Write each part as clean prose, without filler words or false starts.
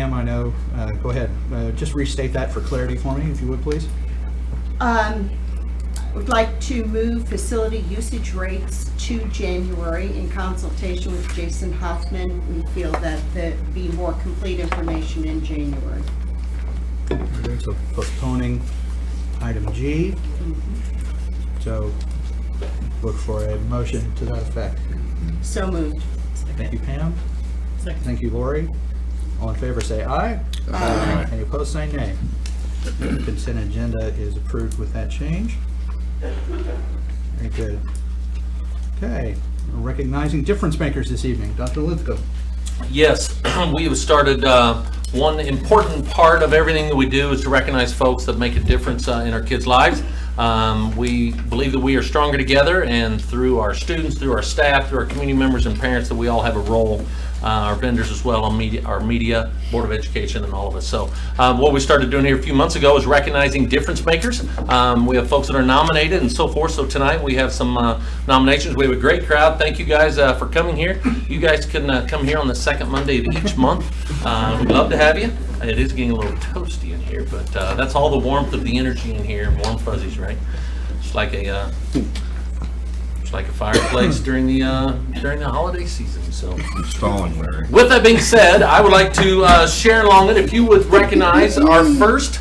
Pam, I know, go ahead. Just restate that for clarity for me, if you would, please. Would like to move facility usage rates to January in consultation with Jason Hoffman. We feel that there'd be more complete information in January. So postponing item G. So look for a motion to that effect. So moved. Thank you, Pam. Thank you, Lori. All in favor say aye. Aye. Any opposed say nay. The consent agenda is approved with that change. Very good. Okay, recognizing difference makers this evening. Dr. Lithgow. Yes, we have started, one important part of everything that we do is to recognize folks that make a difference in our kids' lives. We believe that we are stronger together, and through our students, through our staff, through our community members and parents, that we all have a role, our vendors as well, on our media, Board of Education, and all of us. So what we started doing here a few months ago is recognizing difference makers. We have folks that are nominated and so forth. So tonight we have some nominations. We have a great crowd. Thank you guys for coming here. You guys can come here on the second Monday of each month. We'd love to have you. It is getting a little toasty in here, but that's all the warmth of the energy in here, warm fuzzies, right? It's like a fireplace during the holiday season. So, Stalling, Larry. with that being said, I would like to Sharon Longan, if you would recognize our first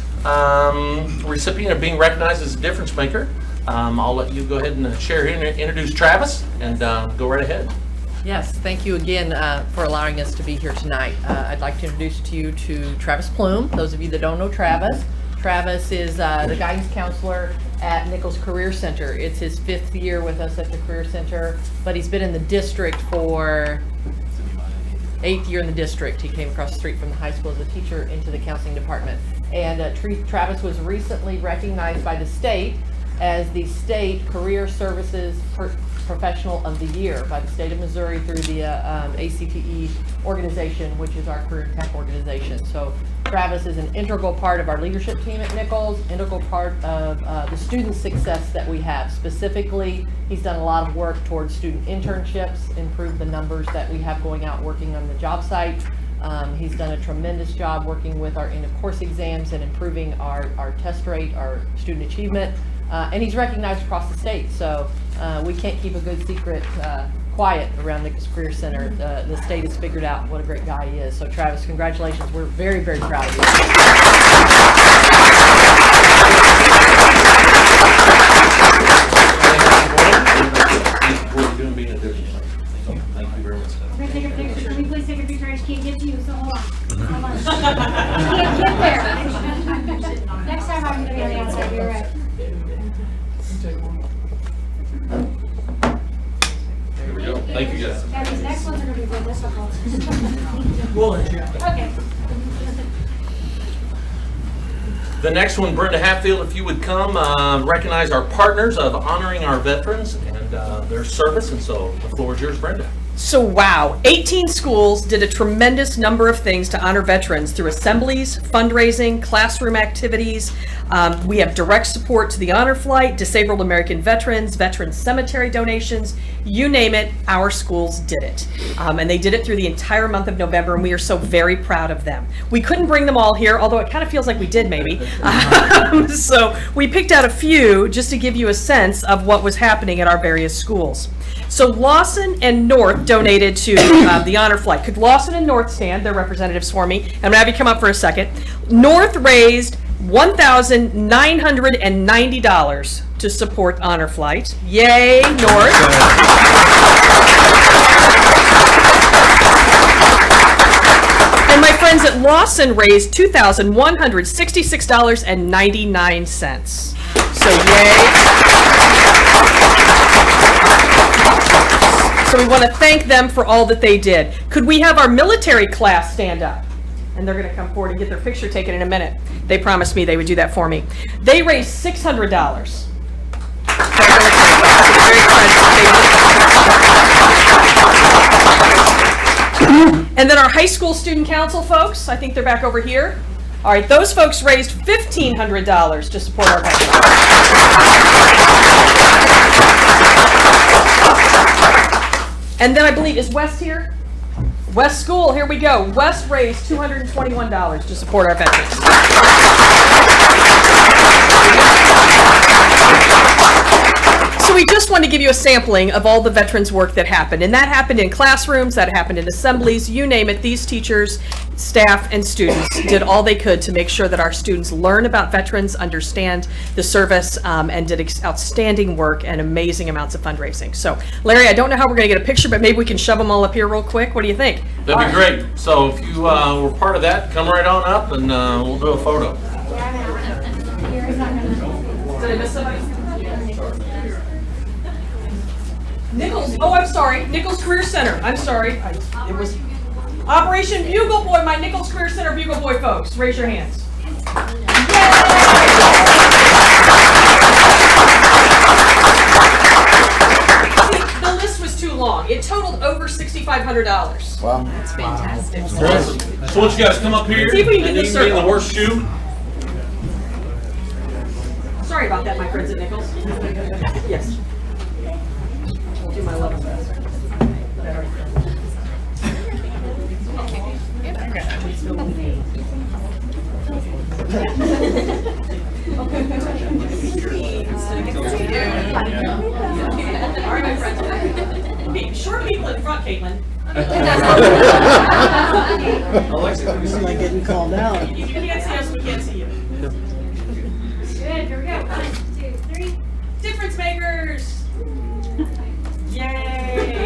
recipient of being recognized as a difference maker. I'll let you go ahead and share here and introduce Travis, and go right ahead. Yes, thank you again for allowing us to be here tonight. I'd like to introduce to Travis Plume. Those of you that don't know Travis, Travis is the guidance counselor at Nichols Career Center. It's his 5th year with us at the Career Center, but he's been in the district for 8th year in the district. He came across the street from the high school as a teacher into the counseling department. And Travis was recently recognized by the state as the State Career Services Professional of the Year by the state of Missouri through the ACTE organization, which is our career tech organization. So Travis is an integral part of our leadership team at Nichols, integral part of the student success that we have. Specifically, he's done a lot of work towards student internships, improved the numbers that we have going out working on the job site. He's done a tremendous job working with our end of course exams and improving our test rate, our student achievement. And he's recognized across the state, so we can't keep a good secret quiet around Nichols Career Center. The state has figured out what a great guy he is. So Travis, congratulations. We're very, very proud of you. Thank you very much. We're gonna take a picture. Can we please take a picture? I just can't get to you, so hold on. Hold on. Can't get there. Next time I'm gonna be on the outside, you're right. Here we go. Thank you, guys. Yeah, these next ones are gonna be real difficult. Okay. The next one, Brenda Hatfield, if you would come, recognize our partners of honoring our veterans and their service. And so the floor is yours, Brenda. So wow, 18 schools did a tremendous number of things to honor veterans through assemblies, fundraising, classroom activities. We have direct support to the Honor Flight, Disabled American Veterans, Veterans Cemetery donations, you name it, our schools did it. And they did it through the entire month of November, and we are so very proud of them. We couldn't bring them all here, although it kind of feels like we did maybe. So we picked out a few just to give you a sense of what was happening at our various schools. So Lawson and North donated to the Honor Flight. Could Lawson and North stand? Their representatives for me. I'm gonna have you come up for a second. North raised $1,990 to support Honor Flight. Yay, North. And my friends at Lawson raised $2,166.99. So yay. So we want to thank them for all that they did. Could we have our military class stand up? And they're going to come forward and get their picture taken in a minute. They promised me they would do that for me. They raised $600. And then our high school student council folks, I think they're back over here. All right, those folks raised $1,500 to support our veterans. And then I believe, is West here? West School, here we go. West raised $221 to support our veterans. So we just want to give you a sampling of all the veterans work that happened. And that happened in classrooms, that happened in assemblies, you name it. These teachers, staff, and students did all they could to make sure that our students learn about veterans, understand the service, and did outstanding work and amazing amounts of fundraising. So Larry, I don't know how we're going to get a picture, but maybe we can shove them all up here real quick. What do you think? That'd be great. So if you were part of that, come right on up and we'll do a photo. Did I miss somebody? Nichols, oh, I'm sorry, Nichols Career Center, I'm sorry, it was Operation Bugle Boy, my Nichols Career Center Bugle Boy folks, raise your hands. See, the list was too long, it totaled over $6,500. Wow. That's fantastic. Awesome. So why don't you guys come up here? See if we can get and this you can be in the circle. horseshoe. Sorry about that, my friends at Nichols. Yes. I'll do my level best. All right, my friends. Okay, short people in front, Caitlin. Am I getting called out? If you can't see us, we can't see you. Good, here we go. 1, 2, 3. Difference makers! Yay!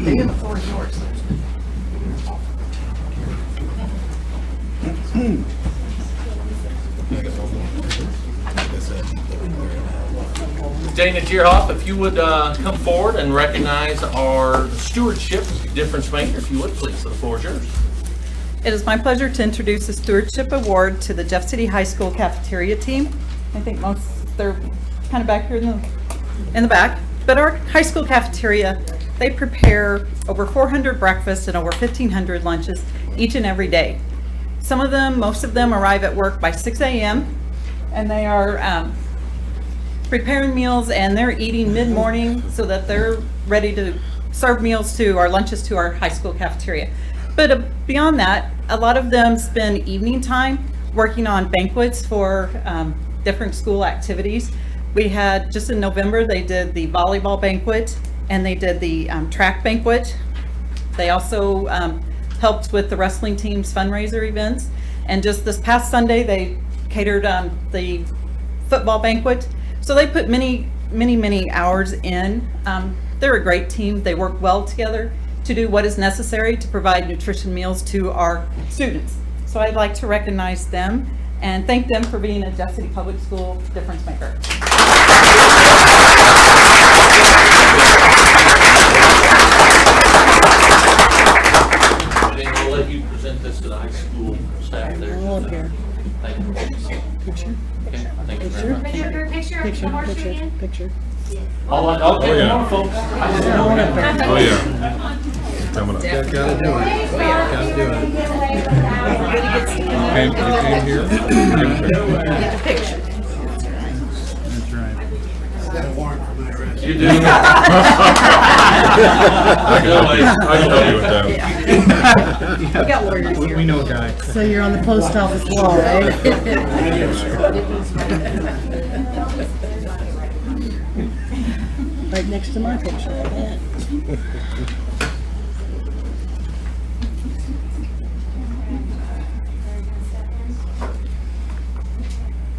Megan, the floor is yours. Dana Gierhoff, if you would come forward and recognize our stewardship difference maker, if you would, please. The floor is yours. It is my pleasure to introduce the Stewardship Award to the Jeff City High School cafeteria team. I think they're kind of back here in the back. But our high school cafeteria, they prepare over 400 breakfasts and over 1,500 lunches each and every day. Most of them arrive at work by 6 a.m. and they are preparing meals and they're eating mid-morning so that they're ready to serve meals to our lunches to our high school cafeteria. But beyond that, a lot of them spend evening time working on banquets for different school activities. We had, just in November, they did the volleyball banquet and they did the track banquet. They also helped with the wrestling team's fundraiser events. And just this past Sunday, they catered the football banquet. So they put many hours in. They're a great team. They work well together to do what is necessary to provide nutrition meals to our students. So I'd like to recognize them and thank them for being a Jeff City Public School difference maker. And we'll let you present this to the high school staff there. All up here. Thank you. Picture, Okay, thank you very much. Picture of the horseshoe again. picture. Okay, come on, folks. Oh, yeah. Coming up. Gotta do it. Gotta do it. Came here. That's right. You do. I can help you with that. We got lawyers here. We know a guy. So you're on the post office wall, right? Right next to my picture, I bet.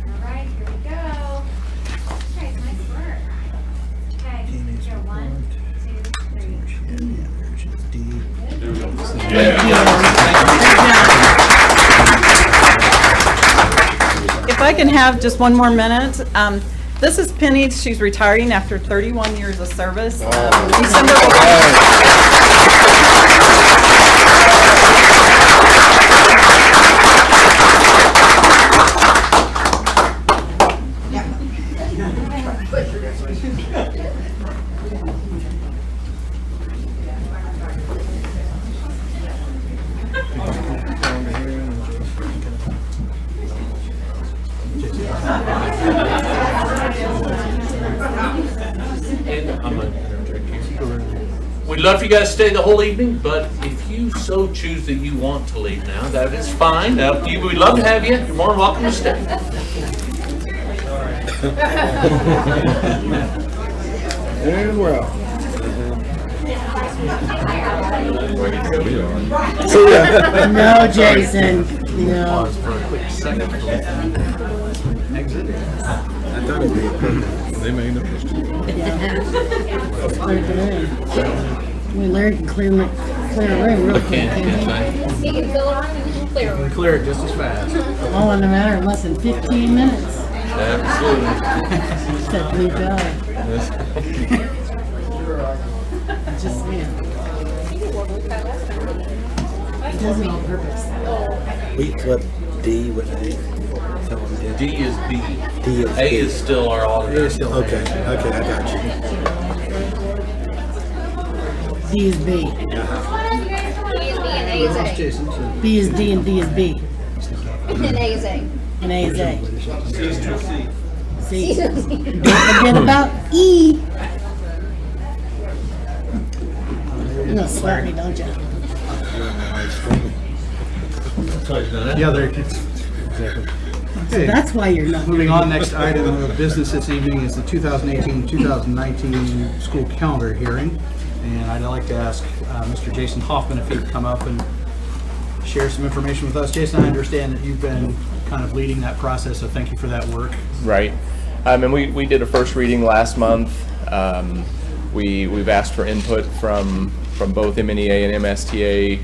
Alright, here we go. Guys, nice work. Okay, here, 1, 2, 3. If I can have just one more minute. This is Penny. She's retiring after 31 years of service. December. We'd love for you guys to stay the whole evening, but if you so choose that you want to leave now, that is fine. Up to you. We'd love to have you. You're more than welcome to stay. And well. No, Jason, no. Pause for a quick second. Exit. I thought it'd be perfect. They may notice. Clear the room. We learned to clear the room real quick. can't He can fill a room and he can clear a room. Clear it just as fast. we? All in a matter of less than 15 minutes. Absolutely. Said blue dye. Just saying. He does it on purpose. We flipped D with A. Someone did. D is B. D is A B. is still our auditor. Okay, I got you. D is B. He is B and A is A. Jason, so B is D and D is B. And A is A. And A is A. C. Don't forget about E. You're gonna slap me, don't you? yeah, there. Exactly. Okay. That's why you're not. Moving on, next item of business this evening is the 2018-2019 school calendar hearing. And I'd like to ask Mr. Jason Hoffman if he'd come up and share some information with us. Jason, I understand that you've been kind of leading that process, so thank you for that work. Right. And we did a first reading last month. We've asked for input from both MNEA and MSTA.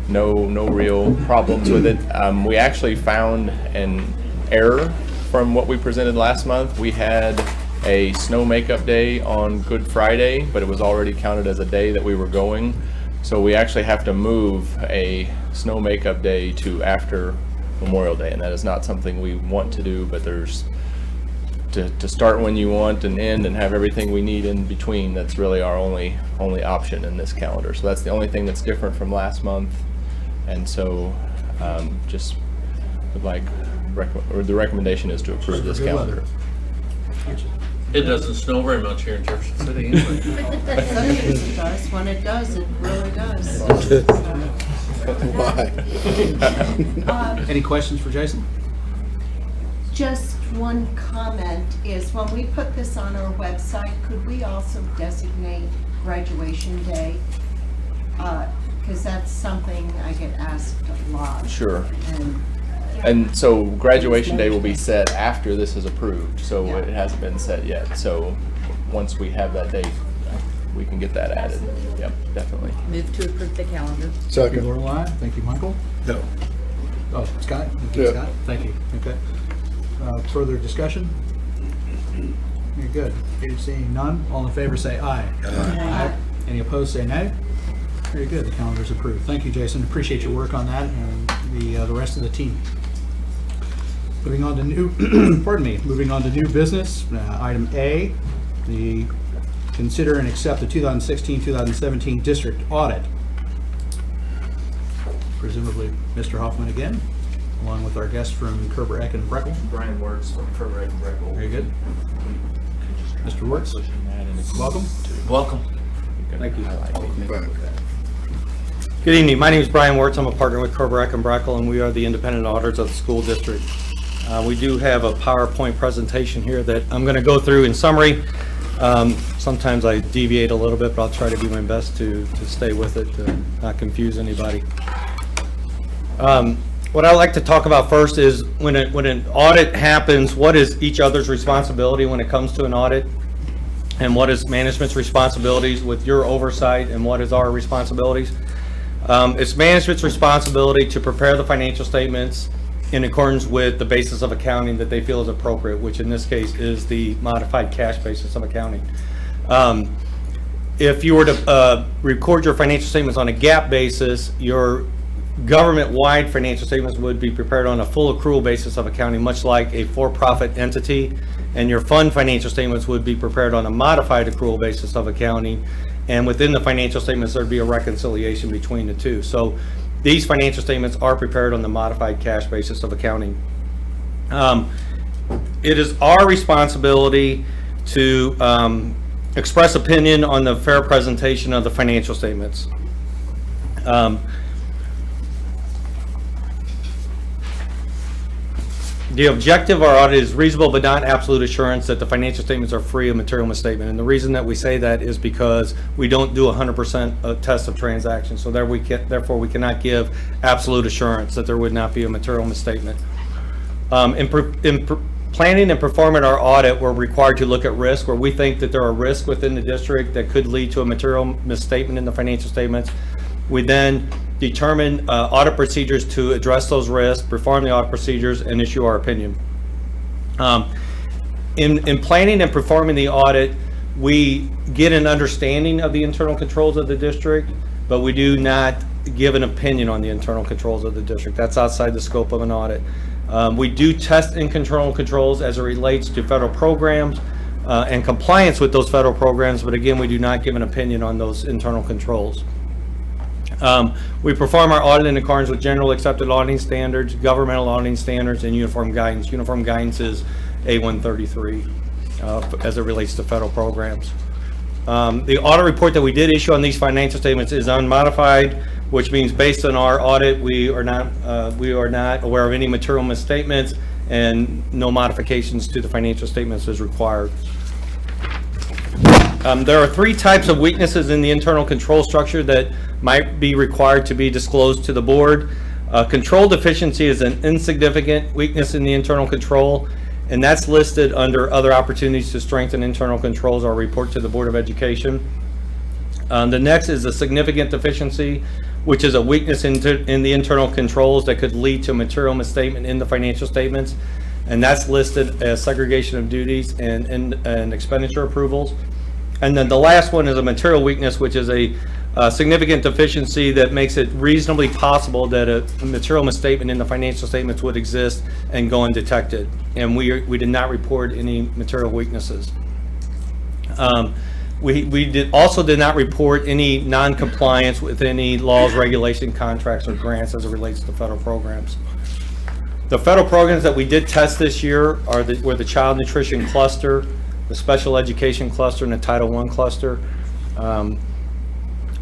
No real problems with it. We actually found an error from what we presented last month. We had a snow makeup day on Good Friday, but it was already counted as a day that we were going. So we actually have to move a snow makeup day to after Memorial Day, and that is not something we want to do, but there's to start when you want and end and have everything we need in between. That's really our only option in this calendar. So that's the only thing that's different from last month. And so just would like, the recommendation is to approve this Good calendar. weather. It doesn't snow very much here in Jefferson City anyway. Some days it does. When it does, it really does. Why? Any questions for Jason? Just one comment is when we put this on our website, could we also designate graduation day? Because that's something I get asked a lot. Sure. And And so graduation day will be set after this is approved, so Yeah. it hasn't been set yet. So once we have that date, we can get that added. Yep, definitely. Move to approve the calendar. Thank you, Second. Lorelei. Thank you, Michael. No. Oh, Scott? Okay, Yeah. Scott. Thank you. Okay. Further discussion? You're good. Okay, seeing none, all in favor say aye. Aye. Any opposed say nay. Very good, the calendar's approved. Thank you, Jason. Appreciate your work on that and the rest of the team. Moving on to new, moving on to new business. Item A, the consider and accept the 2016-2017 district audit. Presumably Mr. Hoffman again, along with our guest from Kerber, Eck, and Breckel. Brian Wertz from Kerber, Eck, and Breckel. Very good. Mr. Wertz, welcome. Welcome. Thank you. Back. Good evening. My name is Brian Wertz. I'm a partner with Kerber, Eck, and Breckel, and we are the independent auditors of the school district. We do have a PowerPoint presentation here that I'm going to go through in summary. Sometimes I deviate a little bit, but I'll try to do my best to stay with it, to not confuse anybody. What I like to talk about first is when an audit happens, what is each other's responsibility when it comes to an audit? And what is management's responsibilities with your oversight, and what is our responsibilities? It's management's responsibility to prepare the financial statements in accordance with the basis of accounting that they feel is appropriate, which in this case is the modified cash basis of accounting. If you were to record your financial statements on a GAAP basis, your government-wide financial statements would be prepared on a full accrual basis of accounting, much like a for-profit entity, and your fund financial statements would be prepared on a modified accrual basis of accounting, and within the financial statements there'd be a reconciliation between the two. So these financial statements are prepared on the modified cash basis of accounting. It is our responsibility to express opinion on the fair presentation of the financial statements. The objective of our audit is reasonable but not absolute assurance that the financial statements are free of material misstatement. And the reason that we say that is because we don't do 100% test of transactions. So therefore, we cannot give absolute assurance that there would not be a material misstatement. In planning and performing our audit, we're required to look at risk where we think that there are risks within the district that could lead to a material misstatement in the financial statements. We then determine audit procedures to address those risks, perform the audit procedures, and issue our opinion. In planning and performing the audit, we get an understanding of the internal controls of the district, but we do not give an opinion on the internal controls of the district. That's outside the scope of an audit. We do test internal controls as it relates to federal programs and compliance with those federal programs, but again, we do not give an opinion on those internal controls. We perform our audit in accordance with general accepted auditing standards, governmental auditing standards, and uniform guidance. Uniform guidance is A133 as it relates to federal programs. The audit report that we did issue on these financial statements is unmodified, which means based on our audit, we are not aware of any material misstatements and no modifications to the financial statements is required. There are three types of weaknesses in the internal control structure that might be required to be disclosed to the board. Control deficiency is an insignificant weakness in the internal control, and that's listed under other opportunities to strengthen internal controls or report to the Board of Education. The next is a significant deficiency, which is a weakness in the internal controls that could lead to material misstatement in the financial statements, and that's listed as segregation of duties and expenditure approvals. And then the last one is a material weakness, which is a significant deficiency that makes it reasonably possible that a material misstatement in the financial statements would exist and go undetected. And we did not report any material weaknesses. We also did not report any non-compliance with any laws, regulation, contracts, or grants as it relates to federal programs. The federal programs that we did test this year were the Child Nutrition Cluster, the Special Education Cluster, and the Title I Cluster.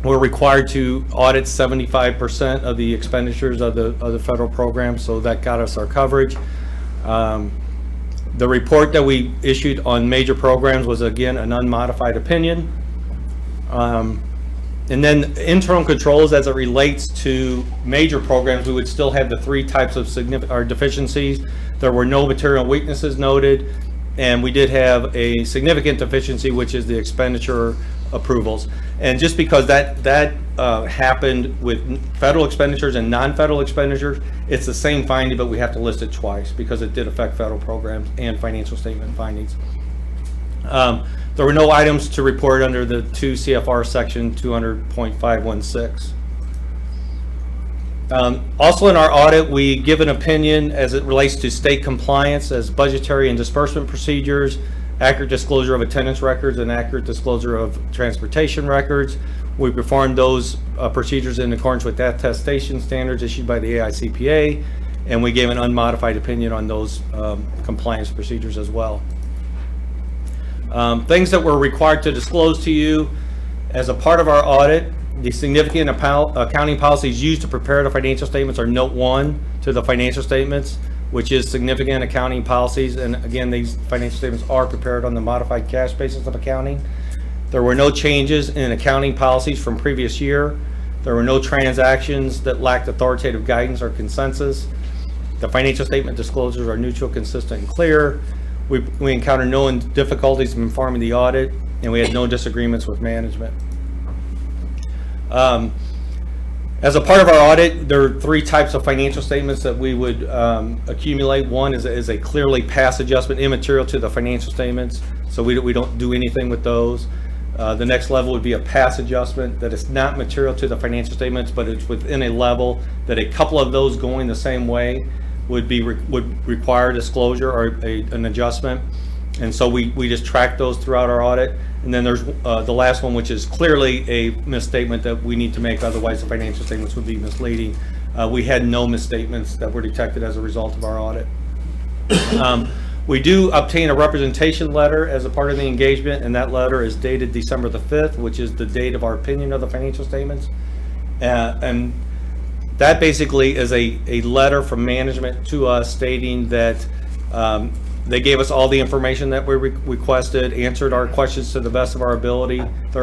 We're required to audit 75% of the expenditures of the federal program, so that got us our coverage. The report that we issued on major programs was again an unmodified opinion. And then internal controls as it relates to major programs, we would still have the three types of deficiencies. There were no material weaknesses noted, and we did have a significant deficiency, which is the expenditure approvals. And just because that happened with federal expenditures and non-federal expenditures, it's the same finding, but we have to list it twice because it did affect federal programs and financial statement findings. There were no items to report under the 2 CFR section 200.516. Also in our audit, we give an opinion as it relates to state compliance as budgetary and disbursement procedures, accurate disclosure of attendance records, and accurate disclosure of transportation records. We performed those procedures in accordance with attestation standards issued by the AICPA, and we gave an unmodified opinion on those compliance procedures as well. Things that we're required to disclose to you as a part of our audit: the significant accounting policies used to prepare the financial statements are Note 1 to the financial statements, which is significant accounting policies. And again, these financial statements are prepared on the modified cash basis of accounting. There were no changes in accounting policies from previous year. There were no transactions that lacked authoritative guidance or consensus. The financial statement disclosures are neutral, consistent, and clear. We encountered no difficulties in performing the audit, and we had no disagreements with management. As a part of our audit, there are three types of financial statements that we would accumulate. One is a clearly past adjustment immaterial to the financial statements, so we don't do anything with those. The next level would be a past adjustment that is not material to the financial statements, but it's within a level that a couple of those going the same way would require disclosure or an adjustment. And so we just track those throughout our audit. And then there's the last one, which is clearly a misstatement that we need to make, otherwise the financial statements would be misleading. We had no misstatements that were detected as a result of our audit. We do obtain a representation letter as a part of the engagement, and that letter is dated December the 5th, which is the date of our opinion of the financial statements. And that basically is a letter from management to us stating that they gave us all the information that we requested, answered our questions to the best of their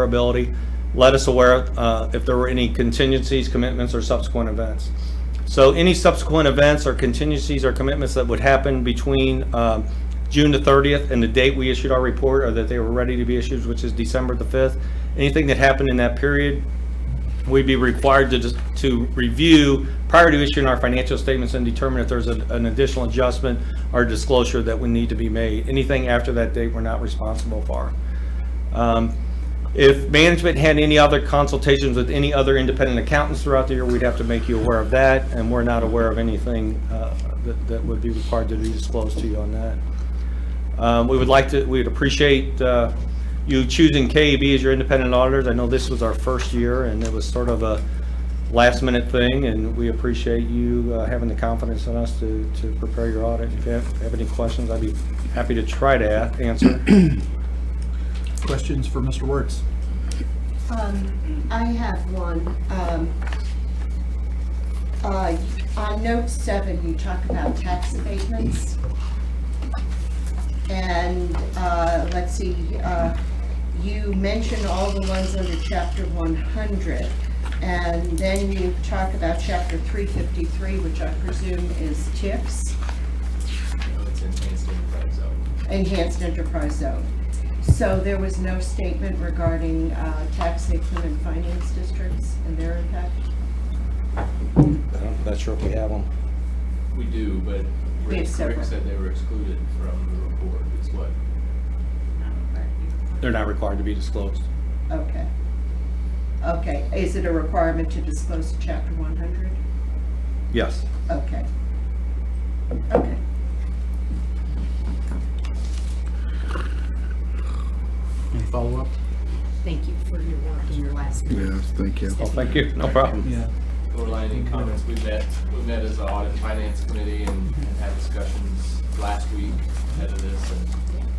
ability, let us aware if there were any contingencies, commitments, or subsequent events. So any subsequent events or contingencies or commitments that would happen between June the 30th and the date we issued our report, or that they were ready to be issued, which is December the 5th, anything that happened in that period, we'd be required to review prior to issuing our financial statements and determine if there's an additional adjustment or disclosure that would need to be made. Anything after that date, we're not responsible for. If management had any other consultations with any other independent accountants throughout the year, we'd have to make you aware of that, and we're not aware of anything that would be required to be disclosed to you on that. We'd appreciate you choosing KEB as your independent auditors. I know this was our first year, and it was sort of a last-minute thing, and we appreciate you having the confidence in us to prepare your audit. If you have any questions, I'd be happy to try to answer. Questions for Mr. Wertz? I have one. On note 7, you talk about tax abatements. And let's see, you mentioned all the ones under Chapter 100. And then you talk about Chapter 353, which I presume is TIFs. It's enhanced enterprise zone. Enhanced Enterprise Zone. So there was no statement regarding tax increment finance districts and their impact? I'm not sure if we have them. We do, but We have Rick separate. said they were excluded from the report, is what. They're not required to be disclosed. Okay. Okay, is it a requirement to disclose to Chapter 100? Yes. Okay. Okay. Any follow-up? Thank you for your work in your last meeting. Yes, thank you. Oh, thank you. No problem. Yeah. Lorelei, any comments? We met as an audit and finance committee and had discussions last week ahead of this, and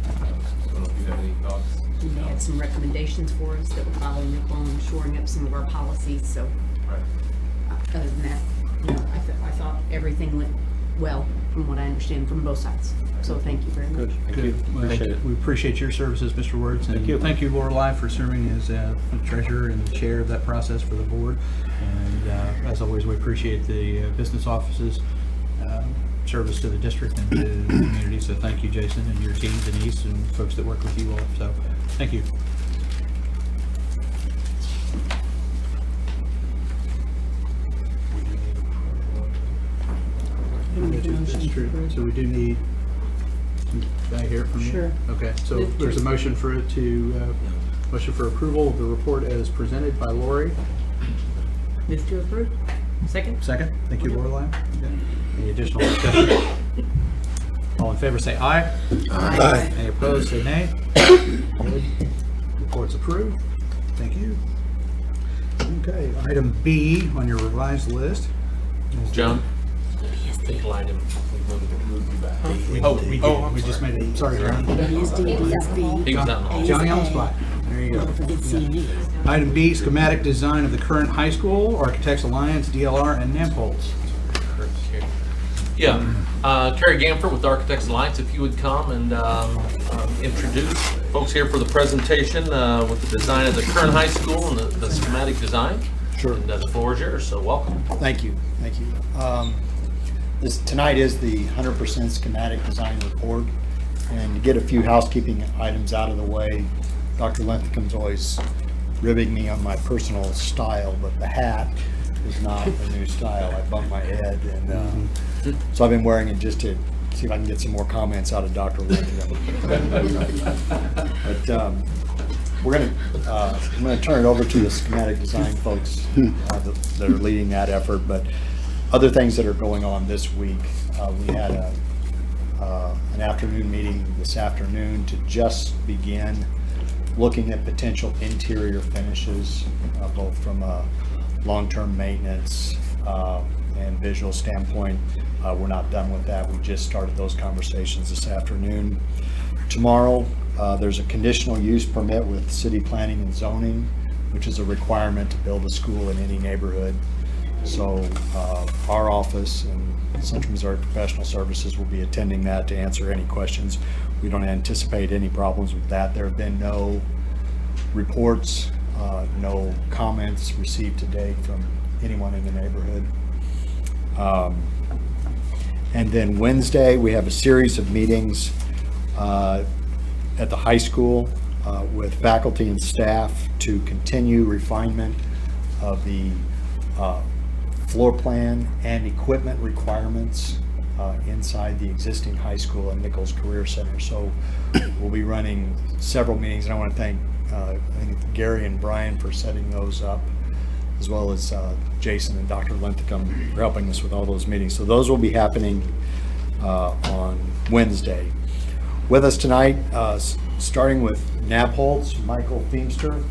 I don't know if you have any thoughts. And they had some recommendations for us that we're following up on, shoring up some of our policies, so Right. other than that, you know, I thought everything went well, from what I understand, from both sides. So thank you very much. Good. Thank you. Good. Well, Appreciate it. We appreciate your services, Mr. Wertz. And Thank you. Thank you, Lorelei, for serving as treasurer and chair of that process for the board. And as always, we appreciate the business office's service to the district and to the community. So thank you, Jason, and your team, Denise, and folks that work with you all. So thank you. That's true. So we do need, did I hear it from you? Sure. Okay, so there's a motion for it to, motion for approval of the report as presented by Lori. Move to approve. Second? Second, thank you, Lorelei. Okay. Any additional discussion? All in favor, say aye. Aye. Any opposed, say nay. Good. Report's approved. Thank you. Okay, item B on your revised list. is- John? Take line him. Move you back. We just made it, sorry, John. He was out in Johnny on the spot. There you go. Yeah. Item B, schematic design of the current high school, Architects Alliance, DLR, and NAMPOLS. Yeah, Carrie Gamfer with Architects Alliance, if you would come and introduce folks here for the presentation with the design of the current high school and the schematic design. Sure. And the floor is yours, so welcome. Thank you, thank you. Tonight is the 100% schematic design report, and to get a few housekeeping items out of the way, Dr. Linthicum's always ribbing me on my personal style, but the hat is not a new style. I bumped my head, and so I've been wearing it just to see if I can get some more comments out of Dr. Linthicum. But I'm gonna turn it over to the schematic design folks that are leading that effort. But other things that are going on this week, we had an afternoon meeting this afternoon to just begin looking at potential interior finishes, both from a long-term maintenance and visual standpoint. We're not done with that. We just started those conversations this afternoon. Tomorrow, there's a conditional use permit with city planning and zoning, which is a requirement to build a school in any neighborhood. So our office and Central Missouri Professional Services will be attending that to answer any questions. We don't anticipate any problems with that. There have been no reports, no comments received to date from anyone in the neighborhood. And then Wednesday, we have a series of meetings at the high school with faculty and staff to continue refinement of the floor plan and equipment requirements inside the existing high school and Nichols Career Center. So we'll be running several meetings, and I want to thank Gary and Brian for setting those up, as well as Jason and Dr. Linthicum for helping us with all those meetings. So those will be happening on Wednesday. With us tonight, starting with Nabholz, Michael Feemster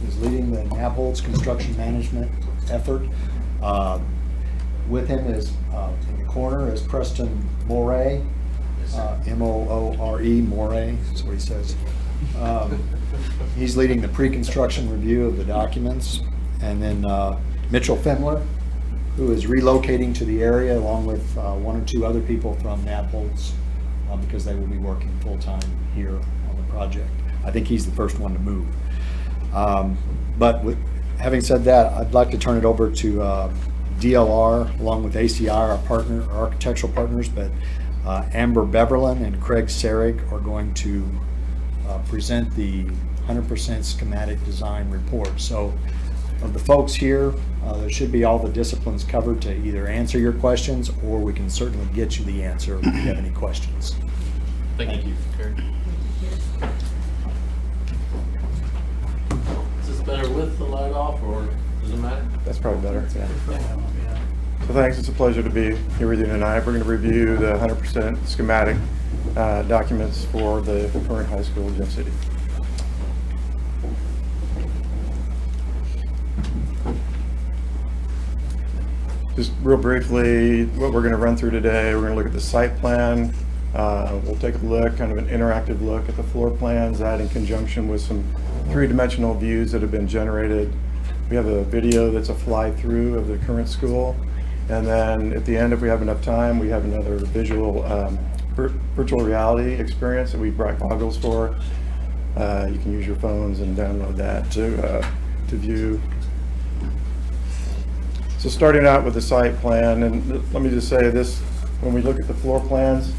is leading the Nabholz construction management effort. With him is, in the corner, is Preston Moray, M-O-O-R-E, Moray, that's what he says. He's leading the pre-construction review of the documents. And then Mitchell Fimler, who is relocating to the area along with one or two other people from Nabholz, because they will be working full-time here on the project. I think he's the first one to move. But having said that, I'd like to turn it over to DLR along with ACI, our partner, our architectural partners, but Amber Beverlin and Craig Sarek are going to present the 100% schematic design report. So of the folks here, there should be all the disciplines covered to either answer your questions, or we can certainly get you the answer if you have any questions. Thank you. Gary. Is this better with the light off, or does it matter? That's probably better, yeah. So thanks, it's a pleasure to be here with you tonight. We're going to review the 100% schematic documents for the current high school in Jeff City. Just real briefly, what we're going to run through today, we're going to look at the site plan. We'll take a look, kind of an interactive look at the floor plans, that in conjunction with some three-dimensional views that have been generated. We have a video that's a fly-through of the current school. And then at the end, if we have enough time, we have another visual virtual reality experience that we brought goggles for. You can use your phones and download that to view. So starting out with the site plan, and let me just say this, when we look at the floor plans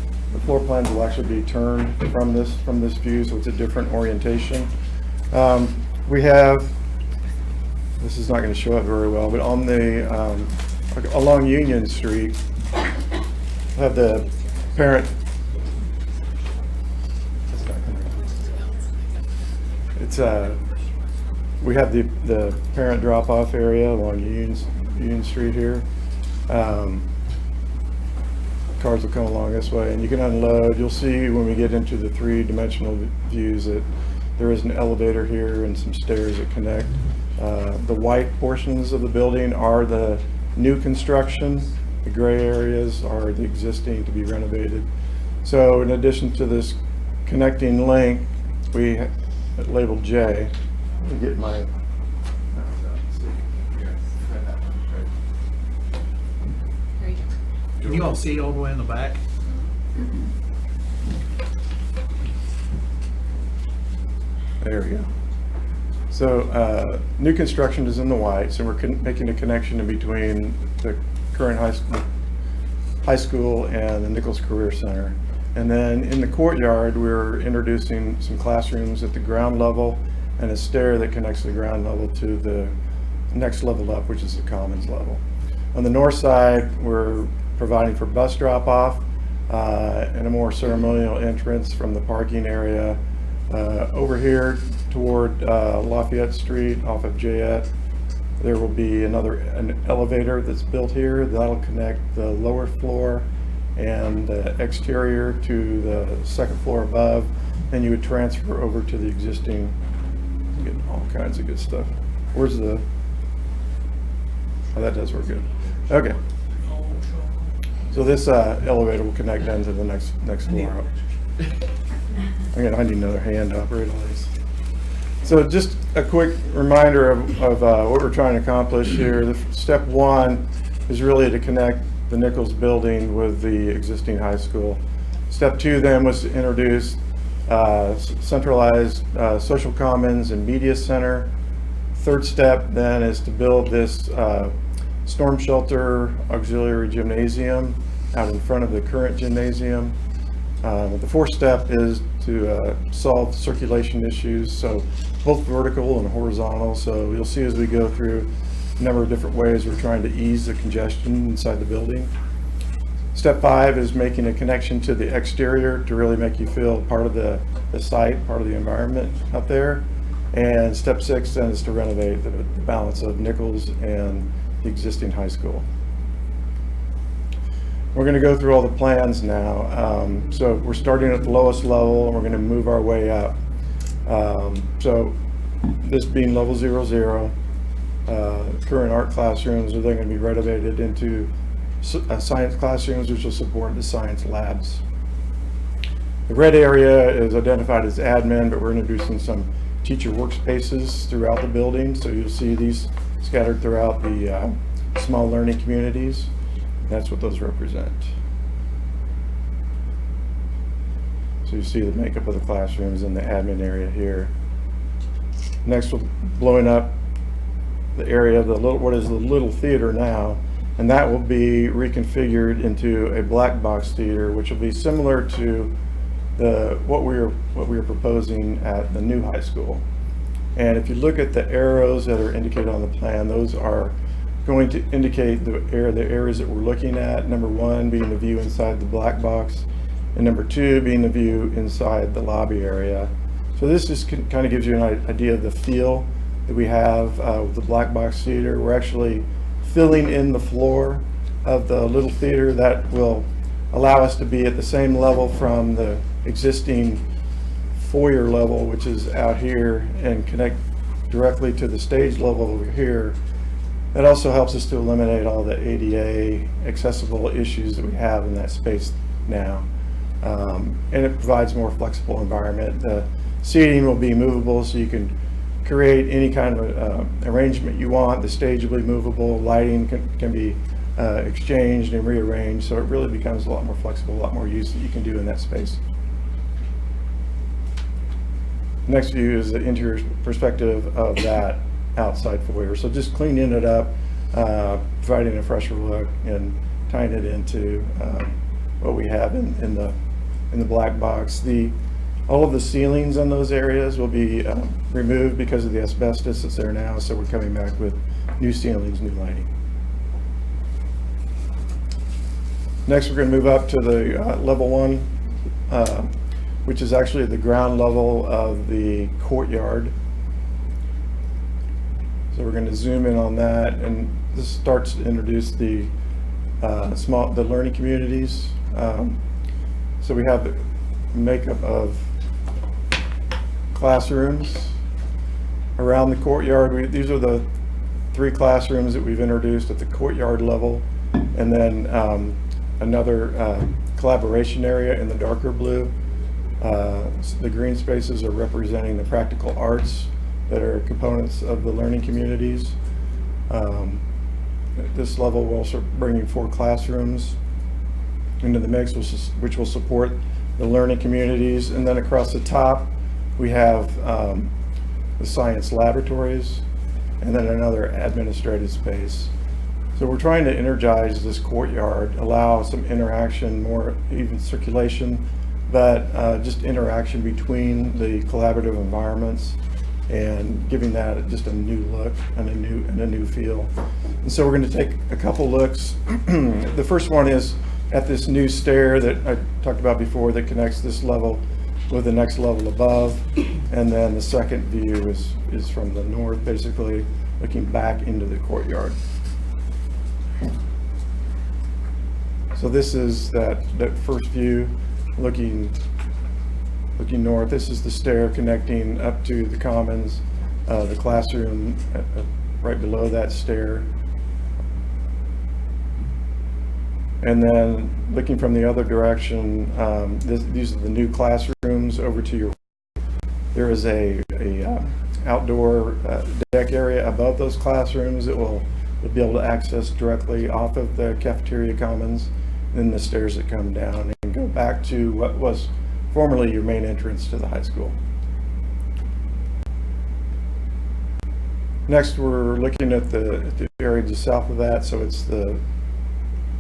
will actually be turned from this view, so it's a different orientation. We have, this is not going to show up very well, but on the, along Union Street, have the parent, it's we have the parent drop-off area along Union Street here. Cars will come along this way and you can unload. You'll see when we get into the three-dimensional views that there is an elevator here and some stairs that connect. The white portions of the building are the new construction. The gray areas are the existing to be renovated. So in addition to this connecting link, we labeled J. Let me get my Can you all see all the way in the back? There we go. So new construction is in the white, so we're making a connection in between the current high school and the Nichols Career Center. And then in the courtyard, we're introducing some classrooms at the ground level and a stair that connects the ground level to the next level up, which is the commons level. On the north side, we're providing for bus drop-off and a more ceremonial entrance from the parking area. Over here toward Lafayette Street off of Jayette, there will be an elevator that's built here that'll connect the lower floor and the exterior to the second floor above. Then you would transfer over to the existing, get all kinds of good stuff. Where's the, oh, that does work good. Okay. So this elevator will connect then to the next floor up. I need another hand up, right? So just a quick reminder of what we're trying to accomplish here. Step one is really to connect the Nichols building with the existing high school. Step two then was to introduce centralized social commons and media center. Third step then is to build this storm shelter auxiliary gymnasium out in front of the current gymnasium. The fourth step is to solve circulation issues, so both vertical and horizontal. So you'll see as we go through a number of different ways we're trying to ease the congestion inside the building. Step 5 is making a connection to the exterior to really make you feel part of the site, part of the environment up there. And step 6 then is to renovate the balance of Nichols and the existing high school. We're going to go through all the plans now. So we're starting at the lowest level and we're going to move our way up. So this being level 00, current art classrooms are then going to be renovated into science classrooms, which will support the science labs. The red area is identified as admin, but we're introducing some teacher workspaces throughout the building. So you'll see these scattered throughout the small learning communities. That's what those represent. So you see the makeup of the classrooms in the admin area here. Next, we're blowing up the area of what is the little theater now, and that will be reconfigured into a black box theater, which will be similar to what we are proposing at the new high school. And if you look at the arrows that are indicated on the plan, those are going to indicate the areas that we're looking at. Number 1 being the view inside the black box, and number 2 being the view inside the lobby area. So this just kind of gives you an idea of the feel that we have with the black box theater. We're actually filling in the floor of the little theater that will allow us to be at the same level from the existing foyer level, which is out here, and connect directly to the stage level over here. That also helps us to eliminate all the ADA accessible issues that we have in that space now. And it provides a more flexible environment. The seating will be movable, so you can create any kind of arrangement you want. The stage will be movable, lighting can be exchanged and rearranged, so it really becomes a lot more flexible, a lot more use that you can do in that space. Next view is the interior perspective of that outside foyer. So just cleaning it up, providing a fresher look, and tying it into what we have in the black box. All of the ceilings in those areas will be removed because of the asbestos that's there now. So we're coming back with new ceilings, new lighting. Next, we're going to move up to the level 1, which is actually the ground level of the courtyard. So we're going to zoom in on that, and this starts to introduce the learning communities. So we have the makeup of classrooms around the courtyard. These are the 3 classrooms that we've introduced at the courtyard level, and then another collaboration area in the darker blue. The green spaces are representing the practical arts that are components of the learning communities. At this level, we're also bringing 4 classrooms into the mix, which will support the learning communities. And then across the top, we have the science laboratories, and then another administrative space. So we're trying to energize this courtyard, allow some interaction, more even circulation, but just interaction between the collaborative environments, and giving that just a new look and a new feel. And so we're going to take a couple looks. The first one is at this new stair that I talked about before that connects this level with the next level above. And then the second view is from the north, basically looking back into the courtyard. So this is that first view looking north. This is the stair connecting up to the commons, the classroom right below that stair. And then looking from the other direction, these are the new classrooms over to your. There is a outdoor deck area above those classrooms that will be able to access directly off of the cafeteria commons, and then the stairs that come down and go back to what was formerly your main entrance to the high school. Next, we're looking at the area just south of that, so it's the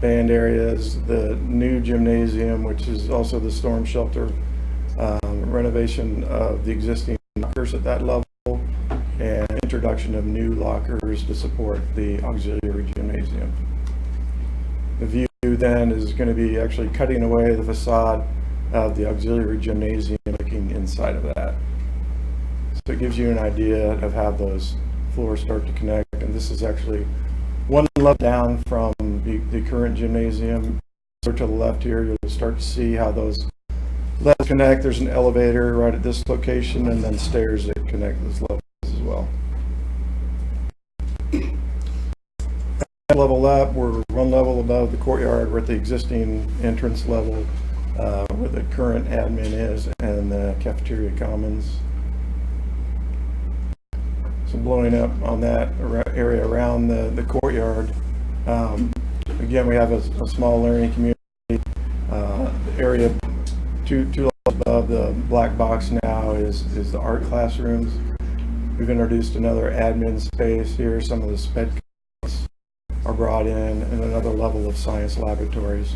band areas, the new gymnasium, which is also the storm shelter, renovation of the existing lockers at that level, and introduction of new lockers to support the auxiliary gymnasium. The view then is going to be actually cutting away the facade of the auxiliary gymnasium, looking inside of that. So it gives you an idea of how those floors start to connect, and this is actually one level down from the current gymnasium. So to the left here, you'll start to see how those levels connect. There's an elevator right at this location, and then stairs that connect those levels as well. Level up, we're one level above the courtyard. We're at the existing entrance level where the current admin is and the cafeteria commons. So blowing up on that area around the courtyard. Again, we have a small learning community. The area two levels above the black box now is the art classrooms. We've introduced another admin space here. Some of the sped are brought in, and another level of science laboratories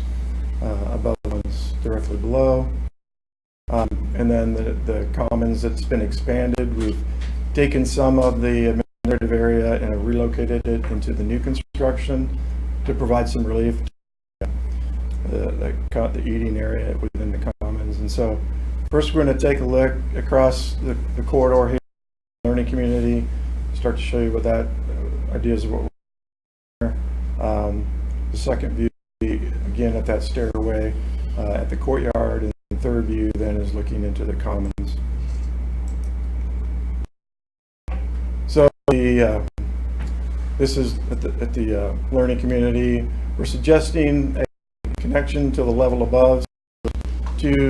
above the ones directly below. And then the commons that's been expanded. We've taken some of the administrative area and relocated it into the new construction to provide some relief to the eating area within the commons. And so first we're going to take a look across the corridor here, learning community, start to show you what that ideas of what we're the second view again at that stairway at the courtyard, and the third view then is looking into the commons. So this is at the learning community. We're suggesting a connection to the level above.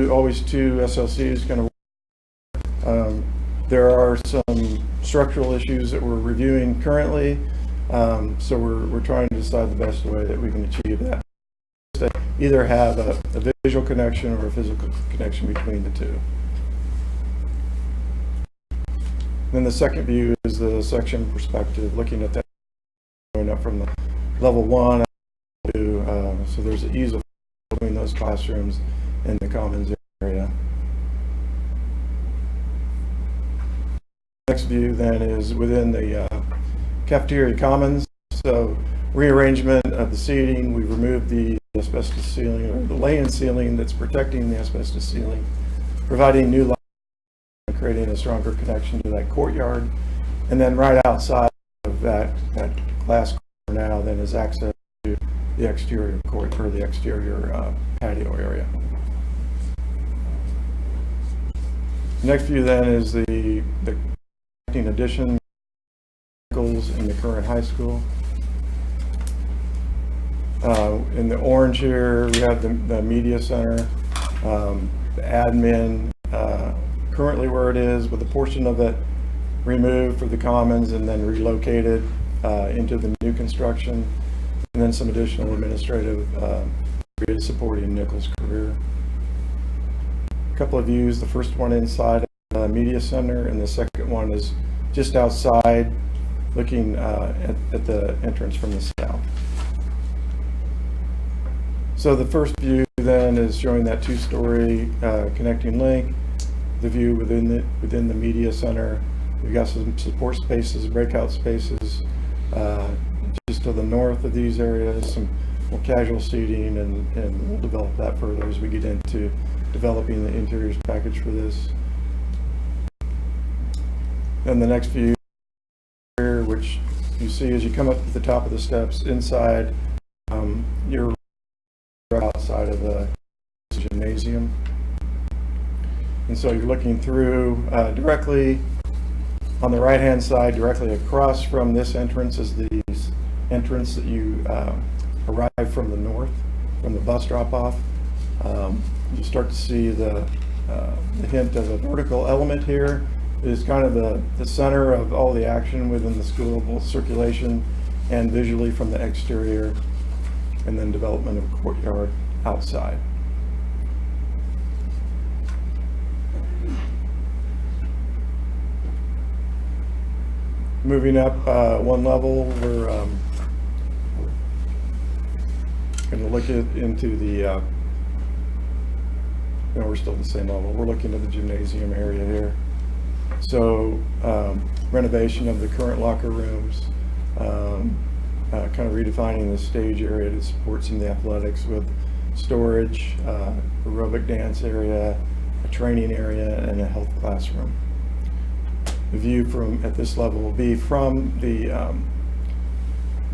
Always two SLCs going to. There are some structural issues that we're reviewing currently, so we're trying to decide the best way that we can achieve that. Either have a visual connection or a physical connection between the two. Then the second view is the section perspective, looking at that going up from the level 1 to, so there's an ease of between those classrooms and the commons area. Next view then is within the cafeteria commons. So rearrangement of the seating. We removed the asbestos ceiling, or the lay-in ceiling that's protecting the asbestos ceiling, providing new light, creating a stronger connection to that courtyard. And then right outside of that glass corner now then is access to the exterior court, or the exterior patio area. Next view then is the connecting addition in the current high school. In the orange here, we have the media center, the admin, currently where it is, with a portion of it removed for the commons and then relocated into the new construction, and then some additional administrative supporting Nichols Career. A couple of views, the first one inside the media center, and the second one is just outside, looking at the entrance from the south. So the first view then is showing that two-story connecting link. The view within the media center. We've got some support spaces, breakout spaces just to the north of these areas, some more casual seating, and we'll develop that further as we get into developing the interiors package for this. Then the next view here, which you see as you come up to the top of the steps inside, you're outside of the gymnasium. And so you're looking through directly on the right hand side, directly across from this entrance is the entrance that you arrive from the north. the bus drop-off. You start to see the hint of a vertical element here. It is kind of the center of all the action within the school, both circulation and visually from the exterior, and then development of a courtyard outside. Moving up one level, we're going to look into the, we're still at the same level. We're looking at the gymnasium area here. So renovation of the current locker rooms, kind of redefining the stage area to support some of the athletics with storage, aerobic dance area, a training area, and a health classroom. The view from at this level will be from the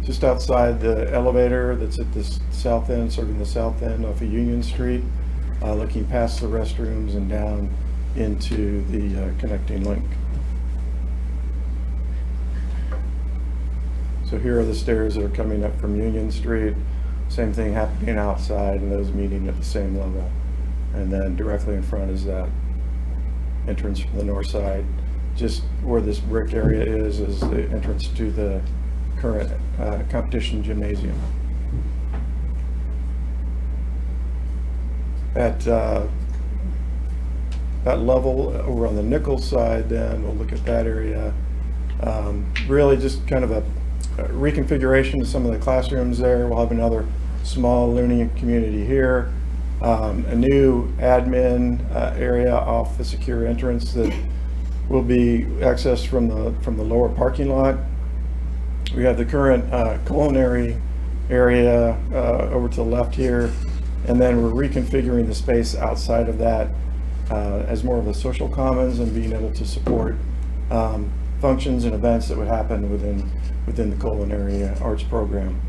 just outside the elevator that's at the south end, serving the south end off of Union Street, looking past the restrooms and down into the connecting link. So here are the stairs that are coming up from Union Street. Same thing happening outside, and those meeting at the same level. And then directly in front is that entrance from the north side. Just where this brick area is the entrance to the current competition gymnasium. At that level over on the Nichols side, then we'll look at that area. Really just kind of a reconfiguration of some of the classrooms there. We'll have another small learning community here. A new admin area off the secure entrance that will be accessed from the lower parking lot. We have the current culinary area over to the left here, and then we're reconfiguring the space outside of that as more of a social commons and being able to support functions and events that would happen within the culinary arts program.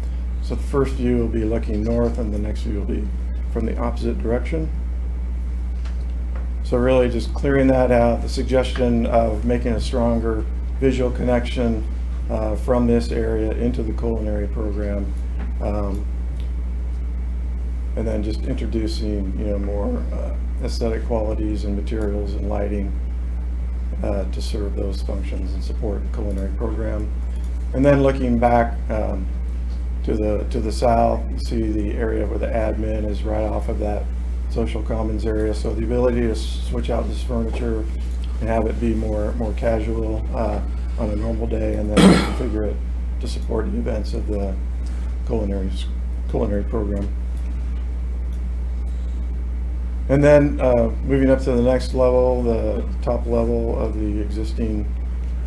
So the first view will be looking north, and the next view will be from the opposite direction. So really just clearing that out, the suggestion of making a stronger visual connection from this area into the culinary program, and then just introducing more aesthetic qualities and materials and lighting to serve those functions and support the culinary program. And then looking back to the south, you see the area where the admin is right off of that social commons area. So the ability to switch out this furniture and have it be more casual on a normal day, and then configure it to support the events of the culinary program. And then moving up to the next level, the top level of the existing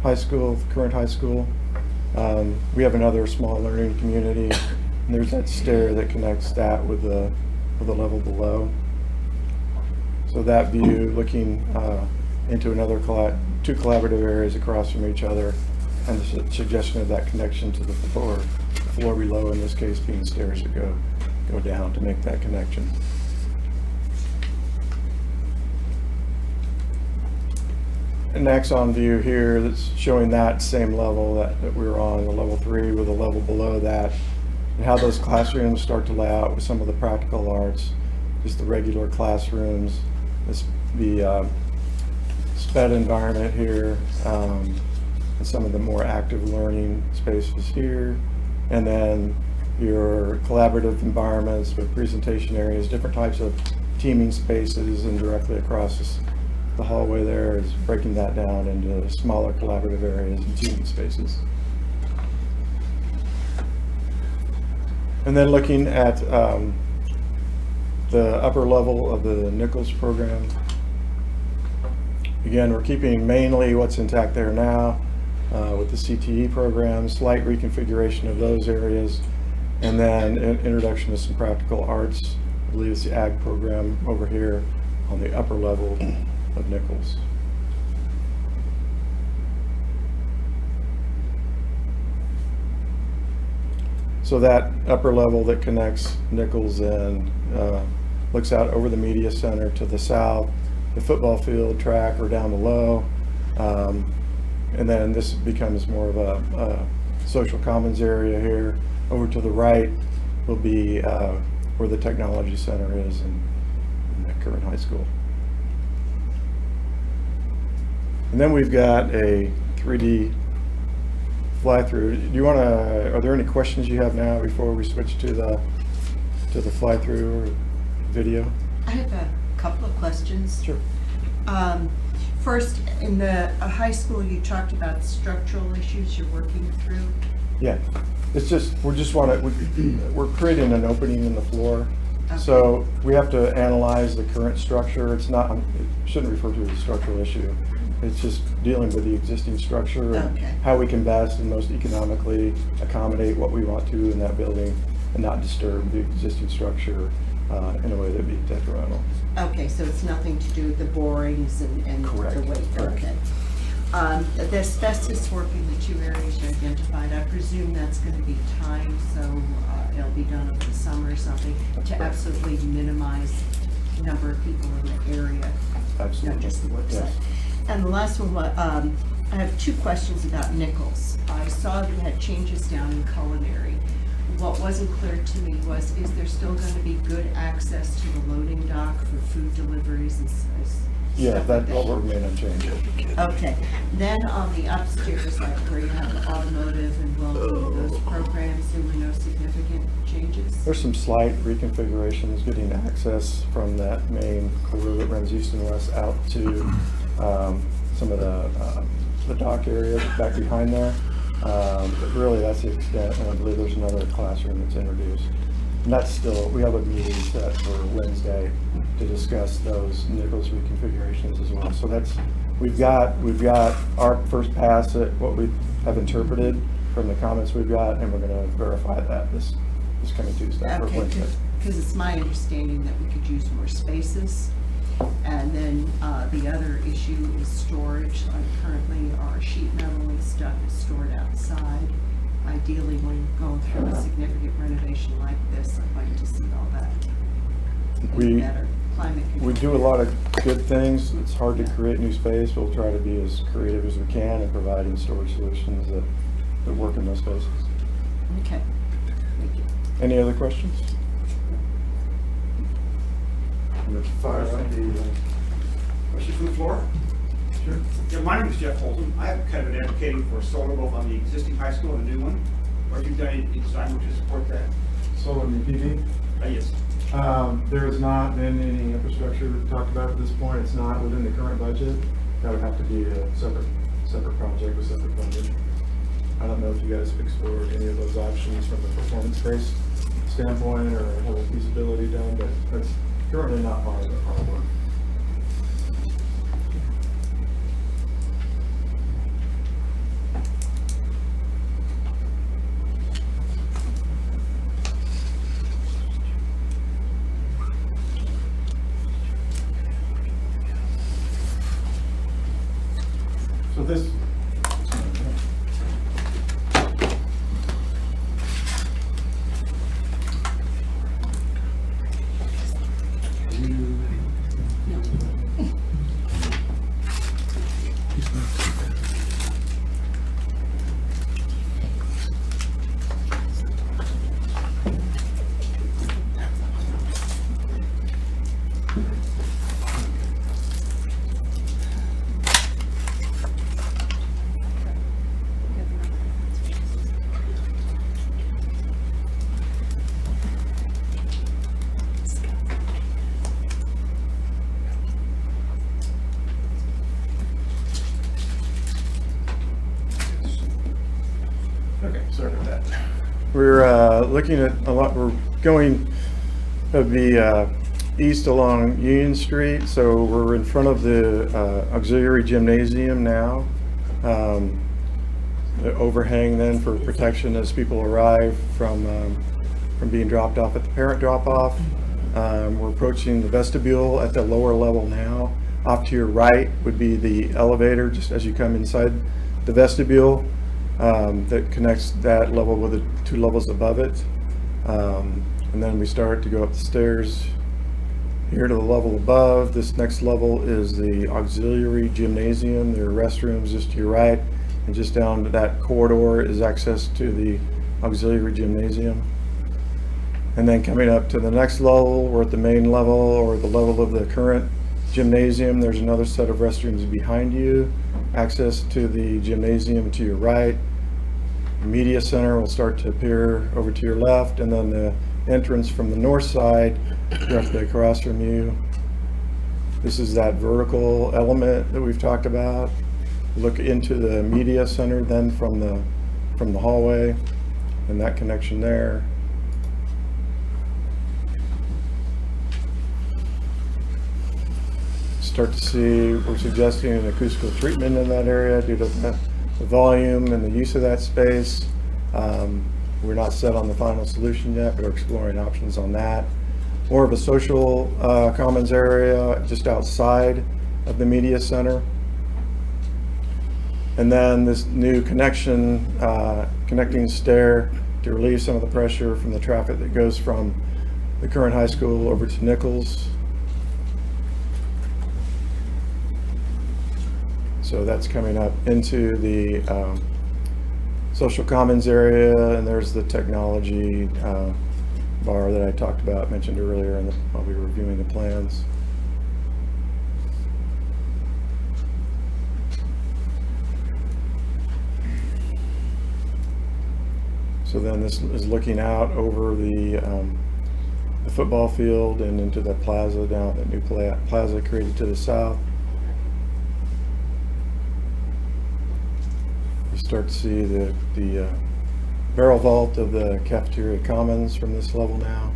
high school, the current high school, we have another small learning community, and there's that stair that connects that with the level below. So that view, looking into two collaborative areas across from each other, and the suggestion of that connection to the floor below, in this case being stairs that go down to make that connection. An axon view here that's showing that same level that we were on, the level 3, with a level below that, and how those classrooms start to lay out with some of the practical arts, just the regular classrooms, the SPED environment here, and some of the more active learning spaces here, and then your collaborative environments with presentation areas, different types of teaming spaces, and directly across the hallway there is breaking that down into smaller collaborative areas and teaming spaces. And then looking at the upper level of the Nichols program. Again, we're keeping mainly what's intact there now with the CTE program, slight reconfiguration of those areas, and then introduction of some practical arts. I believe it's the ag program over here on the upper level of Nichols. So that upper level that connects Nichols and looks out over the media center to the south, the football field, track, or down below. And then this becomes more of a social commons area here. Over to the right will be where the technology center is in the current high school. And then we've got a 3D fly-through. Do you want to, are there any questions you have now before we switch to the fly-through or video? I have a couple of questions. Sure. First, in the high school, you talked about structural issues you're working through. Yeah, it's just, we're creating an opening in the floor. So we have to analyze the current structure. It's not, it shouldn't refer to as a structural issue. It's just dealing with the existing structure and how we can best and most economically accommodate what we want to in that building and not disturb the existing structure in a way that'd be detrimental. Okay, so it's nothing to do with the borings and Correct. the weight. Correct. Okay. The asbestos work in the 2 areas you identified, I presume that's going to be timed, so it'll be done over the summer or something to absolutely minimize the number of people in the area, Absolutely. not just the work Yes. site. And the last one, I have 2 questions about Nichols. I saw that you had changes down in culinary. What wasn't clear to me was, is there still going to be good access to the loading dock for food deliveries and Yeah, stuff like that will remain unchanged. Okay, then on the upstairs, like where you have the automotive and welding, those programs, there were no significant changes? There's some slight reconfigurations, getting access from that main corridor that runs east and west out to some of the dock area back behind there. But really, that's the extent, and I believe there's another classroom that's introduced. And that's still, we have a meeting set for Wednesday to discuss those Nichols reconfigurations as well. So that's, we've got our first pass at what we have interpreted from the comments we've got, and we're gonna verify that this coming Tuesday or Okay, Wednesday. because it's my understanding that we could use more spaces. And then the other issue is storage. Like currently, our sheet metal and stuff is stored outside. Ideally, when going through a significant renovation like this, I'd like to see all that We- better. Climate We do a lot of good things. It's hard to create new space. We'll try to be as creative as we can in providing storage solutions that work in those spaces. Okay, thank you. Any other questions? Fire up the question from the floor. Sure. Yeah, my name is Jeff Holton. I have kind of been advocating for solar both on the existing high school and the new one. Or if you've done any design work to support that? Solar and PV? Yes. There has not been any infrastructure talked about at this point. It's not within the current budget. That would have to be a separate project with separate funding. I don't know if you guys have explored any of those options from a performance-based standpoint or have a feasibility done, but that's currently not part of our work. So this, okay, sorry about that. We're looking at a lot, we're going to be east along Union Street, so we're in front of the auxiliary gymnasium now. The overhang then for protection as people arrive from being dropped off at the parent drop-off. We're approaching the vestibule at the lower level now. Off to your right would be the elevator, just as you come inside the vestibule, that connects that level with the 2 levels above it. And then we start to go up the stairs here to the level above. This next level is the auxiliary gymnasium. There are restrooms just to your right, and just down to that corridor is access to the auxiliary gymnasium. And then coming up to the next level, we're at the main level or the level of the current gymnasium. There's another set of restrooms behind you. Access to the gymnasium to your right. Media center will start to appear over to your left, and then the entrance from the north side directly across from you. This is that vertical element that we've talked about. Look into the media center then from the hallway and that connection there. Start to see, we're suggesting an acoustical treatment in that area due to the volume and the use of that space. We're not set on the final solution yet, but we're exploring options on that. More of a social commons area just outside of the media center. And then this new connection, connecting stair to relieve some of the pressure from the traffic that goes from the current high school over to Nichols. So that's coming up into the social commons area, and there's the technology bar that I talked about, mentioned earlier, and I'll be reviewing the plans. So then this is looking out over the football field and into the plaza down, that new plaza created to the south. Start to see the barrel vault of the cafeteria commons from this level now.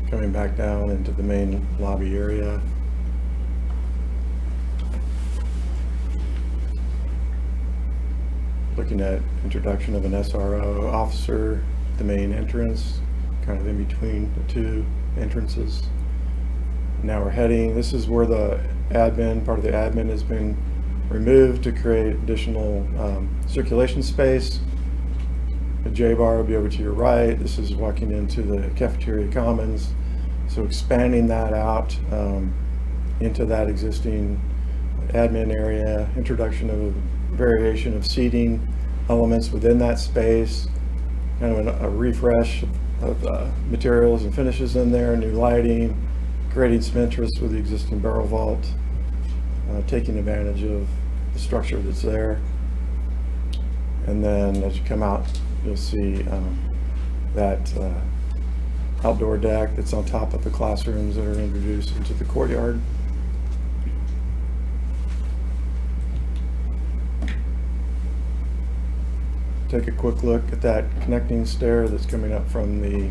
Coming back down into the main lobby area. Looking at introduction of an SRO officer at the main entrance, kind of in between the two entrances. Now we're heading, this is where the admin, part of the admin has been removed to create additional circulation space. The J bar will be over to your right. This is walking into the cafeteria commons. So expanding that out into that existing admin area, introduction of a variation of seating elements within that space, kind of a refresh of materials and finishes in there, new lighting, creating some interest with the existing barrel vault, taking advantage of the structure that's there. And then as you come out, you'll see that outdoor deck that's on top of the classrooms that are introduced into the courtyard. Take a quick look at that connecting stair that's coming up from the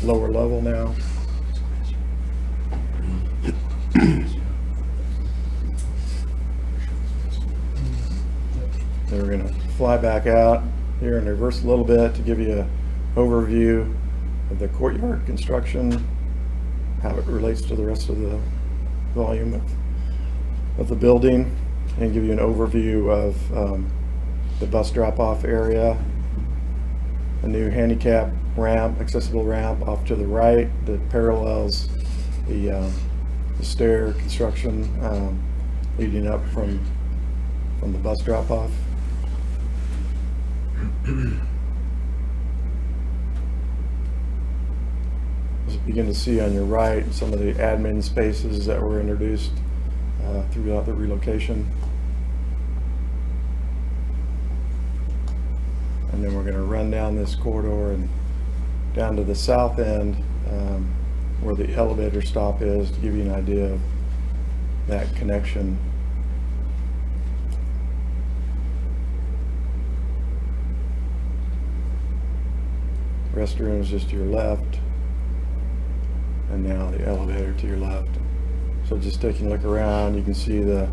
lower level now. Then we're going to fly back out here and reverse a little bit to give you an overview of the courtyard construction, how it relates to the rest of the volume of the building, and give you an overview of the bus drop-off area, a new handicap ramp, accessible ramp off to the right that parallels the stair construction leading up from the bus drop-off. As you begin to see on your right some of the admin spaces that were introduced throughout the relocation. And then we're going to run down this corridor and down to the south end where the elevator stop is to give you an idea of that connection. Restroom is just to your left, and now the elevator to your left. So just taking a look around, you can see the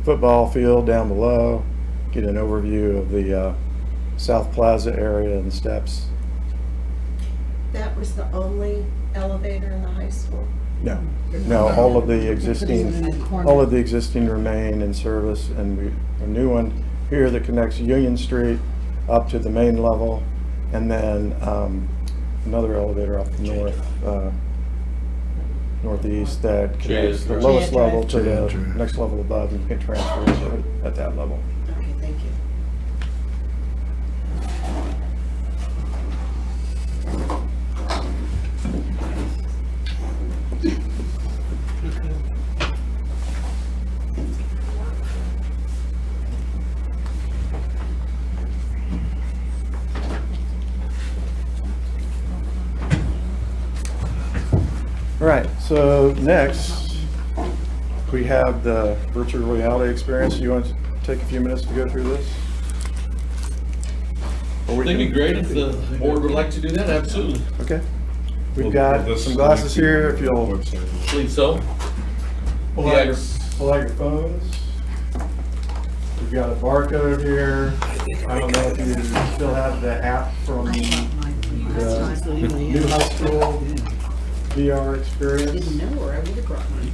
football field down below, get an overview of the South Plaza area and the steps. That was the only elevator in the high school? No, all of the existing remain in service, and a new one here that connects Union Street up to the main level, and then another elevator off the northeast that connects the lowest level to the next level above, and you can transfer it at that level. Okay, thank you. All right, so next, we have the virtual reality experience. You want to take a few minutes to go through this? I think it'd be great if the board would like to do that, absolutely. Okay. We've got some glasses here, if you'll Please so. pull out your phones. We've got a barcode here. I don't know if you still have the app from the new high school VR experience. Didn't know, or I would have brought mine.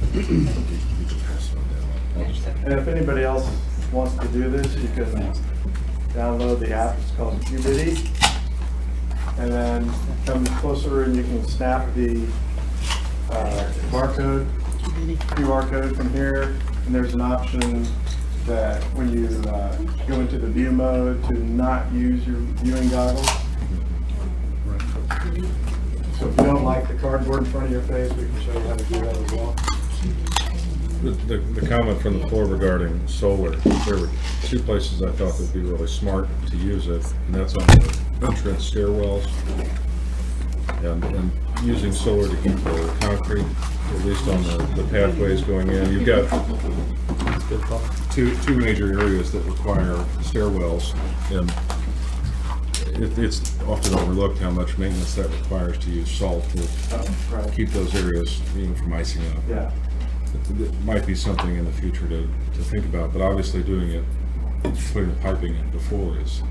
And if anybody else wants to do this, you can download the app. It's called Qbity. And then come closer and you can snap the QR code from here. And there's an option that when you go into the view mode to not use your viewing goggles. So if you don't like the cardboard in front of your face, we can show you how to do that as well. The comment from the floor regarding solar, there were two places I thought would be really smart to use it, and that's on the entrance stairwells, and using solar to heat the concrete, at least on the pathways going in. You've got two major areas that require stairwells, and it's often overlooked how much maintenance that requires to use salt to keep those areas even from icing up. Yeah. It might be something in the future to think about, but obviously doing it, putting the piping in before is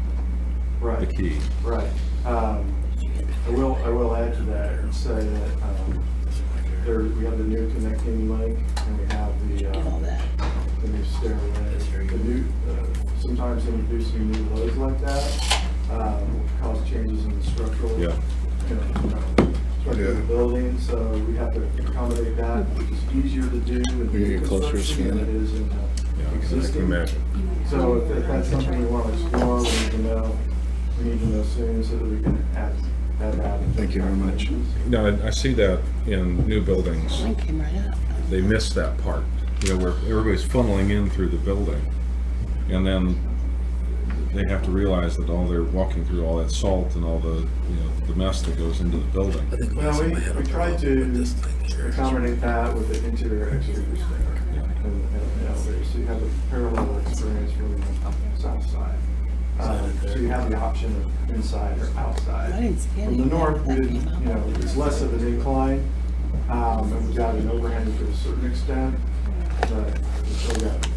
the key. Right. I will add to that and say that we have the new connecting link, and we have the new stairway. The new, sometimes introducing new loads like that will cause changes in the structural. Yeah. Structure of the building, so we have to accommodate that, which is easier to do in new construction than it is in existing. So if that's something we want to explore, we need to know soon so that we can add that. Thank you very much. No, I see that in new buildings. Mine came right up. They miss that part, where everybody's funneling in through the building. And then they have to realize that they're walking through all that salt and all the mess that goes into the building. Well, we try to accommodate that with the interior exterior stair. And elevator, so you have a parallel experience from the south side. So you have the option of inside or outside. From the north, we didn't, it's less of an incline, and we've got an overhang to a certain extent, but we still got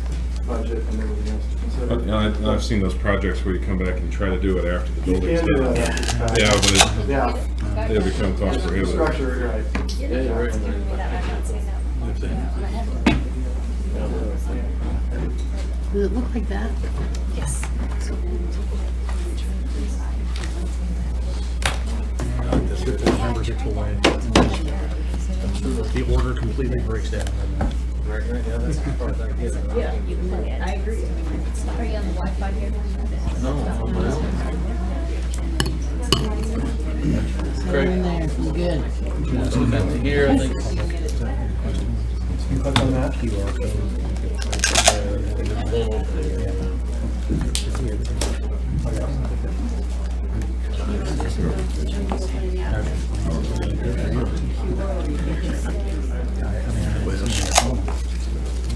budget and everything else to consider. And I've seen those projects where you come back and try to do it after the You building's can do done. that after the fact. Yeah, but they become cost prohibitive. Structure, right. Yeah, you're right. Does it look like that? Yes. Members are away. The order completely breaks down. Right, yeah, that's part of the idea. Yeah, you can look at it. I agree. Are you on the Wi-Fi here? No, Great. Good. Let's look at here, I think. You click on that.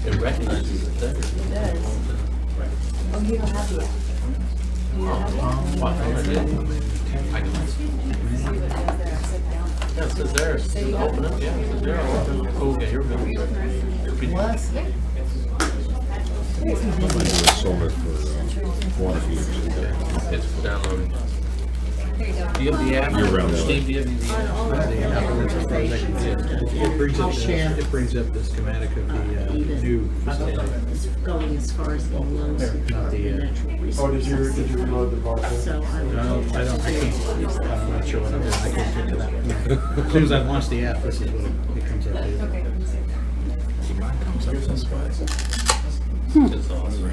It recognizes it there. Oh, you don't have the app. I can see. Yeah, it says there. Open it, yeah, it says there. Oh, yeah, you're good. What? Somebody do a solar for water heaters. It's downloading. Do you have the app? You're around. Steve, do you have the app? It brings up the schematic of the new facility. Going as far as the loans. Not the, Oh, did you reload the barcode? So I I'm not sure what I'm doing. I can't get to that. As soon as I launch the app, this is what it comes up with. Okay. It's awesome.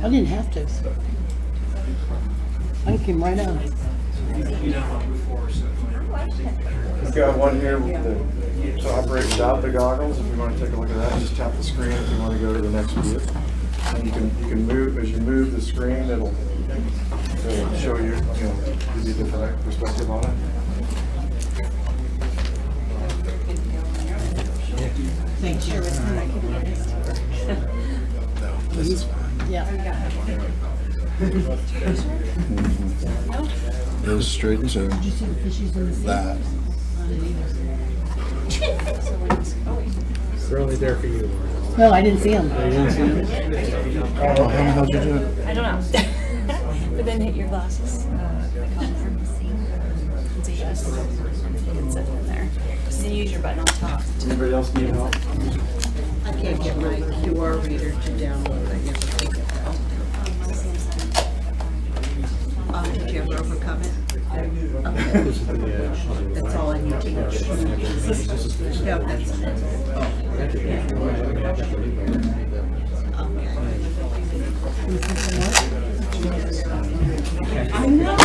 I didn't have to. I came right out. We've got one here to operate without the goggles. If you want to take a look at that, just tap the screen if you want to go to the next view. And you can move, as you move the screen, it'll show you, give you a different perspective on it. Thank you. Yeah. Goes straight to Did you see the fishies in the sea? that. They're only there for you. No, I didn't see them. Oh, how the hell did you do it? I don't know. But then hit your glasses. It's a yes. You can sit in there. Just use your button on top. Anybody else need help? I can't get my QR reader to download. I never think of that. Did you ever overcome it? Okay. That's all I need to know. Yeah, that's I know.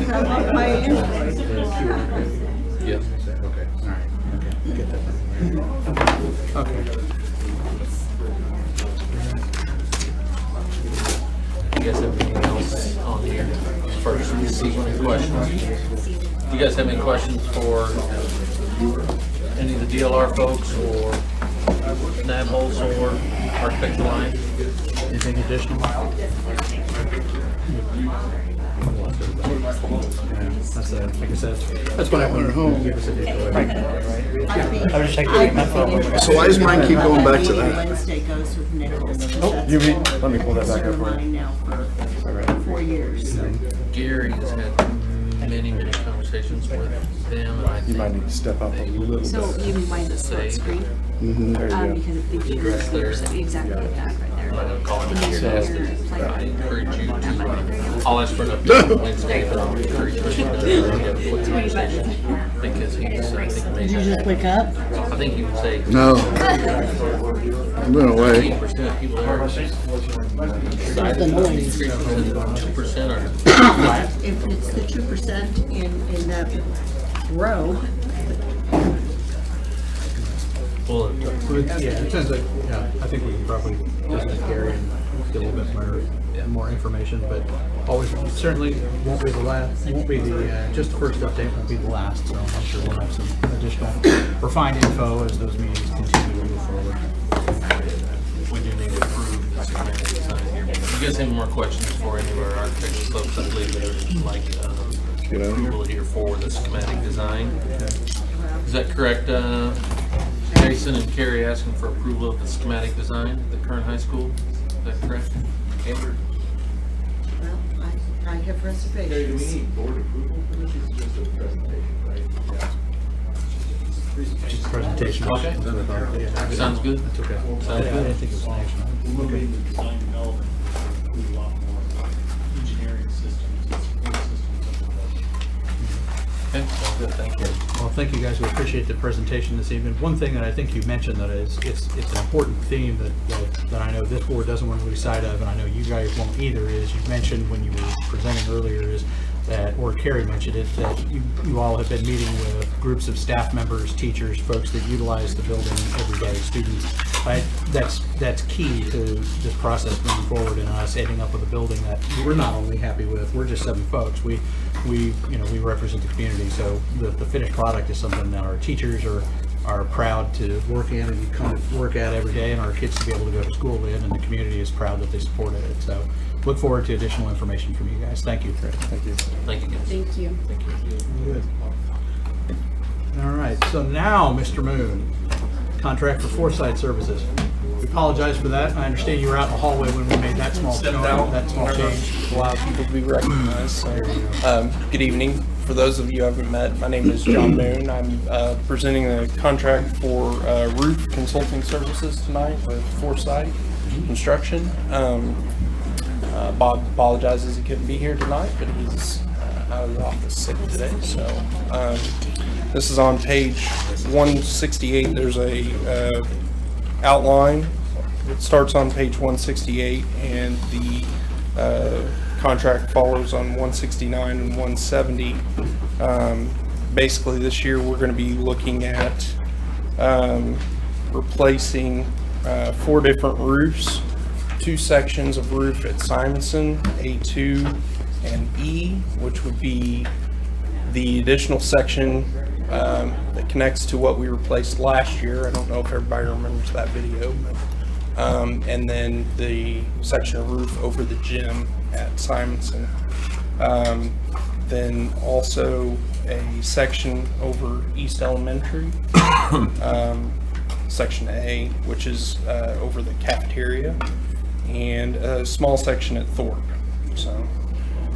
How about my invoice? Yep. Okay, all right, okay, get that. Okay. You guys have anything else on here? First, we see any questions. You guys have any questions for any of the DLR folks or NABHOS or Architecture Alliance? Anything additional? That's like I said, that's what I wanted to home. Give us a So why does mine keep going back to that? Wednesday goes with Nichols. Let me pull that back up for Mine you. now for 4 years. Gary has had many conversations with them, and I You might think need to step up a little bit. So you mind the split screen? There you Because I think you're exactly like that right there. I'm not gonna call him And here. then your I play. encourage you to, I'll ask for an update on Wednesday, but I'll encourage you to have a quick conversation, because he's, I think, Did you just wake up? I think he would say. No. I'm going away. 80% of people there are The noise. 2% are flat. If it's the 2% in that row, Well, Yeah, it sounds like, yeah, I think we can probably visit Gary and get a little bit more information, but always, certainly won't be the last, won't be the, just the first update won't be the last, so I'm sure we'll have some additional refined info as those meetings continue to move forward. we do need to approve the schematic design here. You guys have any more questions for any of our architecture folks? I believe they're like, approval here for the schematic design. Is that correct, Jason and Carrie asking for approval of the schematic design at the current high school? Is that correct? Amber? well, I have reservations. board approval for this? It's just a presentation, right? Just a presentation. Okay. Sounds good. That's okay. Sounds I good. didn't think it was national. Moving the design development will include a lot more engineering systems and support systems of the budget. Okay, sounds good, thank you. Well, thank you guys. We appreciate the presentation this evening. One thing that I think you mentioned that is, it's an important theme that I know this board doesn't want to lose sight of, and I know you guys won't either, is you mentioned when you were presenting earlier is that, or Carrie mentioned it, that you all have been meeting with groups of staff members, teachers, folks that utilize the building every day, students. That's key to this process moving forward and us ending up with a building that we're not only happy with, we're just 7 folks. We represent the community, so the finished product is something that our teachers are proud to work in and come to work at every day, and our kids to be able to go to school in, and the community is proud that they supported it. So look forward to additional information from you guys. Thank you. Thank you. Thank you, guys. Thank you. Good. All right, so now, Mr. Moon, contract for Foresight Services. We apologize for that. I understand you were out in the hallway when we made that small change. Allow people to be recognized. So, good evening. For those of you I haven't met, my name is John Moon. I'm presenting a contract for roof consulting services tonight with Foresight Construction. Bob apologizes he couldn't be here tonight, but he's out of the office sick today. So this is on page 168. There's a outline. It starts on page 168, and the contract follows on 169 and 170. Basically, this year we're going to be looking at replacing 4 different roofs, 2 sections of roof at Simonson, A2 and E, which would be the additional section that connects to what we replaced last year. I don't know if everybody remembers that video, but, and then the section of roof over the gym at Simonson. Then also a section over East Elementary, section A, which is over the cafeteria, and a small section at Thorpe. So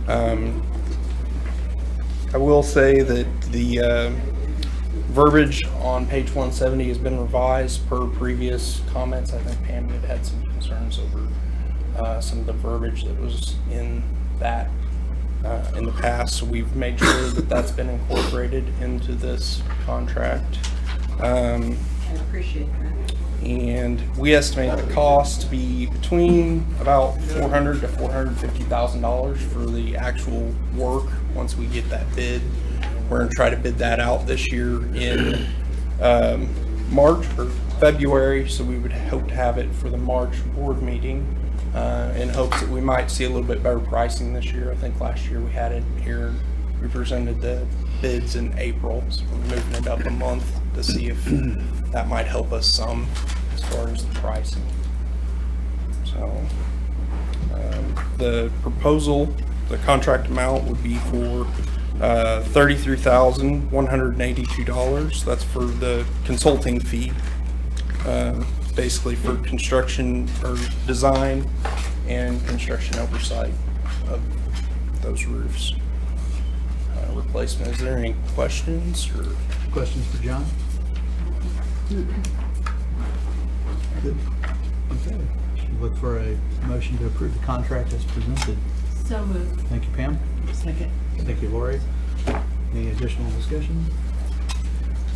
I will say that the verbiage on page 170 has been revised per previous comments. I think Pam had some concerns over some of the verbiage that was in that in the past, so we've made sure that that's been incorporated into this contract. I appreciate that. And we estimate the cost to be between about $400,000 to $450,000 for the actual work once we get that bid. We're going to try to bid that out this year in March or February, so we would hope to have it for the March board meeting in hopes that we might see a little bit better pricing this year. I think last year we had it here, we presented the bids in April, so we're moving it up a month to see if that might help us some as far as the pricing. So the proposal, the contract amount would be for $33,182. That's for the consulting fee, basically for construction or design and construction oversight of those roofs. Replacement. Is there any questions or Questions for John? Good. Okay. Look for a motion to approve the contract as presented. So moved. Thank you, Pam. Second. Thank you, Lori. Any additional discussion?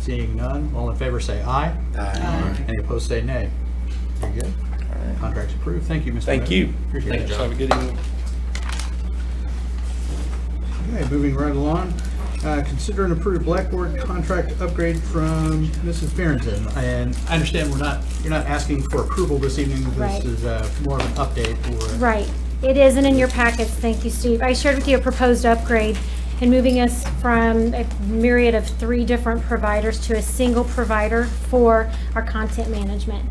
Seeing none, all in favor say aye. Aye. Any opposed say nay. Very good. Contract's approved. Thank you, Mr. Thank Moon. you. Appreciate it. Have a good evening. Okay, moving right along. Consider an approved Blackboard contract upgrade from Mrs. Barrington. And I understand you're not asking for approval this evening. Right. This is more of an update or. Right. It isn't in your packets. Thank you, Steve. I shared with you a proposed upgrade in moving us from a myriad of 3 different providers to a single provider for our content management.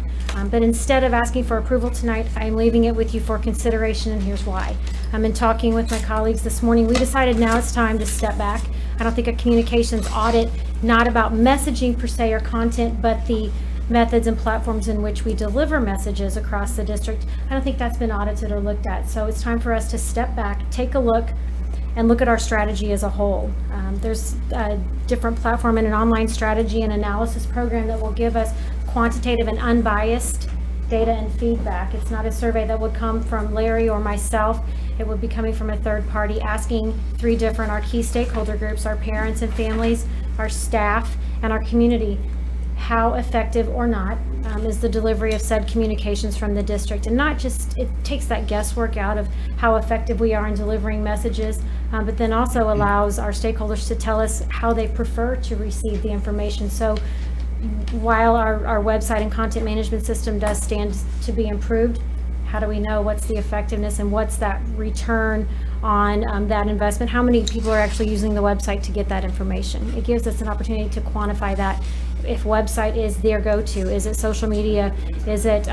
But instead of asking for approval tonight, I'm leaving it with you for consideration, and here's why. In talking with my colleagues this morning, we decided now it's time to step back. I don't think a communications audit, not about messaging per se or content, but the methods and platforms in which we deliver messages across the district, I don't think that's been audited or looked at. So it's time for us to step back, take a look, and look at our strategy as a whole. There's a different platform and an online strategy and analysis program that will give us quantitative and unbiased data and feedback. It's not a survey that would come from Larry or myself. It would be coming from a third party, asking 3 different, our key stakeholder groups, our parents and families, our staff, and our community, how effective or not is the delivery of said communications from the district. And not just, it takes that guesswork out of how effective we are in delivering messages, but then also allows our stakeholders to tell us how they prefer to receive the information. So while our website and content management system does stand to be improved, how do we know what's the effectiveness and what's that return on that investment. How many people are actually using the website to get that information? It gives us an opportunity to quantify that. If website is their go-to, is it social media, is it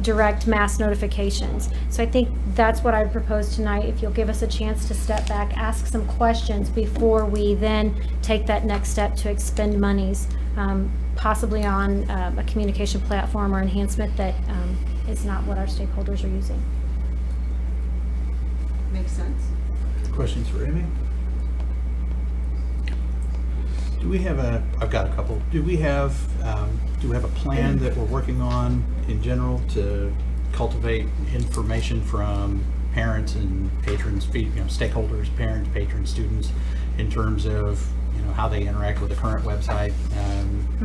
direct mass notifications? So I think that's what I would propose tonight. If you'll give us a chance to step back, ask some questions before we then take that next step to expend monies, possibly on a communication platform or enhancement that is not what our stakeholders are using. Makes sense. Questions for Amy? Do we have I've got a couple. Do we have a plan that we're working on in general to cultivate information from parents and patrons, stakeholders, parents, patrons, students, in terms of, how they interact with the current website,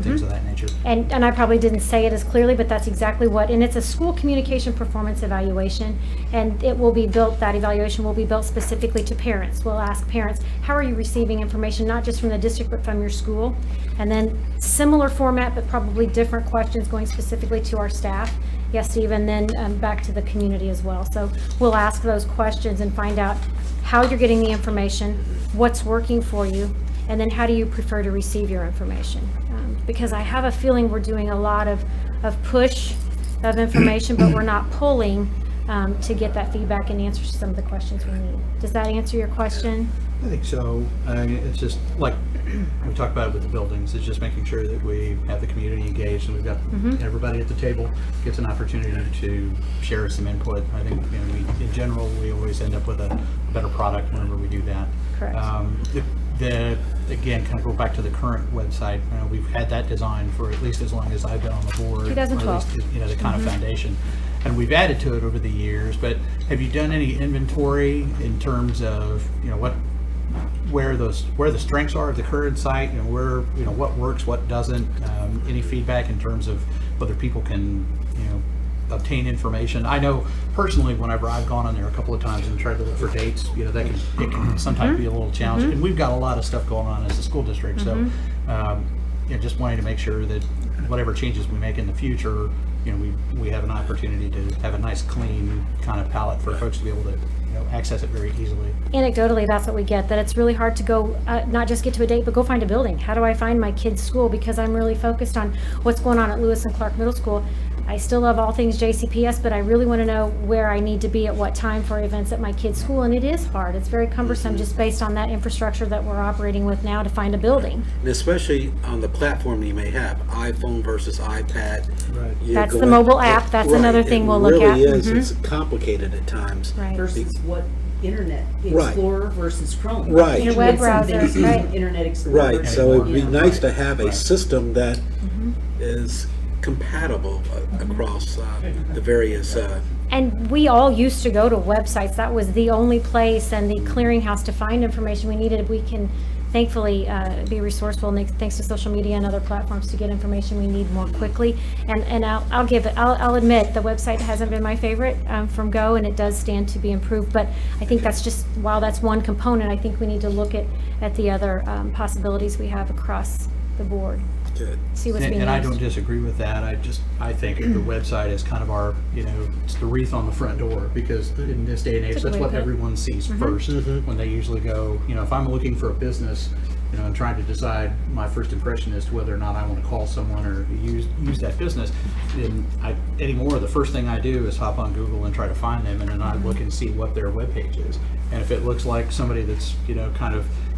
things of that nature? And I probably didn't say it as clearly, but that's exactly what, and it's a school communication performance evaluation, and it will be built, that evaluation will be built specifically to parents. We'll ask parents, how are you receiving information, not just from the district, but from your school? And then similar format, but probably different questions going specifically to our staff. Yes, Steve, and then back to the community as well. So we'll ask those questions and find out how you're getting the information, what's working for you, and then how do you prefer to receive your information? Because I have a feeling we're doing a lot of push of information, but we're not pulling to get that feedback and answers to some of the questions we need. Does that answer your question? I think so. It's just like we talked about it with the buildings. It's just making sure that we have the community engaged and we've got everybody at the table gets an opportunity to share some input. I think in general we always end up with a better product whenever we do that. Correct. Again, kind of go back to the current website. We've had that design for at least as long as I've been on the board. 2012. Or at least, the kind of foundation. And we've added to it over the years. But have you done any inventory in terms of where the strengths are of the current site? Where what works, what doesn't? Any feedback in terms of whether people can obtain information? I know personally, whenever I've gone on there a couple of times and tried to look for dates, it can sometimes be a little challenging. And we've got a lot of stuff going on as a school district, so just wanting to make sure that whatever changes we make in the future, we have an opportunity to have a nice, clean kind of palette for folks to be able to access it very easily. Anecdotally, that's what we get, that it's really hard to go, not just get to a date, but go find a building. How do I find my kid's school? Because I'm really focused on what's going on at Lewis and Clark Middle School. I still love all things JCPS, but I really want to know where I need to be at what time for events at my kid's school, and it is hard. It's very cumbersome just based on that infrastructure that we're operating with now to find a building. And especially on the platform you may have, iPhone versus iPad. Right. That's the mobile app. That's another thing we'll look at. It really is. It's complicated at times. Right. Versus what Internet Right. Explorer versus Chrome. Right. Your web browser, right. Internet Explorer. Right, so it'd be nice to have a Right. system that is compatible across the various And we all used to go to websites. That was the only place and the clearinghouse to find information we needed. We can thankfully be resourceful thanks to social media and other platforms to get information we need more quickly. And I'll admit the website hasn't been my favorite from Go, and it does stand to be improved. But I think that's just, while that's one component, I think we need to look at the other possibilities we have across the board. Good. See what's being And I used. don't disagree with that. I think the website is kind of our, it's the wreath on the front door, because in this day and age, That's a that's good what way to put it. everyone sees first when they usually go, if I'm looking for a business, and trying to decide my first impression as to whether or not I want to call someone or use that business, then anymore, the first thing I do is hop on Google and try to find them, and then I look and see what their webpage is. And if it looks like somebody that's,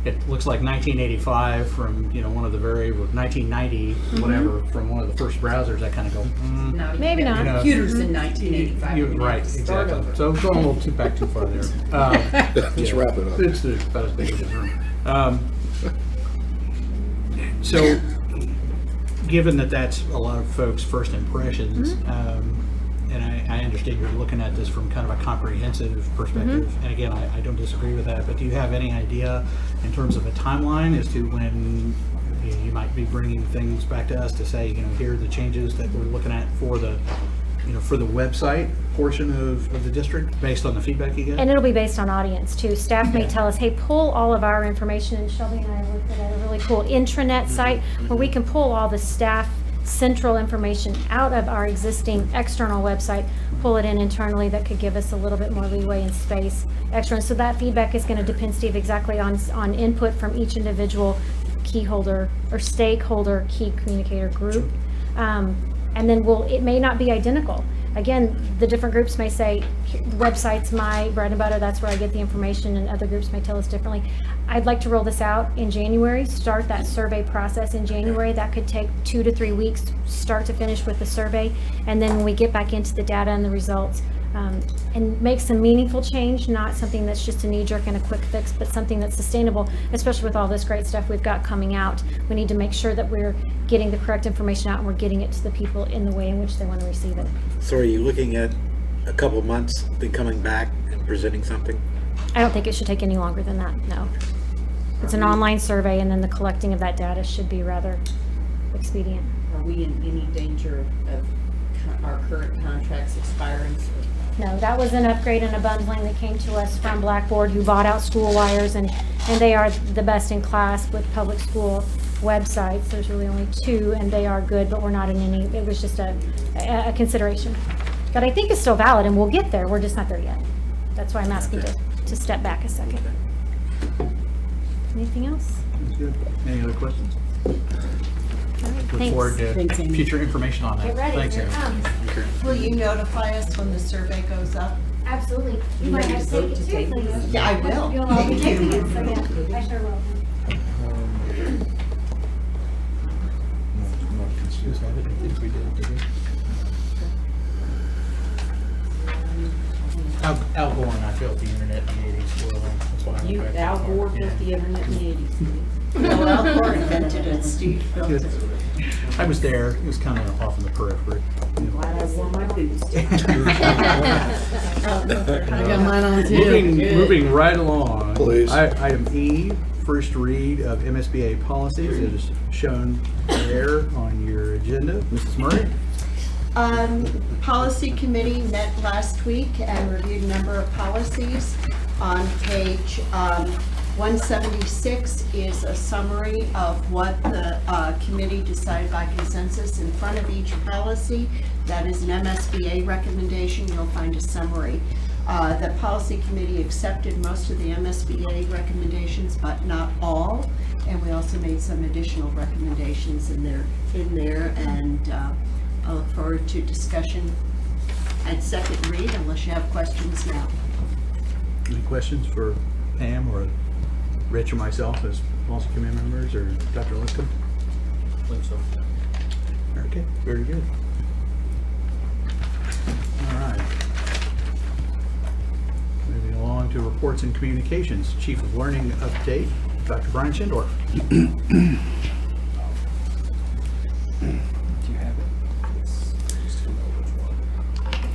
it looks like 1985 from, one of the 1990, whatever, from one of the first browsers, I kind of go, Maybe not. Computers in 1985. right, Start exactly. over. So I'm going a little back too far there. Let's wrap it up. It's about as big as this room. So, given that that's a lot of folks' first impressions, and I understand you're looking at this from kind of a comprehensive perspective, and again, I don't disagree with that, but do you have any idea in terms of a timeline as to when you might be bringing things back to us to say, here are the changes that we're looking at for the website portion of the district based on the feedback you get? And it'll be based on audience too. Staff may tell us, hey, pull all of our information, and Shelby and I looked at a really cool intranet site where we can pull all the staff central information out of our existing external website. pull it in internally that could give us a little bit more leeway and space extra. And so that feedback is going to depend, Steve, exactly on input from each individual key holder or stakeholder key communicator group. And then it may not be identical. Again, the different groups may say, website's my bread and butter, that's where I get the information, and other groups may tell us differently. I'd like to roll this out in January, start that survey process in January. That could take 2 to 3 weeks, start to finish with the survey. And then when we get back into the data and the results, and make some meaningful change, not something that's just a knee-jerk and a quick fix, but something that's sustainable, especially with all this great stuff we've got coming out. We need to make sure that we're getting the correct information out and we're getting it to the people in the way in which they want to receive it. So are you looking at a couple months, then coming back and presenting something? I don't think it should take any longer than that, no. It's an online survey, and then the collecting of that data should be rather expedient. Are we in any danger of our current contracts expiring? No, that was an upgrade and a bundling that came to us from Blackboard, who bought out School Wires, and they are the best in class with public school websites. There's really only 2, and they are good, but we're not in any, it was just a consideration. But I think it's still valid, and we'll get there, we're just not there yet. That's why I'm asking to step back a second. Anything else? That's good. Any other questions? All right, Look thanks. forward to future information on that. Get ready, Thanks, here it Amy. comes. Will you notify us when the survey goes up? Absolutely. You might have to take it too, please. Yeah, I will. You'll all be Thank taking you. it, so yeah, I sure will. Al Gore and I built the internet in the 80s. Well, that's why I went You, back to Al farm. Gore Yeah. built the internet in the 80s. No, Al Gore invented it, Steve built it. I was there. It was kind of off in the periphery. Glad I wore my boots. I got mine on too. Moving right along. Please. Item E, first read of MSBA policies. It is shown there on your agenda. Mrs. Murray? Policy Committee met last week and reviewed a number of policies. On page 176 is a summary of what the committee decided by consensus in front of each policy. That is an MSBA recommendation. You'll find a summary. The Policy Committee accepted most of the MSBA recommendations, but not all. And we also made some additional recommendations in there, and I look forward to discussion at second read unless you have questions now. Any questions for Pam or Rich or myself as policy committee members, or Dr. Lipscomb? I believe so. Okay, very good. All right. Moving along to reports and communications. Chief of Learning update, Dr. Brian Schindorf. Do you have it?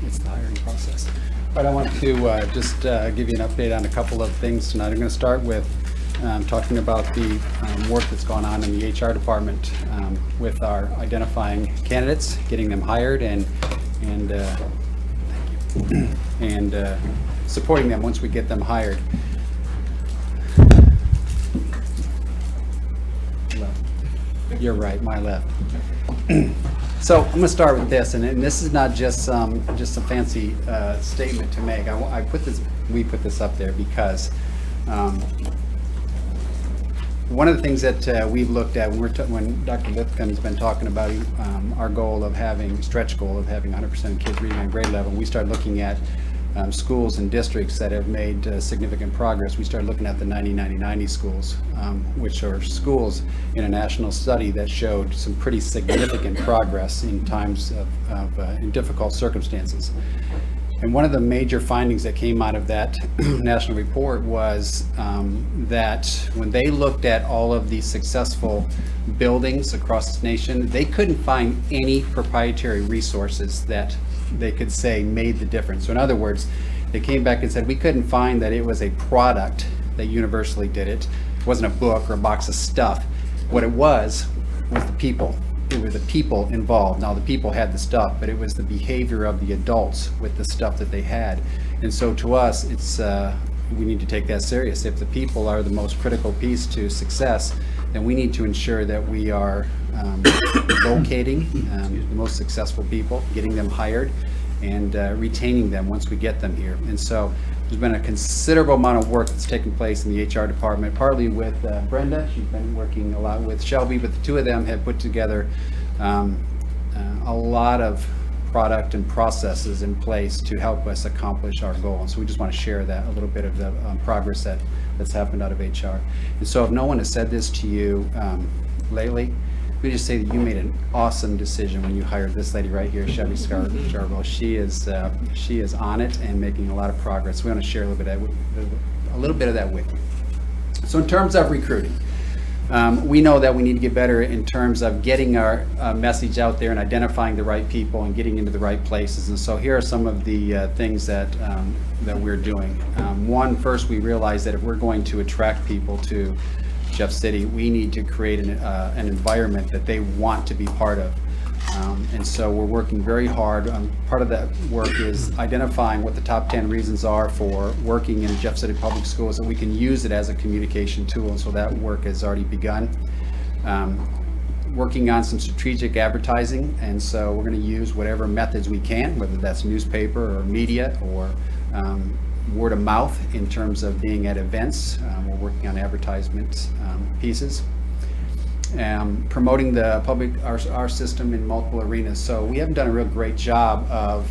It's the hiring process. But I want to just give you an update on a couple of things tonight. I'm going to start with talking about the work that's gone on in the HR department with our identifying candidates, getting them hired, and thank you, and supporting them once we get them hired. You're right, my left. So I'm going to start with this, and this is not just a fancy statement to make. We put this up there because one of the things that we've looked at when Dr. Lipscomb's been talking about our goal of stretch goal of having 100% of kids reading on grade level, we started looking at schools and districts that have made significant progress. We started looking at the 90-90-90 schools, which are schools in a national study that showed some pretty significant progress in times of in difficult circumstances. And one of the major findings that came out of that national report was that when they looked at all of the successful buildings across the nation, they couldn't find any proprietary resources that they could say made the difference. So in other words, they came back and said we couldn't find that it was a product that universally did it. It wasn't a book or a box of stuff. What it was the people. It was the people involved. Now the people had the stuff, but it was the behavior of the adults with the stuff that they had. And so to us, it's we need to take that serious. If the people are the most critical piece to success, then we need to ensure that we are locating the most successful people, getting them hired, and retaining them once we get them here. And so there's been a considerable amount of work that's taken place in the HR department, partly with Brenda. She's been working a lot with Shelby, but the two of them have put together a lot of product and processes in place to help us accomplish our goal. And so we just want to share that, a little bit of the progress that's happened out of HR. And so if no one has said this to you lately, we just say that you made an awesome decision when you hired this lady right here, Shelby Scarborough. She is on it and making a lot of progress. We want to share a little bit of that with you. So in terms of recruiting, we know that we need to get better in terms of getting our message out there and identifying the right people and getting into the right places. And so here are some of the things that we're doing. One, first, we realize that if we're going to attract people to Jeff City, we need to create an environment that they want to be part of. And so we're working very hard. Part of that work is identifying what the top 10 reasons are for working in Jeff City Public Schools, and we can use it as a communication tool. And so that work has already begun. Working on some strategic advertising, and so we're going to use whatever methods we can, whether that's newspaper or media or word of mouth in terms of being at events. We're working on advertisement pieces. Promoting the our system in multiple arenas. So we haven't done a real great job of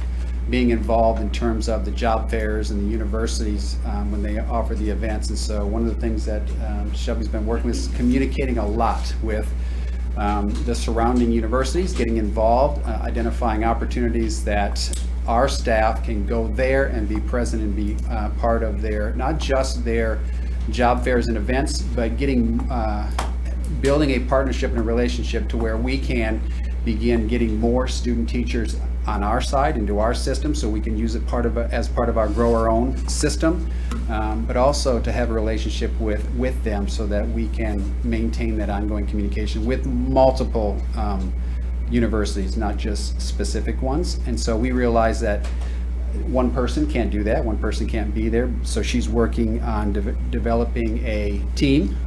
being involved in terms of the job fairs and the universities when they offer the events. And so one of the things that Shelby's been working with is communicating a lot with the surrounding universities, getting involved, identifying opportunities that our staff can go there and be present and be part of their, not just their job fairs and events, but building a partnership and a relationship to where we can begin getting more student teachers on our side into our system, so we can use it as part of our grow our own system, but also to have a relationship with them so that we can maintain that ongoing communication with multiple universities, not just specific ones. And so we realize that one person can't do that, one person can't be there, so she's working on developing a team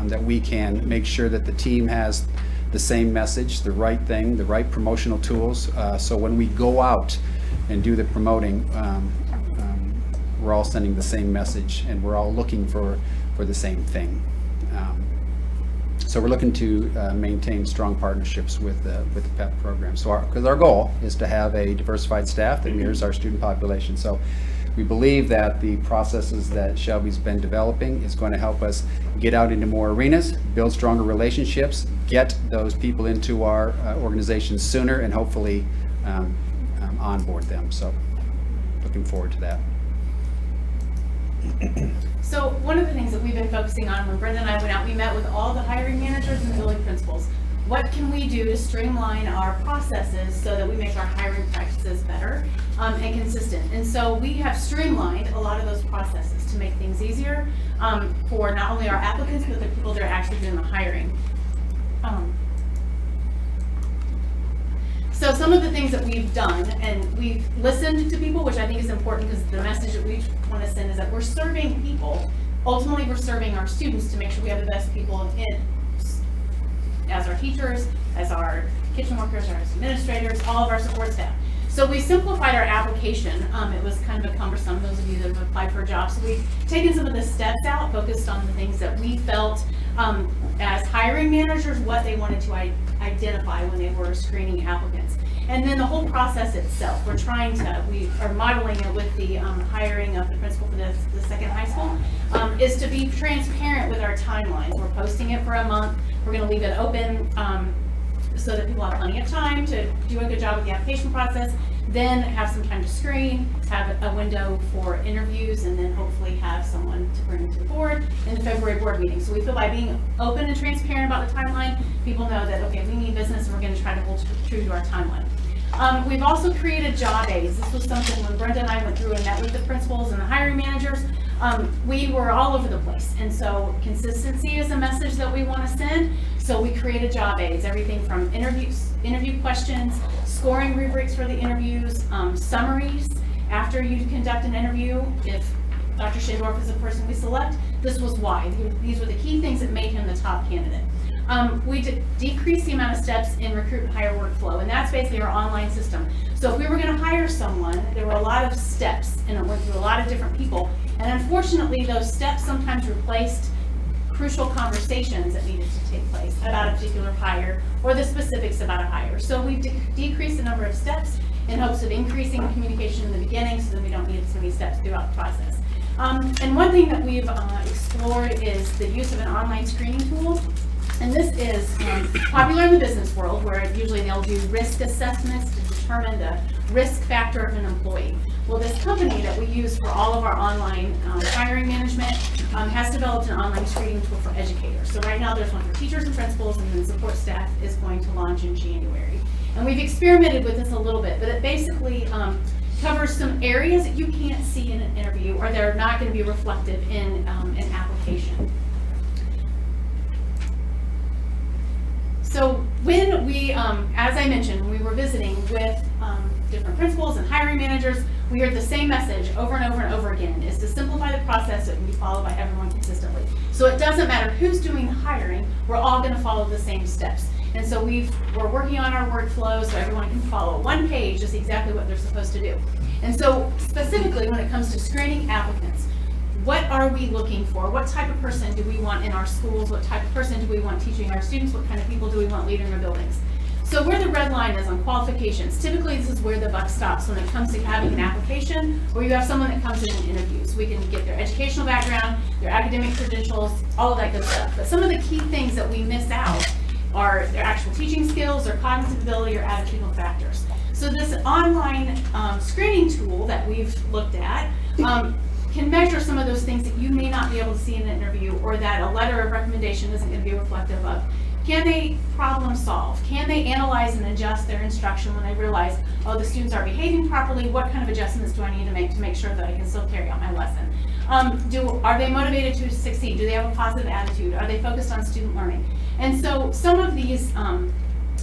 that we can make sure that the team has the same message, the right thing, the right promotional tools, so when we go out and do the promoting, we're all sending the same message and we're all looking for the same thing. So we're looking to maintain strong partnerships with the PEP program. So because our goal is to have a diversified staff that mirrors our student population. So we believe that the processes that Shelby's been developing is going to help us get out into more arenas, build stronger relationships, get those people into our organizations sooner, and hopefully onboard them. So looking forward to that. So one of the things that we've been focusing on when Brenda and I went out, we met with all the hiring managers and the building principals. What can we do to streamline our processes so that we make our hiring practices better and consistent? And so we have streamlined a lot of those processes to make things easier for not only our applicants, but the people that are actually doing the hiring. So some of the things that we've done, and we've listened to people, which I think is important because the message that we want to send is that we're serving people. Ultimately, we're serving our students to make sure we have the best people in as our teachers, as our kitchen workers, our administrators, all of our support staff. So we simplified our application. It was kind of a cumbersome, those of you that have applied for a job. So we've taken some of the steps out, focused on the things that we felt as hiring managers, what they wanted to identify when they were screening applicants. And then the whole process itself, we are modeling it with the hiring of the principal for the second high school, is to be transparent with our timelines. We're posting it for a month. We're going to leave it open so that people have plenty of time to do a good job with the application process, then have some time to screen, have a window for interviews, and then hopefully have someone to bring to the board in the February board meeting. So we feel by being open and transparent about the timeline, people know that, okay, we need business and we're going to try to hold true to our timeline. We've also created job aids. This was something when Brenda and I went through and met with the principals and the hiring managers, we were all over the place. And so consistency is a message that we want to send. So we created job aids, everything from interview questions, scoring rubrics for the interviews, summaries after you conduct an interview. If Dr. Schindorf is the person we select, this was why. These were the key things that made him the top candidate. We decreased the amount of steps in recruit and hire workflow, and that's basically our online system. So if we were going to hire someone, there were a lot of steps, and it went through a lot of different people. And unfortunately, those steps sometimes replaced crucial conversations that needed to take place about a particular hire or the specifics about a hire. So we've decreased the number of steps in hopes of increasing communication in the beginning so that we don't need so many steps throughout the process. And one thing that we've explored is the use of an online screening tool. And this is popular in the business world, where usually they'll do risk assessments to determine the risk factor of an employee. Well, this company that we use for all of our online hiring management has developed an online screening tool for educators. So right now there's one for teachers and principals, and then support staff is going to launch in January. And we've experimented with this a little bit, but it basically covers some areas that you can't see in an interview, or they're not going to be reflective in an application. So when we, as I mentioned, when we were visiting with different principals and hiring managers, we heard the same message over and over and over again, is to simplify the process so it can be followed by everyone consistently. So it doesn't matter who's doing the hiring, we're all going to follow the same steps. And so we're working on our workflow so everyone can follow one page, just exactly what they're supposed to do. And so specifically when it comes to screening applicants, what are we looking for? What type of person do we want in our schools? What type of person do we want teaching our students? What kind of people do we want leading our buildings? So where the red line is on qualifications, typically this is where the buck stops when it comes to having an application, or you have someone that comes in and interviews. We can get their educational background, their academic credentials, all of that good stuff. But some of the key things that we miss out are their actual teaching skills, their cognitive ability, or attitudinal factors. So this online screening tool that we've looked at can measure some of those things that you may not be able to see in an interview, or that a letter of recommendation isn't going to be reflective of. Can they problem solve? Can they analyze and adjust their instruction when they realize, oh, the students are behaving properly? What kind of adjustments do I need to make sure that I can still carry out my lesson? Are they motivated to succeed? Do they have a positive attitude? Are they focused on student learning? And so some of these,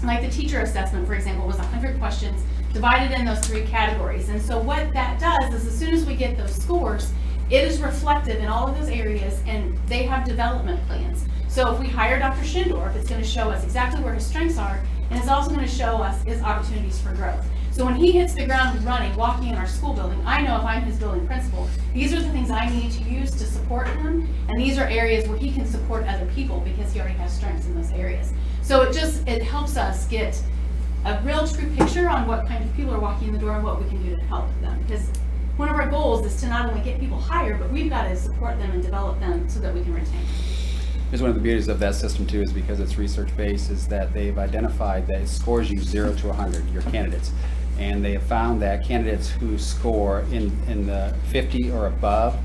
like the teacher assessment, for example, was 100 questions divided in those 3 categories. And so what that does is, as soon as we get those scores, it is reflective in all of those areas, and they have development plans. So if we hire Dr. Schindorf, it's going to show us exactly where his strengths are, and it's also going to show us his opportunities for growth. So when he hits the ground running, walking in our school building, I know if I'm his building principal, these are the things I need to use to support him, and these are areas where he can support other people because he already has strengths in those areas. So it helps us get a real true picture on what kind of people are walking in the door and what we can do to help them. Because one of our goals is to not only get people hired, but we've got to support them and develop them so that we can retain them. Here's one of the beauties of that system too, is because it's research-based, is that they've identified that it scores you 0 to 100, your candidates. And they have found that candidates who score in the 50 or above,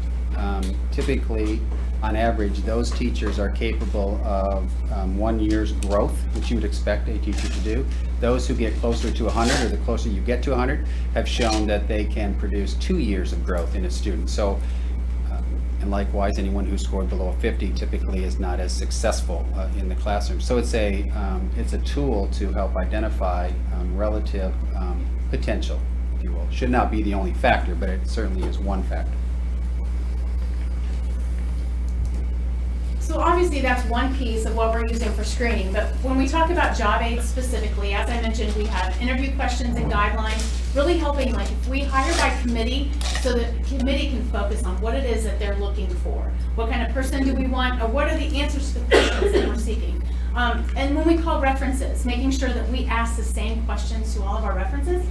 typically, on average, those teachers are capable of 1 year's growth, which you would expect a teacher to do. Those who get closer to 100, or the closer you get to 100, have shown that they can produce 2 years of growth in a student. So, and likewise, anyone who scored below 50 typically is not as successful in the classroom. So it's a tool to help identify relative potential, if you will. Should not be the only factor, but it certainly is one factor. So obviously that's one piece of what we're using for screening, but when we talk about job aids specifically, as I mentioned, we have interview questions and guidelines, really helping, like if we hire by committee, so that the committee can focus on what it is that they're looking for. What kind of person do we want, or what are the answers to the questions that we're seeking? And when we call references, making sure that we ask the same questions to all of our references,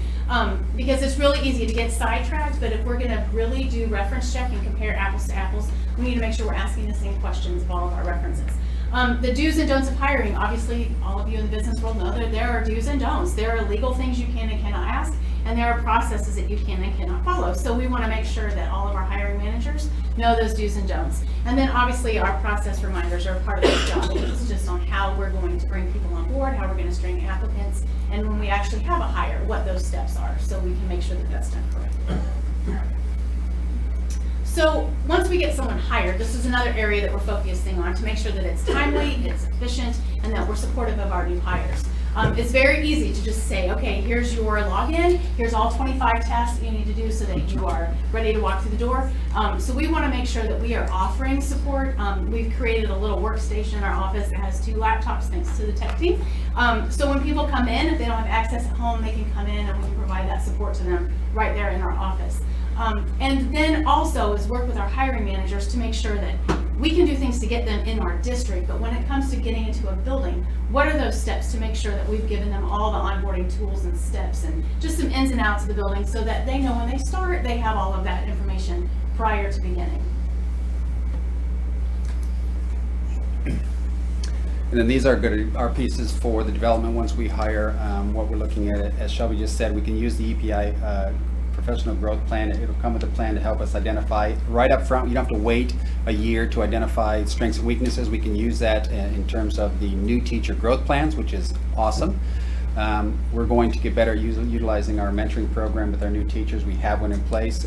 because it's really easy to get sidetracked, but if we're going to really do reference check and compare apples to apples, we need to make sure we're asking the same questions of all of our references. The do's and don'ts of hiring, obviously all of you in the business world know that there are do's and don'ts. There are legal things you can and cannot ask, and there are processes that you can and cannot follow. So we want to make sure that all of our hiring managers know those do's and don'ts. And then obviously our process reminders are part of this job. It's just on how we're going to bring people on board, how we're going to screen applicants, and when we actually have a hire, what those steps are, so we can make sure that that's done correctly. So once we get someone hired, this is another area that we're focusing on to make sure that it's timely, it's efficient, and that we're supportive of our new hires. It's very easy to just say, okay, here's your login, here's all 25 tasks that you need to do so that you are ready to walk through the door. So we want to make sure that we are offering support. We've created a little workstation in our office that has 2 laptops thanks to the tech team. So when people come in, if they don't have access at home, they can come in and we can provide that support to them right there in our office. And then also is work with our hiring managers to make sure that we can do things to get them in our district, but when it comes to getting into a building, what are those steps to make sure that we've given them all the onboarding tools and steps and just some ins and outs of the building so that they know when they start, they have all of that information prior to beginning. And then these are good, our pieces for the development once we hire. What we're looking at, as Shelby just said, we can use the EPI professional growth plan. It'll come with a plan to help us identify right up front. You don't have to wait a year to identify strengths and weaknesses. We can use that in terms of the new teacher growth plans, which is awesome. We're going to get better utilizing our mentoring program with our new teachers. We have one in place.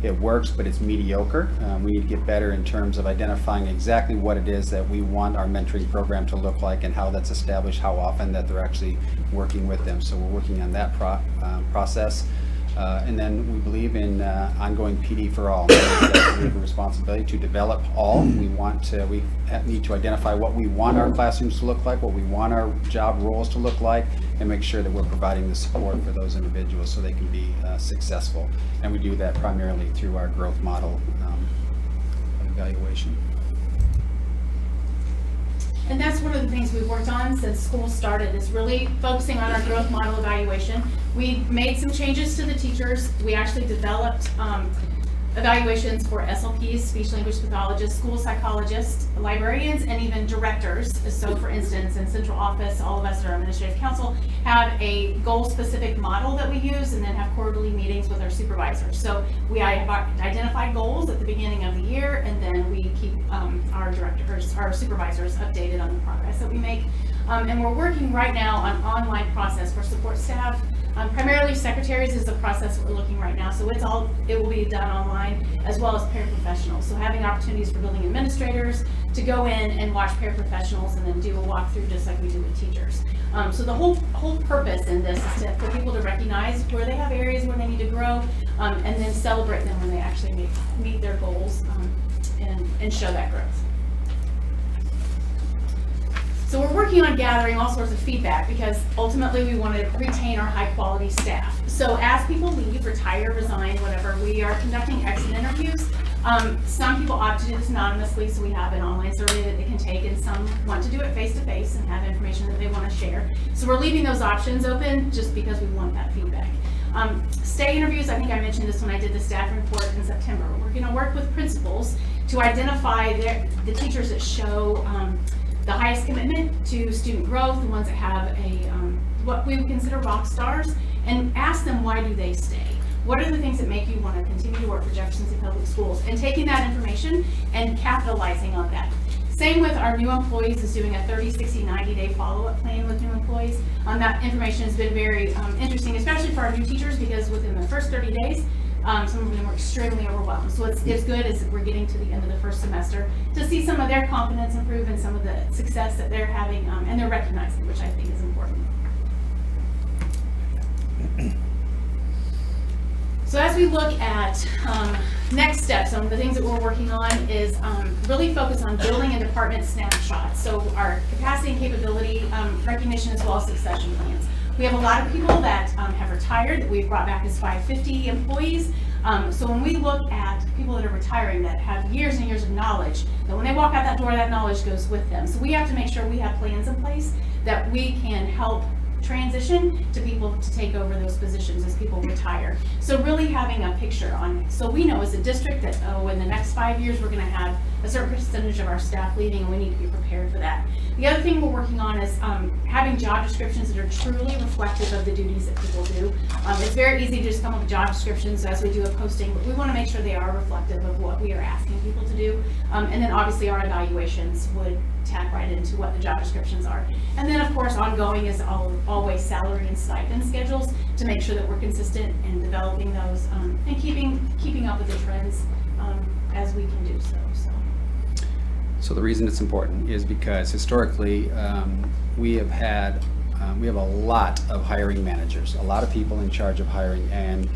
It works, but it's mediocre. We need to get better in terms of identifying exactly what it is that we want our mentoring program to look like and how that's established, how often that they're actually working with them. So we're working on that process. And then we believe in ongoing PD for all. We have a responsibility to develop all. We need to identify what we want our classrooms to look like, what we want our job roles to look like, and make sure that we're providing the support for those individuals so they can be successful. And we do that primarily through our growth model evaluation. And that's one of the things we've worked on since school started, is really focusing on our growth model evaluation. We made some changes to the teachers. We actually developed evaluations for SLPs, speech language pathologists, school psychologists, librarians, and even directors. So for instance, in central office, all of us at our administrative council have a goal-specific model that we use and then have quarterly meetings with our supervisors. So we have identified goals at the beginning of the year, and then we keep our directors, our supervisors updated on the progress that we make. And we're working right now on online process for support staff. Primarily secretaries is the process we're looking right now. So it will be done online, as well as paraprofessionals. So having opportunities for building administrators to go in and watch paraprofessionals and then do a walkthrough just like we do with teachers. So the whole purpose in this is for people to recognize where they have areas where they need to grow, and then celebrate them when they actually meet their goals and show that growth. So we're working on gathering all sorts of feedback because ultimately we want to retain our high quality staff. So as people leave, retire, resign, whatever, we are conducting exit interviews. Some people opt to do this anonymously, so we have an online survey that they can take, and some want to do it face to face and have information that they want to share. So we're leaving those options open just because we want that feedback. Stay interviews, I think I mentioned this when I did the staff report in September. We're going to work with principals to identify the teachers that show the highest commitment to student growth, the ones that have what we would consider rock stars, and ask them, why do they stay? What are the things that make you want to continue to work for Jefferson City Public Schools? And taking that information and capitalizing on that. Same with our new employees, is doing a 30, 60, 90-day follow-up plan with new employees. That information has been very interesting, especially for our new teachers, because within the first 30 days, some of them were extremely overwhelmed. So it's good as we're getting to the end of the first semester to see some of their confidence improve and some of the success that they're having, and they're recognizing, which I think is important. So as we look at next steps, some of the things that we're working on is really focus on building a department snapshot. So our capacity and capability recognition, as well as succession plans. We have a lot of people that have retired that we've brought back as 550 employees. So when we look at people that are retiring that have years and years of knowledge, that when they walk out that door, that knowledge goes with them. So we have to make sure we have plans in place that we can help transition to people to take over those positions as people retire. So really having a picture on, so we know as a district that, in the next 5 years, we're gonna have a certain percentage of our staff leaving, and we need to be prepared for that. The other thing we're working on is having job descriptions that are truly reflective of the duties that people do. It's very easy to just come up with job descriptions as we do a posting, but we want to make sure they are reflective of what we are asking people to do. And then obviously our evaluations would tap right into what the job descriptions are. And then of course ongoing is always salary and stipend schedules to make sure that we're consistent in developing those and keeping up with the trends as we can do so. So the reason it's important is because historically we have had we have a lot of hiring managers, a lot of people in charge of hiring, and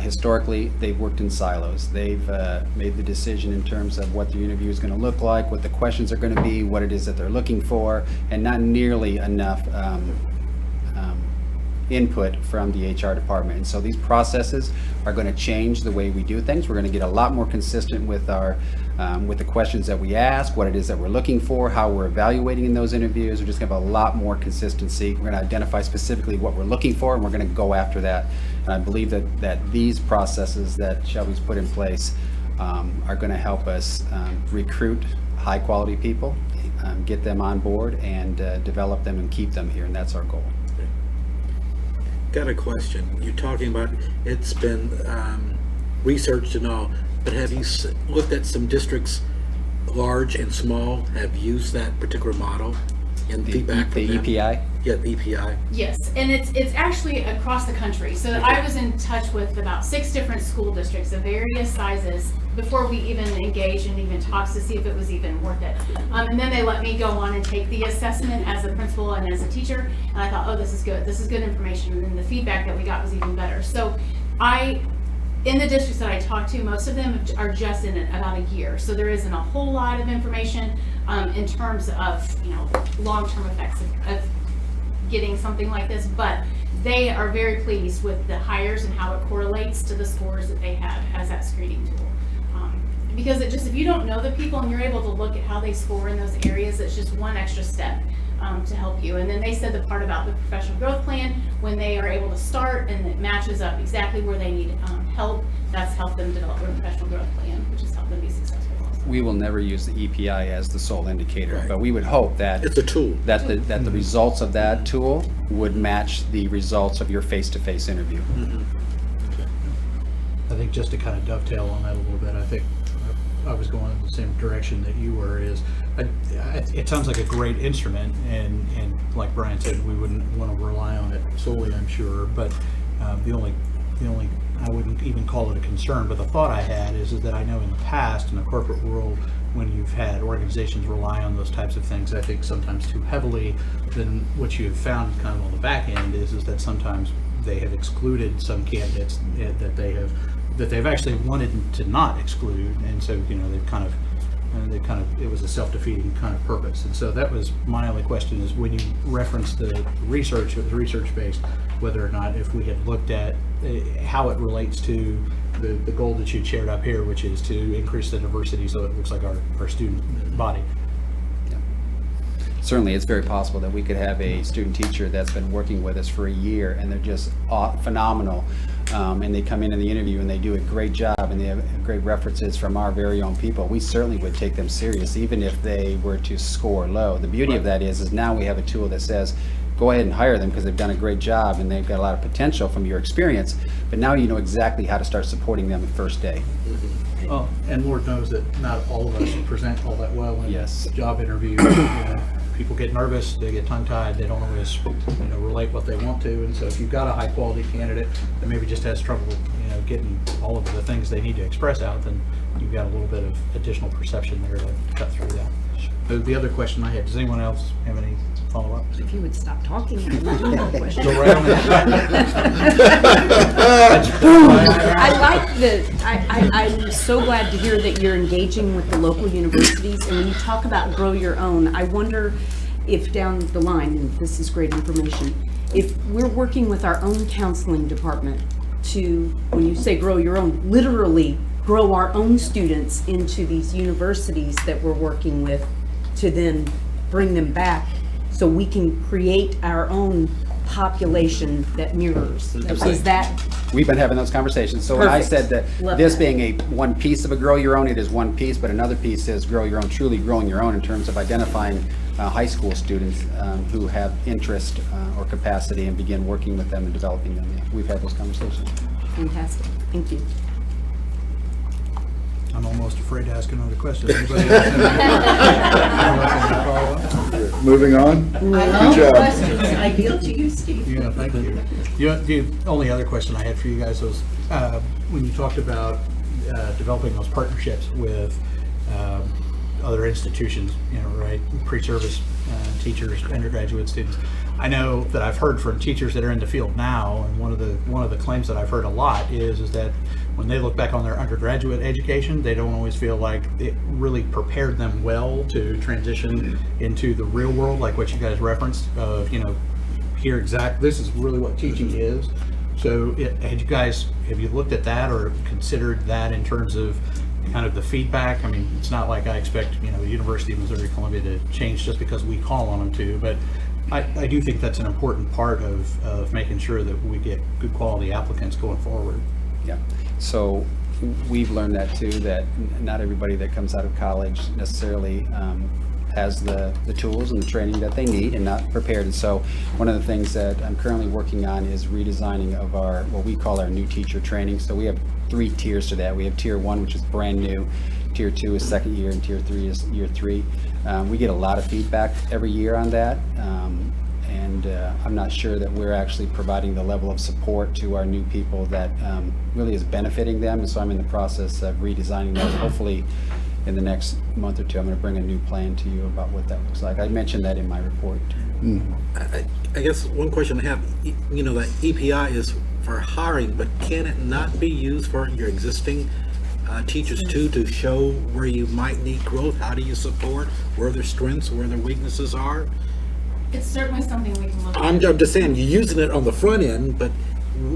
historically, they've worked in silos. They've made the decision in terms of what the interview is going to look like, what the questions are going to be, what it is that they're looking for, and not nearly enough input from the HR department. And so these processes are going to change the way we do things. We're going to get a lot more consistent with our with the questions that we ask, what it is that we're looking for, how we're evaluating in those interviews. We're just going to have a lot more consistency. We're going to identify specifically what we're looking for, and we're going to go after that. And I believe that these processes that Shelby's put in place are going to help us recruit high-quality people, get them on board, and develop them and keep them here, and that's our goal. Got a question. You're talking about it's been researched and all, but have you looked at some districts, large and small, have used that particular model and feedback from them? The EPI? Yeah, the EPI. Yes, and it's actually across the country. So I was in touch with about 6 different school districts of various sizes before we even engaged and even talked to see if it was even worth it. And then they let me go on and take the assessment as a principal and as a teacher. And I thought, oh, this is good. This is good information. And then the feedback that we got was even better. So in the districts that I talked to, most of them are just in about a year. So there isn't a whole lot of information in terms of, long-term effects of getting something like this, but they are very pleased with the hires and how it correlates to the scores that they have as that screening tool. Because if you don't know the people and you're able to look at how they score in those areas, it's just one extra step to help you. And then they said the part about the professional growth plan, when they are able to start and it matches up exactly where they need help, that's helped them develop their professional growth plan, which has helped them be successful. We will never use the EPI as the sole indicator, but we would hope that it's a tool, that the results of that tool would match the results of your face-to-face interview. I think just to kind of dovetail on that a little bit, I think I was going in the same direction that you were. It sounds like a great instrument, and like Brian said, we wouldn't want to rely on it solely, I'm sure. But the only I wouldn't even call it a concern, but the thought I had is that I know in the past in the corporate world, when you've had organizations rely on those types of things, I think sometimes too heavily, then what you have found kind of on the back end is that sometimes they have excluded some candidates that they've actually wanted to not exclude, and so they've kind of it was a self-defeating kind of purpose. And so that was my only question, is when you reference the research, it was research-based, whether or not if we had looked at how it relates to the goal that you shared up here, which is to increase the diversity so it looks like our student body. Certainly, it's very possible that we could have a student teacher that's been working with us for a year and they're just phenomenal. And they come in the interview and they do a great job and they have great references from our very own people. We certainly would take them serious, even if they were to score low. The beauty of that is now we have a tool that says, go ahead and hire them because they've done a great job and they've got a lot of potential from your experience, but now you know exactly how to start supporting them the first day. Well, and Lord knows that not all of us present all that well in job interviews. People get nervous, they get tongue-tied, they don't always relate what they want to, and so if you've got a high-quality candidate that maybe just has trouble getting all of the things they need to express out, then you've got a little bit of additional perception there to cut through that. The other question I had, does anyone else have any follow-ups? If you would stop talking, I would do more questions. Go right on I'm so glad to hear that you're engaging with the local universities, and when you talk about grow your own, I wonder if down the line, and this is great information, if we're working with our own counseling department to, when you say grow your own, literally grow our own students into these universities that we're working with to then bring them back so we can create our own population that mirrors. Is that? We've been having those conversations. So when I said that Love this that. being a one piece of a grow your own, it is one piece, but another piece is grow your own, truly growing your own in terms of identifying high school students who have interest or capacity and begin working with them and developing them. Yeah, we've had those conversations. Fantastic. Thank you. I'm almost afraid to ask another question. Anybody else have any follow-up? Moving on. Good job. I yield to you, Steve. Yeah, thank you. The only other question I had for you guys was when you talked about developing those partnerships with other institutions, right, pre-service teachers, undergraduate students. I know that I've heard from teachers that are in the field now, and one of the claims that I've heard a lot is that when they look back on their undergraduate education, they don't always feel like it really prepared them well to transition into the real world, like what you guys referenced of, this is really what teaching is. So have you looked at that or considered that in terms of kind of the feedback? I mean, it's not like I expect, the University of Missouri Columbia to change just because we call on them to, but I do think that's an important part of making sure that we get good quality applicants going forward. Yeah, so we've learned that too, that not everybody that comes out of college necessarily has the tools and the training that they need and not prepared. And so one of the things that I'm currently working on is redesigning of what we call our new teacher training. So we have 3 tiers to that. We have tier 1, which is brand new. Tier 2 is second year, and tier 3 is year 3. We get a lot of feedback every year on that. And I'm not sure that we're actually providing the level of support to our new people that really is benefiting them. And so I'm in the process of redesigning that. Hopefully in the next month or 2, I'm going to bring a new plan to you about what that looks like. I mentioned that in my report. I guess one question I have, that EPI is for hiring, but can it not be used for your existing teachers too, to show where you might need growth? How do you support, where their strengths, where their weaknesses are? It's certainly something we can look at. I'm just saying, you're using it on the front end, but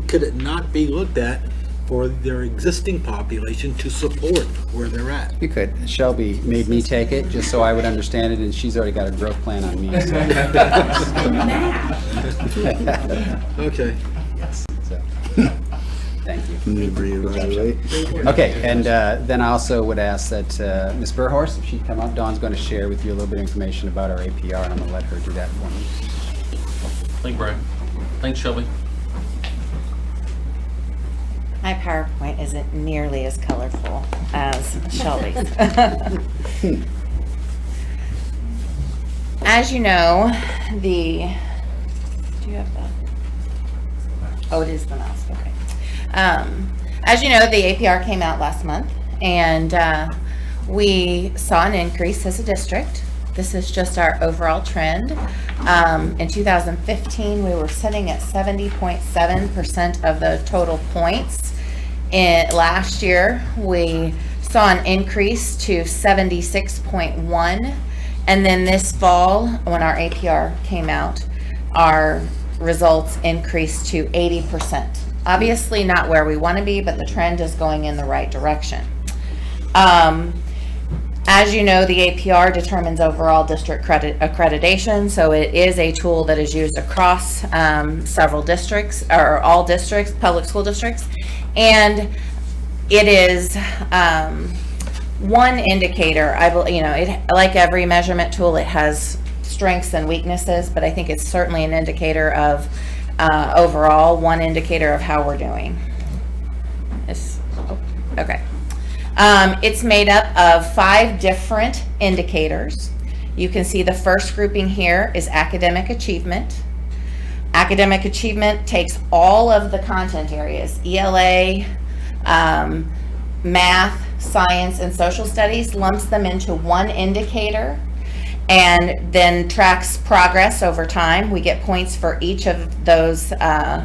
could it not be looked at for their existing population to support where they're at? You could. Shelby made me take it just so I would understand it, and she's already got a growth plan on me. So. Okay. Yes. So. Thank you. Okay, and then I also would ask that Ms. Burhorst, if she'd come up, Dawn's going to share with you a little bit of information about our APR, and I'm going to let her do that for me. Thank you, Brian. Thanks, Shelby. My PowerPoint isn't nearly as colorful as Shelby's. As you know, do you have that? Oh, it is the mouse, okay. As you know, the APR came out last month, and we saw an increase as a district. This is just our overall trend. In 2015, we were sitting at 70.7% of the total points. Last year, we saw an increase to 76.1, and then this fall, when our APR came out, our results increased to 80%. Obviously not where we want to be, but the trend is going in the right direction. As you know, the APR determines overall district accreditation, so it is a tool that is used across several districts, or all districts, public school districts, and it is one indicator. Like every measurement tool, it has strengths and weaknesses, but I think it's certainly an indicator of overall, one indicator of how we're doing. Okay. It's made up of 5 different indicators. You can see the first grouping here is academic achievement. Academic achievement takes all of the content areas, ELA, math, science, and social studies, lumps them into one indicator, and then tracks progress over time. We get points for each of those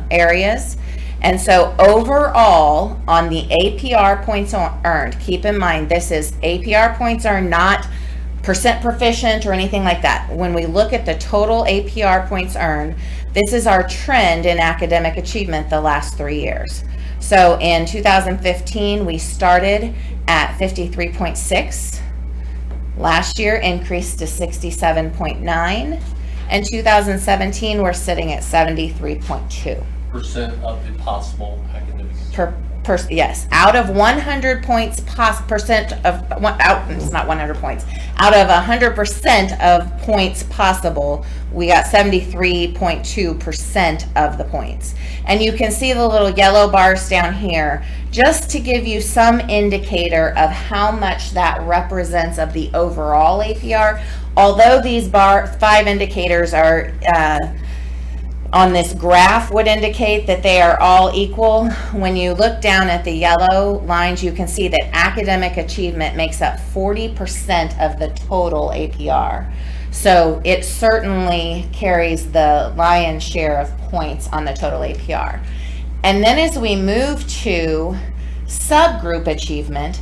areas. And so overall, on the APR points earned, keep in mind, this is APR points earned, not percent proficient or anything like that. When we look at the total APR points earned, this is our trend in academic achievement the last 3 years. So in 2015, we started at 53.6. Last year increased to 67.9. And 2017, we're sitting at 73.2. Percent of the possible academic achievement. Yes, out of 100 points, it's not 100 points. Out of 100% of points possible, we got 73.2% of the points. And you can see the little yellow bars down here, just to give you some indicator of how much that represents of the overall APR. Although these 5 indicators are on this graph would indicate that they are all equal. When you look down at the yellow lines, you can see that academic achievement makes up 40% of the total APR. So it certainly carries the lion's share of points on the total APR. And then as we move to subgroup achievement,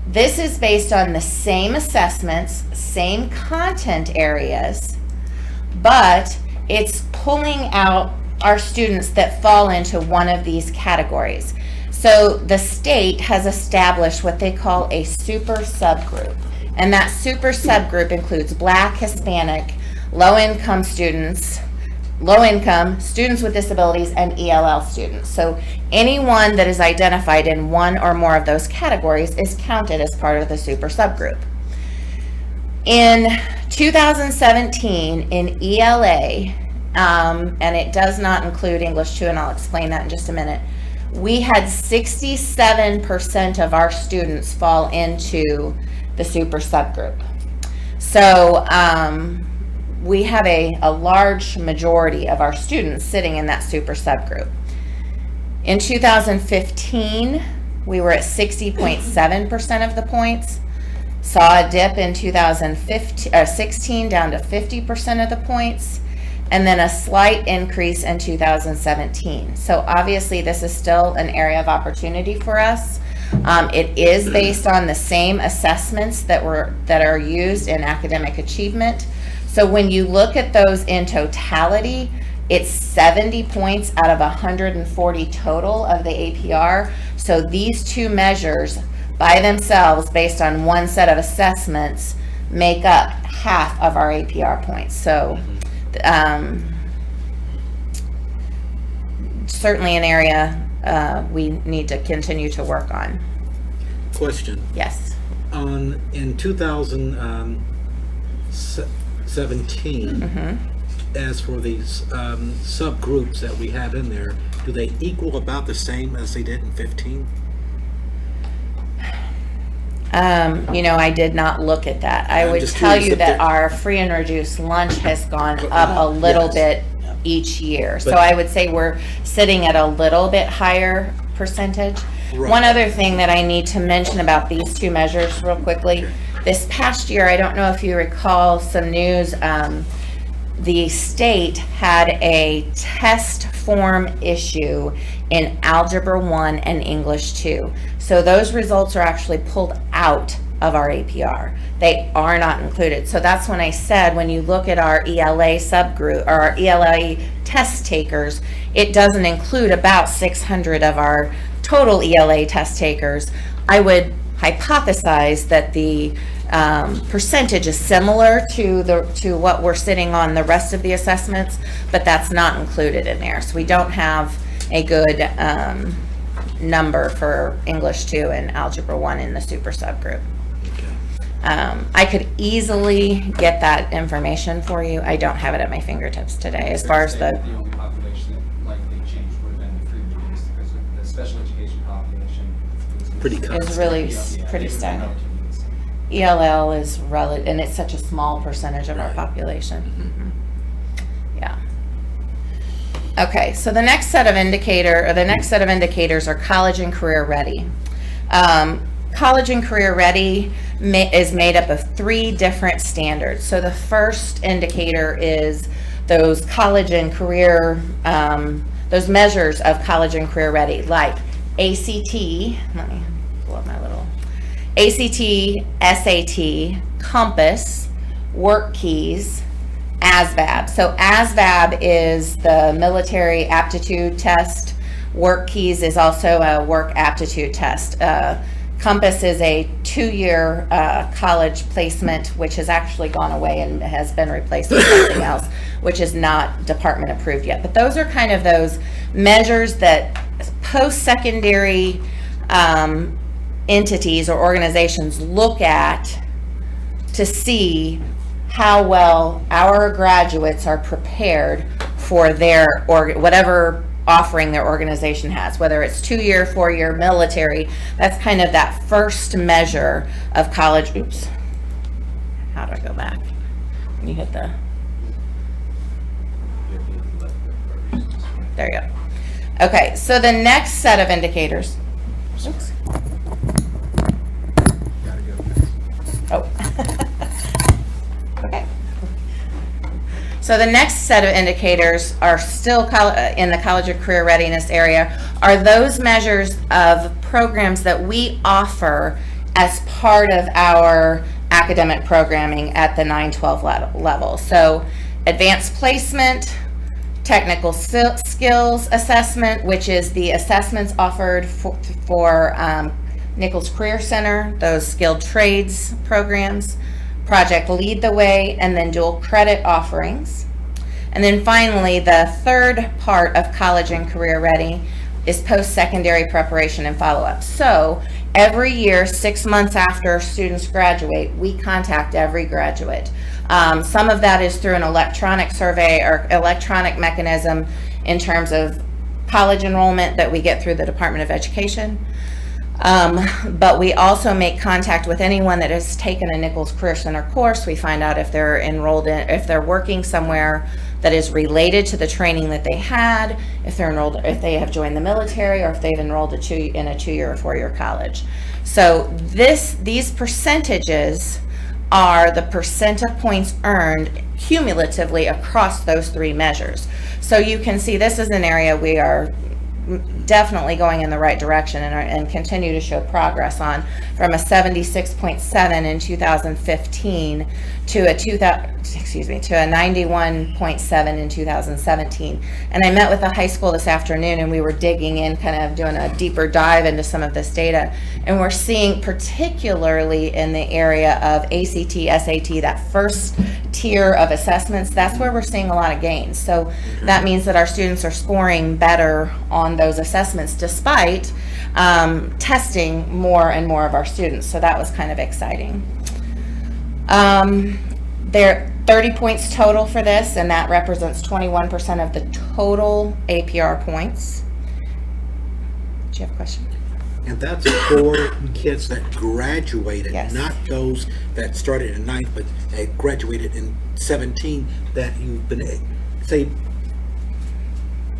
this is based on the same assessments, same content areas, but it's pulling out our students that fall into one of these categories. So the state has established what they call a super subgroup. And that super subgroup includes Black, Hispanic, low-income students, low-income, students with disabilities, and ELL students. So anyone that is identified in one or more of those categories is counted as part of the super subgroup. In 2017, in ELA, and it does not include English 2, and I'll explain that in just a minute, we had 67% of our students fall into the super subgroup. So we have a large majority of our students sitting in that super subgroup. In 2015, we were at 60.7% of the points. Saw a dip in 2016 down to 50% of the points, and then a slight increase in 2017. So obviously this is still an area of opportunity for us. It is based on the same assessments that are used in academic achievement. So when you look at those in totality, it's 70 points out of 140 total of the APR. So these two measures by themselves, based on one set of assessments, make up half of our APR points. So certainly an area we need to continue to work on. Question. Yes. In 2017, as for these subgroups that we have in there, do they equal about the same as they did in 15? I did not look at that. I would just tell curious you if that there- our free and reduced lunch has gone up a little bit each year. So But- I would say we're sitting at a little bit higher percentage. Right. One other thing that I need to mention about these two measures real quickly. This past year, I don't know if you recall some news, the state had a test form issue in Algebra 1 and English 2. So those results are actually pulled out of our APR. They are not included. So that's when I said, when you look at our ELA subgroup, or our ELA test takers, it doesn't include about 600 of our total ELA test takers. I would hypothesize that the percentage is similar to what we're sitting on the rest of the assessments, but that's not included in there. So we don't have a good number for English 2 and Algebra 1 in the super subgroup. I could easily get that information for you. I don't have it at my fingertips today as far as The only population that likely changed would have been the free and reduced, because the special education population is really pretty stagnant. ELL is relative, and it's such a small percentage of our population. Yeah. Okay, so the next set of indicators are college and career ready. College and career ready is made up of 3 different standards. So the first indicator is those college and career, those measures of college and career ready, like ACT, let me pull up my little, ACT, SAT, Compass, Work Keys, ASVAB. So ASVAB is the military aptitude test. Work Keys is also a work aptitude test. Compass is a 2-year college placement, which has actually gone away and has been replaced with something else, which is not department approved yet. But those are kind of those measures that post-secondary entities or organizations look at to see how well our graduates are prepared for their whatever offering their organization has, whether it's 2-year, 4-year, military. That's kind of that first measure of college. Oops. How do I go back? Can you hit the... There you go. Okay, so the next set of indicators. Oops. Oh. Okay. So the next set of indicators are still in the college or career readiness area, are those measures of programs that we offer as part of our academic programming at the 9-12 level. So advanced placement, technical skills assessment, which is the assessments offered for Nichols Career Center, those skilled trades programs, Project Lead the Way, and then dual credit offerings. And then finally, the third part of college and career ready is post-secondary preparation and follow-up. So every year, 6 months after students graduate, we contact every graduate. Some of that is through an electronic survey or electronic mechanism in terms of college enrollment that we get through the Department of Education. But we also make contact with anyone that has taken a Nichols Career Center course. We find out if they're enrolled in, if they're working somewhere that is related to the training that they had, if they're enrolled, if they have joined the military, or if they've enrolled in a 2-year or 4-year college. So these percentages are the percent of points earned cumulatively across those 3 measures. So you can see this is an area we are definitely going in the right direction and continue to show progress on, from a 76.7 in 2015 to a 91.7 in 2017. And I met with the high school this afternoon, and we were digging in, kind of doing a deeper dive into some of this data, and we're seeing, particularly in the area of ACT, SAT, that first tier of assessments, that's where we're seeing a lot of gains. So that means that our students are scoring better on those assessments despite testing more and more of our students. So that was kind of exciting. There are 30 points total for this, and that represents 21% of the total APR points. Do you have a question? And that's for kids that graduated, Yes. not those that started in 9th, but that graduated in 17, that you've been, say,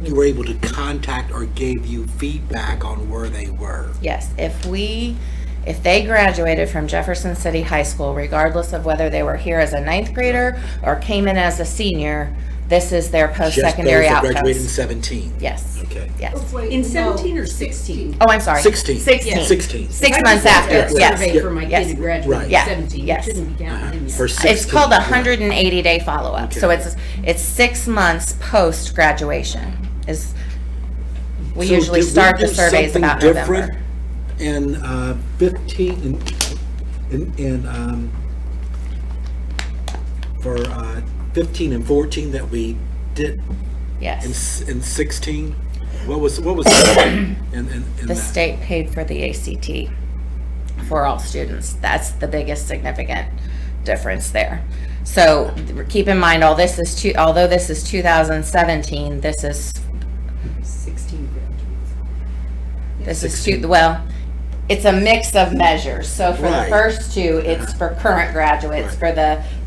you were able to contact or gave you feedback on where they were. Yes, if they graduated from Jefferson City High School, regardless of whether they were here as a 9th grader or came in as a senior, this is their post-secondary Just those that graduated in outcomes. 17. Yes. Okay. Yes. In 17 or 16? Oh, I'm sorry. 16. 16. Yeah. 16. 6 I months just after, had a yes. survey for my Yes. kid who graduated Right. in Yeah. 17. Yes. It shouldn't be counting him For yet. 16. It's called a 180-day follow-up. Okay. So it's 6 months post-graduation. We So usually did we start the do surveys something about different November. in 15 for 15 and 14 that we did Yes. in 16? What was that in The that? state paid for the ACT for all students. That's the biggest significant difference there. So keep in mind, although this is 2017, this is 16 graduates. It's a mix of measures. So for the Right. first 2, it's for current graduates.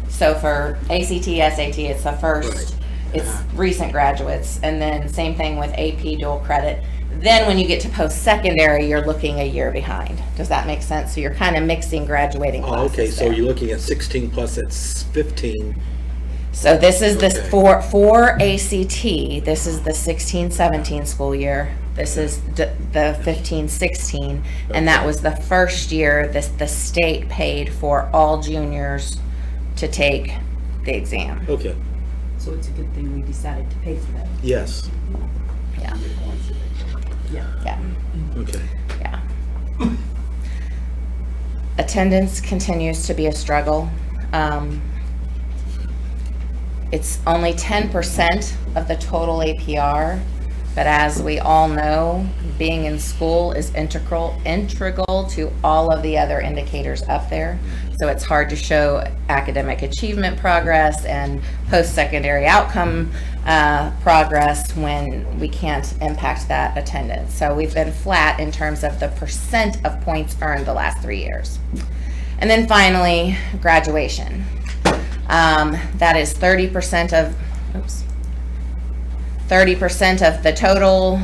So for ACT, SAT, it's the first, it's recent graduates. And then same thing with AP dual credit. Then when you get to post-secondary, you're looking a year behind. Does that make sense? So you're kind of mixing graduating Oh, classes okay, so there. you're looking at 16 plus that's 15. So this is this Okay. for ACT, this is the 16-17 school year. This is the 15-16, and that was the first year the state paid for all juniors to take the exam. Okay, So it's a good thing we decided to pay for that. yes, Yeah, Yeah. yeah, okay. yeah. Attendance continues to be a struggle. It's only 10% of the total APR, but as we all know, being in school is integral to all of the other indicators up there. So it's hard to show academic achievement progress and post-secondary outcome progress when we can't impact that attendance. So we've been flat in terms of the percent of points earned the last 3 years. And then finally, graduation. That is 30% of, 30% of the total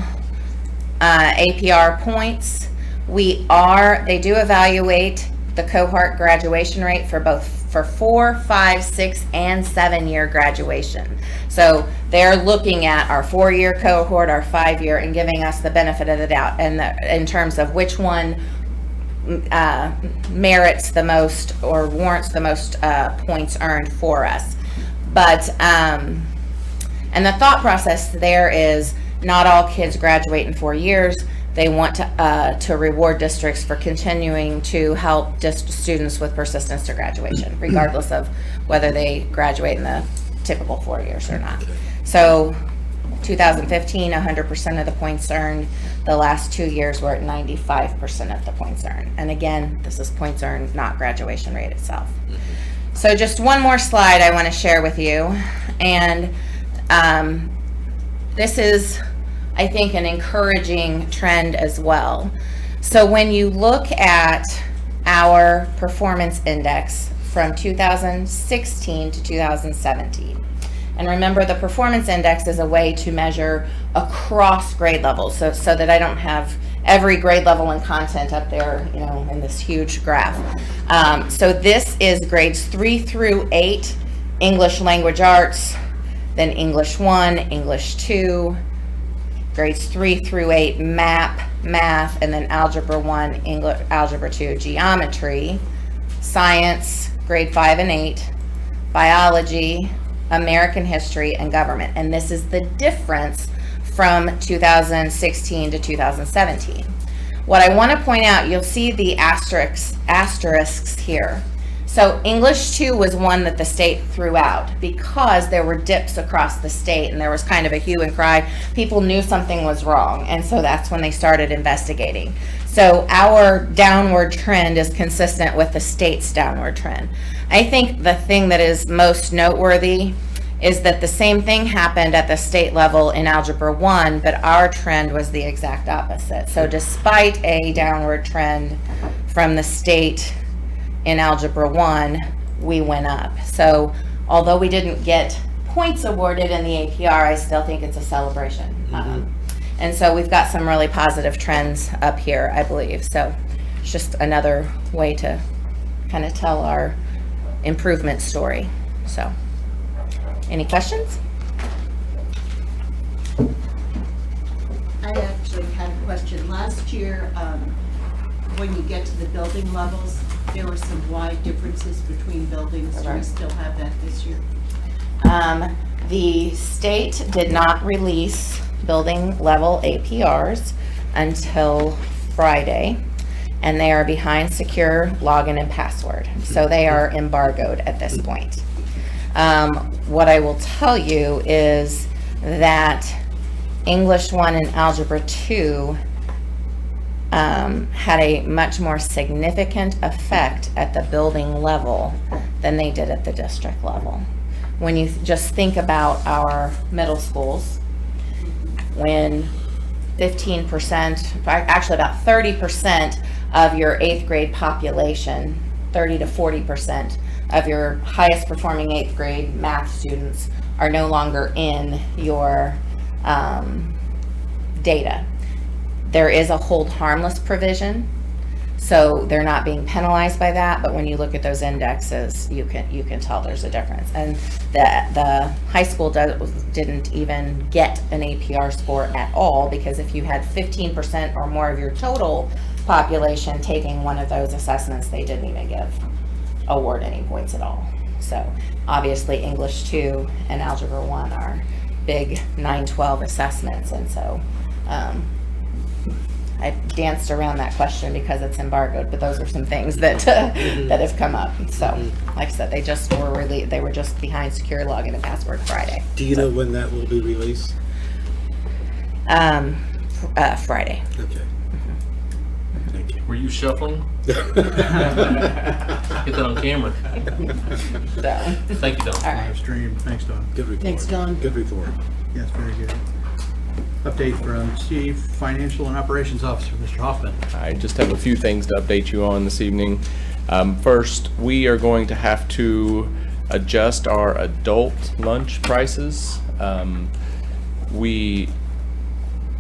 APR points. They do evaluate the cohort graduation rate for both for 4, 5, 6, and 7-year graduation. So they're looking at our 4-year cohort, our 5-year, and giving us the benefit of the doubt in terms of which one merits the most or warrants the most points earned for us. But, and the thought process there is not all kids graduate in 4 years. They want to reward districts for continuing to help students with persistence to graduation, regardless of whether they graduate in the typical 4 years or not. So 2015, 100% of the points earned. The last 2 years we're at 95% of the points earned. And again, this is points earned, not graduation rate itself. So just one more slide I want to share with you. And this is, I think, an encouraging trend as well. So when you look at our performance index from 2016 to 2017, and remember the performance index is a way to measure across grade levels, so that I don't have every grade level and content up there, you know, in this huge graph. So this is grades 3 through 8, English language arts, then English 1, English 2, grades 3 through 8, math, and then algebra 1, English, algebra 2, geometry, science, grade 5 and 8, biology, American history, and government. And this is the difference from 2016 to 2017. What I want to point out, you'll see the asterisks here. So English 2 was one that the state threw out because there were dips across the state and there was kind of a hue and cry. People knew something was wrong, and so that's when they started investigating. So our downward trend is consistent with the state's downward trend. I think the thing that is most noteworthy is that the same thing happened at the state level in Algebra 1, but our trend was the exact opposite. So despite a downward trend from the state in Algebra 1, we went up. So although we didn't get points awarded in the APR, I still think it's a celebration. And so we've got some really positive trends up here, I believe. So it's just another way to kind of tell our improvement story. So, any questions? I actually had a question. Last year, when you get to the building levels, there were some wide differences between buildings. Do we still have that this year? The state did not release building level APRs until Friday, and they are behind secure login and password. So they are embargoed at this point. What I will tell you is that English 1 and Algebra 2 had a much more significant effect at the building level than they did at the district level. When you just think about our middle schools, when 15%, actually about 30% of your 8th grade population, 30 to 40% of your highest performing 8th grade math students are no longer in your data. There is a hold harmless provision, so they're not being penalized by that, but when you look at those indexes, you can tell there's a difference. And the high school didn't even get an APR score at all, because if you had 15% or more of your total population taking one of those assessments, they didn't even award any points at all. So obviously English 2 and Algebra 1 are big 9-12 assessments, and so I danced around that question because it's embargoed, but those are some things that that have come up. So, like I said, they were just behind secure login and password Friday. Do you know when that will be released? Friday. Okay. Thank you. Were you shuffling? Get that on camera. So. Thank you, Don. All right. Live stream. Thanks, Don. Good report. Thanks, Don. Good report. Yes, very good. Update from Chief Financial and Operations Officer, Mr. Hoffman. I just have a few things to update you on this evening. First, we are going to have to adjust our adult lunch prices. We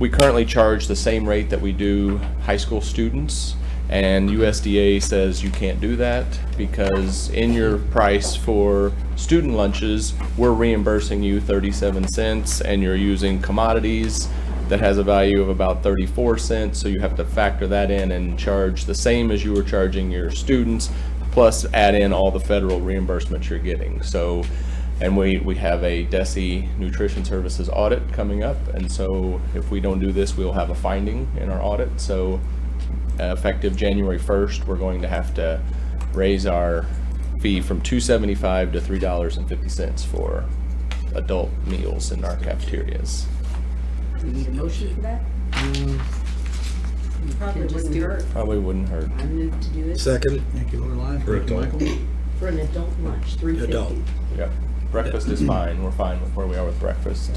currently charge the same rate that we do high school students, And USDA says you can't do that because in your price for student lunches, we're reimbursing you 37 cents and you're using commodities that has a value of about 34 cents. So you have to factor that in and charge the same as you were charging your students, plus add in all the federal reimbursements you're getting. So, and we have a DESE Nutrition Services audit coming up. And so if we don't do this, we'll have a finding in our audit. So effective January 1st, we're going to have to raise our fee from $2.75 to $3.50 for adult meals in our cafeterias. Do you need a motion for that? Probably Just wouldn't do it. hurt. Probably wouldn't hurt. I move to do it. Second. Thank you, Lorelei. For Thank you, adult. Michael. For an adult lunch, $3.50. Adult. Yep. Breakfast is fine. We're fine with where we are with breakfast.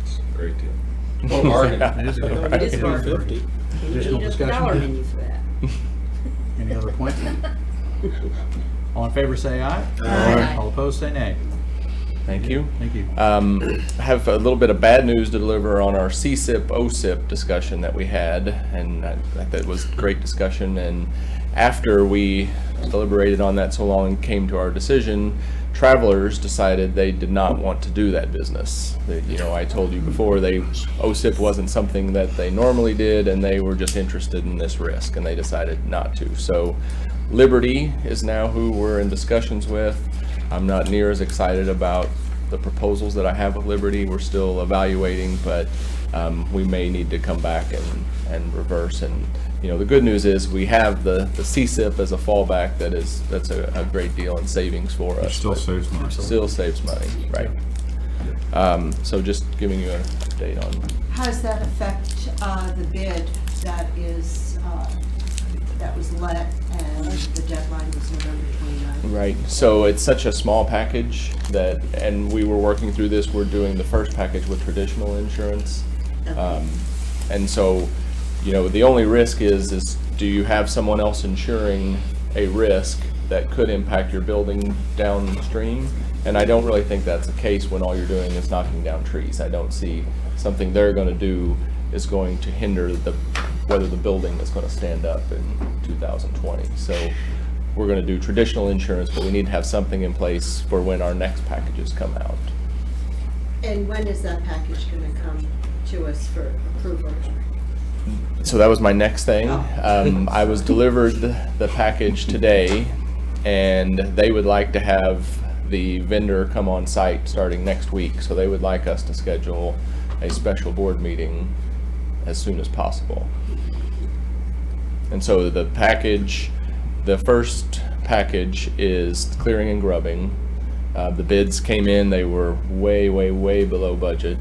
It's a great deal. Oh, bargain. It is a good- It is it bargain. $2.50. Additional Eat up the dollar discussion? menu for that. Any other points? All in favor, say aye. Aye. All opposed, say nay. Thank you. Thank you. I have a little bit of bad news to deliver on our CSIP, OSIP discussion that we had, and I thought that was great discussion. And after we deliberated on that so long and came to our decision, Travelers decided they did not want to do that business. I told you before, OSIP wasn't something that they normally did, and they were just interested in this risk, and they decided not to. So Liberty is now who we're in discussions with. I'm not near as excited about the proposals that I have with Liberty. We're still evaluating, but we may need to come back and reverse. And the good news is we have the CSIP as a fallback. That's a great deal in savings for us. It still saves money. Still saves money, right? So just giving you an update on. How does that affect the bid that was let and the deadline was November 29th? Right, so it's such a small package and we were working through this, we're doing the first package with traditional insurance. And so, the only risk is do you have someone else insuring a risk that could impact your building downstream? And I don't really think that's the case when all you're doing is knocking down trees. I don't see something they're gonna do is going to hinder whether the building is gonna stand up in 2020. So we're gonna do traditional insurance, but we need to have something in place for when our next packages come out. And when is that package going to come to us for approval? So that was my next thing. I was delivered the package today, and they would like to have the vendor come on site starting next week. So they would like us to schedule a special board meeting as soon as possible. And so the first package is clearing and grubbing. The bids came in, they were way, way, way below budget.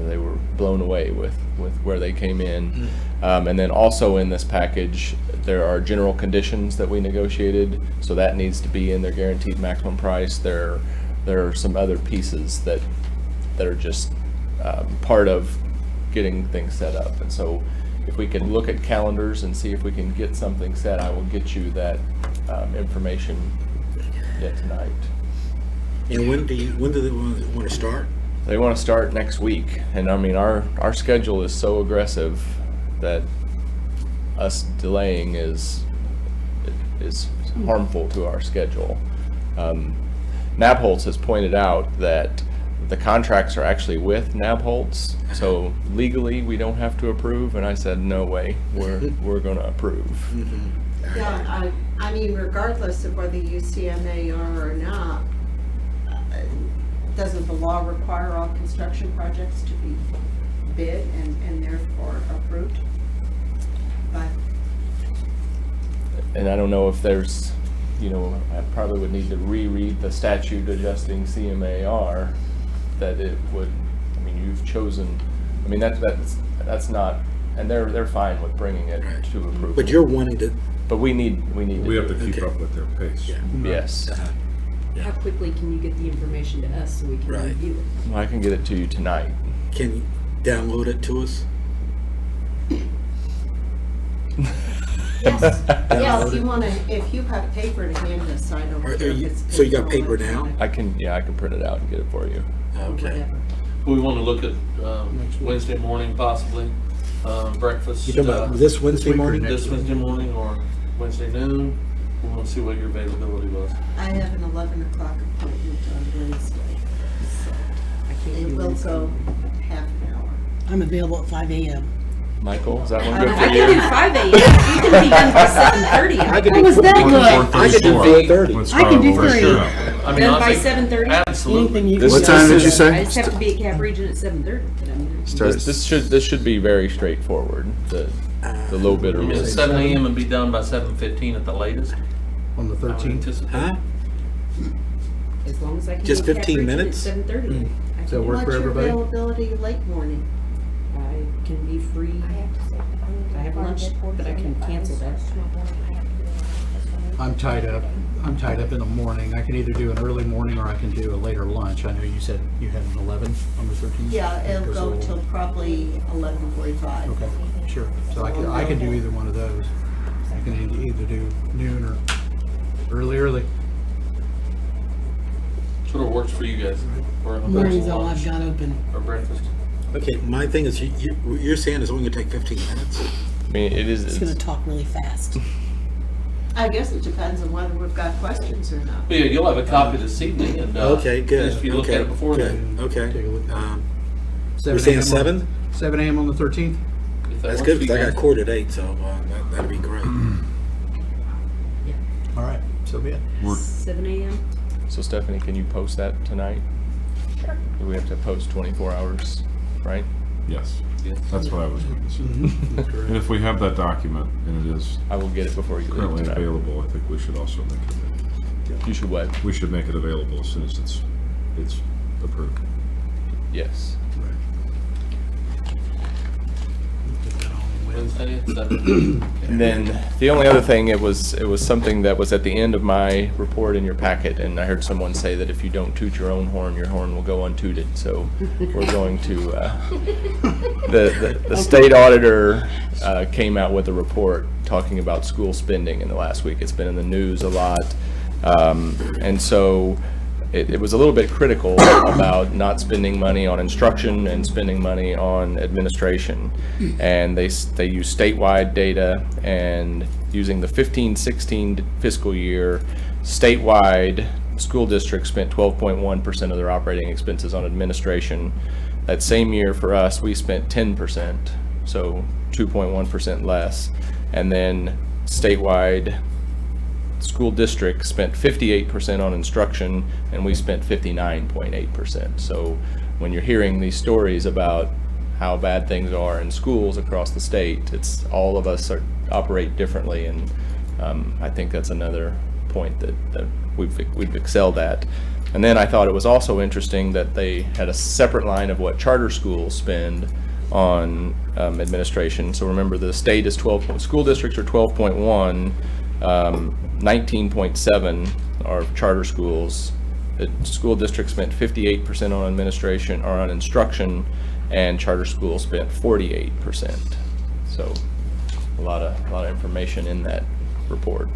They were blown away with where they came in. And then also in this package, there are general conditions that we negotiated, so that needs to be in their guaranteed maximum price. There are some other pieces that are just part of getting things set up. And so if we can look at calendars and see if we can get something set, I will get you that information yet tonight. And when do they want to start? They want to start next week, and I mean our schedule is so aggressive that us delaying is harmful to our schedule. Nabholz has pointed out that the contracts are actually with Nabholz, so legally we don't have to approve, and I said no way, we're going to approve. Yeah, I mean, regardless of whether you CMAR or not, doesn't the law require all construction projects to be bid and therefore approved? And I don't know if there's, I probably would need to reread the statute adjusting CMAR, that it would, you've chosen, that's not, and they're fine with bringing it to approval. But you're wanting to. But we need to. We have to keep up with their pace. Yes. How quickly can you get the information to us so we can review it? Well, I can get it to you tonight. Can you download it to us? Yes, if you have paper to hand us, I don't care if it's. So you got paper now? I can print it out and get it for you. Okay. We want to look at Wednesday morning possibly, breakfast. You talking about this Wednesday morning? This Wednesday morning or? Wednesday noon. We want to see what your availability was. I have an 11 o'clock appointment on Wednesday, so it will go half an hour. I'm available at 5 a.m. Michael, is that one I good for can you? do 5 a.m. You can be done by 7:30. How was that look? I could do 4:30. I can do For 3. sure. I mean, Done by honestly, 7:30? absolutely. Anything you This- can What do. time did you say? I just have to be at Cap Region at 7:30. But I mean, This should be very straightforward. The low bidder You mean bid. 7 a.m. and be done by 7:15 at the latest? On the I would 13th. anticipate. Huh? as long as I can Just be at Cap 15 Region at minutes? 7:30. I Does that can- work for What's your everybody? availability late morning? I can be free. I have lunch, but I can cancel that. I'm tied up. I'm tied up in the morning. I can either do an early morning or I can do a later lunch. I know you said you had an 11 on the 13th. Yeah, it'll Goes a go little- till probably 11:45. Okay, sure. So I can do either one of those. I can either do noon or early. Sort of works for you guys. Or Morning's all I've got open. Or breakfast. Okay, my thing is, you're saying it's only gonna take 15 minutes? I mean, it is. It's gonna talk really fast. I guess it depends on whether we've got questions or not. But yeah, you'll have a copy this evening and. Okay, good. If you look Okay, at it before good. then. Okay. Take a look at it. We're saying 7 7? 7 a.m. on the 13th? if that That's works good, for you because I got guys. court at 8, so that'd be great. All right, so be it. 7 a.m. So Stephanie, can you post that tonight? Sure. We have to post 24 hours, right? Yes, Yes. that's what I was going to say. Mhm. And Correct. if we have that document and it is I will get it before you leave currently tonight. available, I think we should also make it, You should what? we should make it available as soon as it's approved. Yes. Put that on Wednesday at 7. And then the only other thing, it was something that was at the end of my report in your packet, and I heard someone say that if you don't toot your own horn, your horn will go untooted. So we're going to, the state auditor came out with a report talking about school spending in the last week. It's been in the news a lot. And so it was a little bit critical about not spending money on instruction and spending money on administration. And they use statewide data, and using the 15-16 fiscal year, statewide, school districts spent 12.1% of their operating expenses on administration. That same year for us, we spent 10%, so 2.1% less. And then statewide, school district spent 58% on instruction, and we spent 59.8%. So when you're hearing these stories about how bad things are in schools across the state, it's all of us operate differently, and I think that's another point that we've excelled at. And then I thought it was also interesting that they had a separate line of what charter schools spend on administration. So remember, the state is 12, school districts are 12.1. 19.7 are charter schools. The school district spent 58% on administration or on instruction, and charter schools spent 48%. So a lot of information in that report.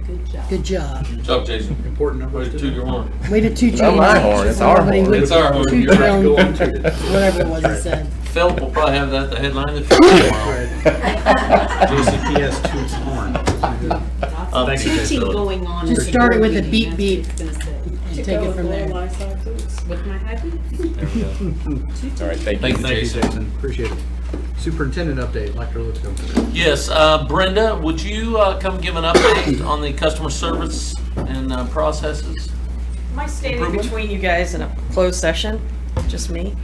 Good job. Good job. Good job, Jason. Important Way numbers to to toot your horn. Way to toot Not your my horn. horn, it's our Somebody horn. would It's our horn. toot You're their right. own- Go on to it. Whatever it was he said. Philip will probably have that the headline if tomorrow. JCPS toots horn. Thank you, Tooting Jason. going on. Just in the start it with board a meeting, beep, that's what it's gonna say. And take it from there. With my high boots. There we go. All right, thank Thank you. you, Jason. Appreciate it. Superintendent update, Dr. Lipscomb. Yes, Brenda, would you come give an update on the customer service and processes? Am I standing Improvement? between you guys in a closed session? Just me?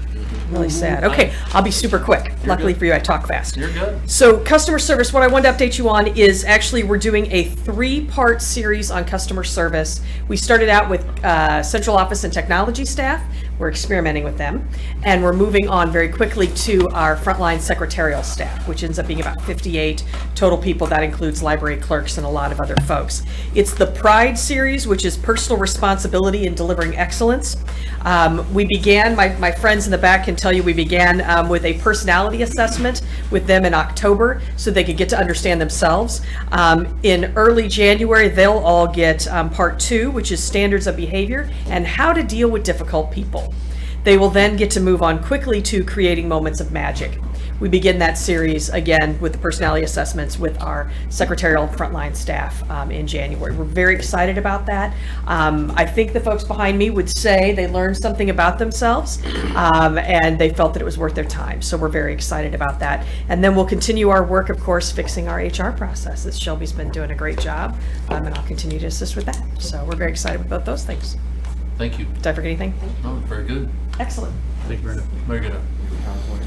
Really sad. Okay, I'll be super quick. Luckily good. for you, I talk fast. You're good. So customer service, what I wanted to update you on is actually we're doing a 3-part series on customer service. We started out with central office and technology staff. We're experimenting with them. And we're moving on very quickly to our frontline secretarial staff, which ends up being about 58 total people. That includes library clerks and a lot of other folks. It's the Pride series, which is personal responsibility in delivering excellence. We began, my friends in the back can tell you, we began with a personality assessment with them in October so they could get to understand themselves. In early January, they'll all get part 2, which is standards of behavior and how to deal with difficult people. They will then get to move on quickly to creating moments of magic. we begin that series again with the personality assessments with our secretarial frontline staff in January. We're very excited about that. I think the folks behind me would say they learned something about themselves and they felt that it was worth their time. So we're very excited about that. And then we'll continue our work, of course, fixing our HR processes. Shelby's been doing a great job and I'll continue to assist with that. So we're very excited about those things. Thank you. Did I forget anything? Oh, very good. Excellent. Thank you, Brenda. Very good.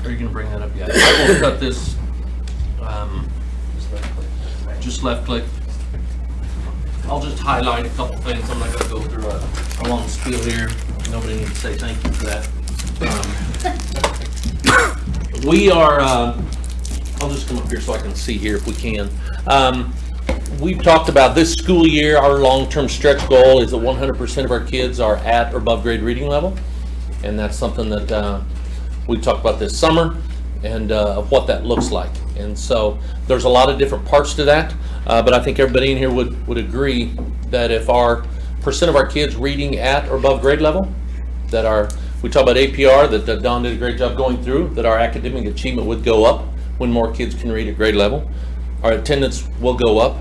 Are you going to bring that up yet? I will cut this, just left click. I'll just highlight a couple things. I'm not going to go through a long spiel here. Nobody needs to say thank you for that. We are, I'll just come up here so I can see here if we can. We've talked about this school year, our long-term stretch goal is that 100% of our kids are at or above grade reading level. And that's something that we talked about this summer and of what that looks like. And so there's a lot of different parts to that, but I think everybody in here would agree that if our percent of our kids reading at or above grade level, that we talk about APR, that Don did a great job going through, that our academic achievement would go up when more kids can read at grade level. Our attendance will go up.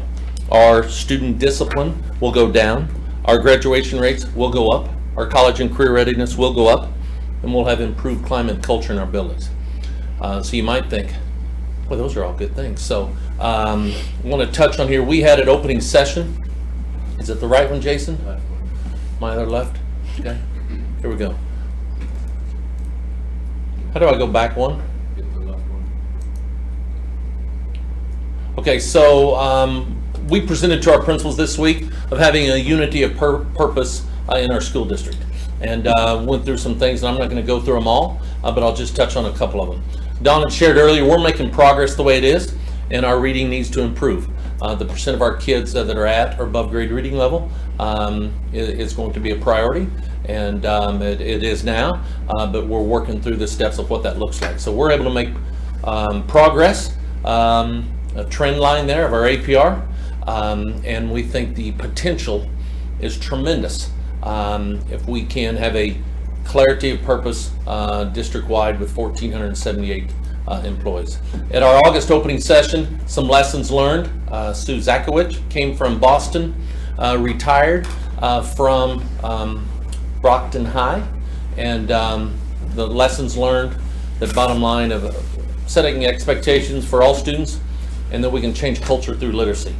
Our student discipline will go down. Our graduation rates will go up. Our college and career readiness will go up, and we'll have improved climate culture in our buildings. So you might think, well, those are all good things. So I want to touch on here. We had an opening session. Is it the right one, Jason? My other left? Okay. Here we go. How do I go back one? Okay, so we presented to our principals this week of having a unity of purpose in our school district, and went through some things, and I'm not going to go through them all, but I'll just touch on a couple of them. Don had shared earlier, we're making progress the way it is, and our reading needs to improve. The percent of our kids that are at or above grade reading level is going to be a priority, and it is now, but we're working through the steps of what that looks like. So we're able to make progress, a trend line there of our APR, and we think the potential is tremendous if we can have a clarity of purpose district-wide with 1,478 employees. At our August opening session, some lessons learned. Sue Zakowicz came from Boston, retired from Brockton High, and the lessons learned, the bottom line of setting expectations for all students, and that we can change culture through literacy.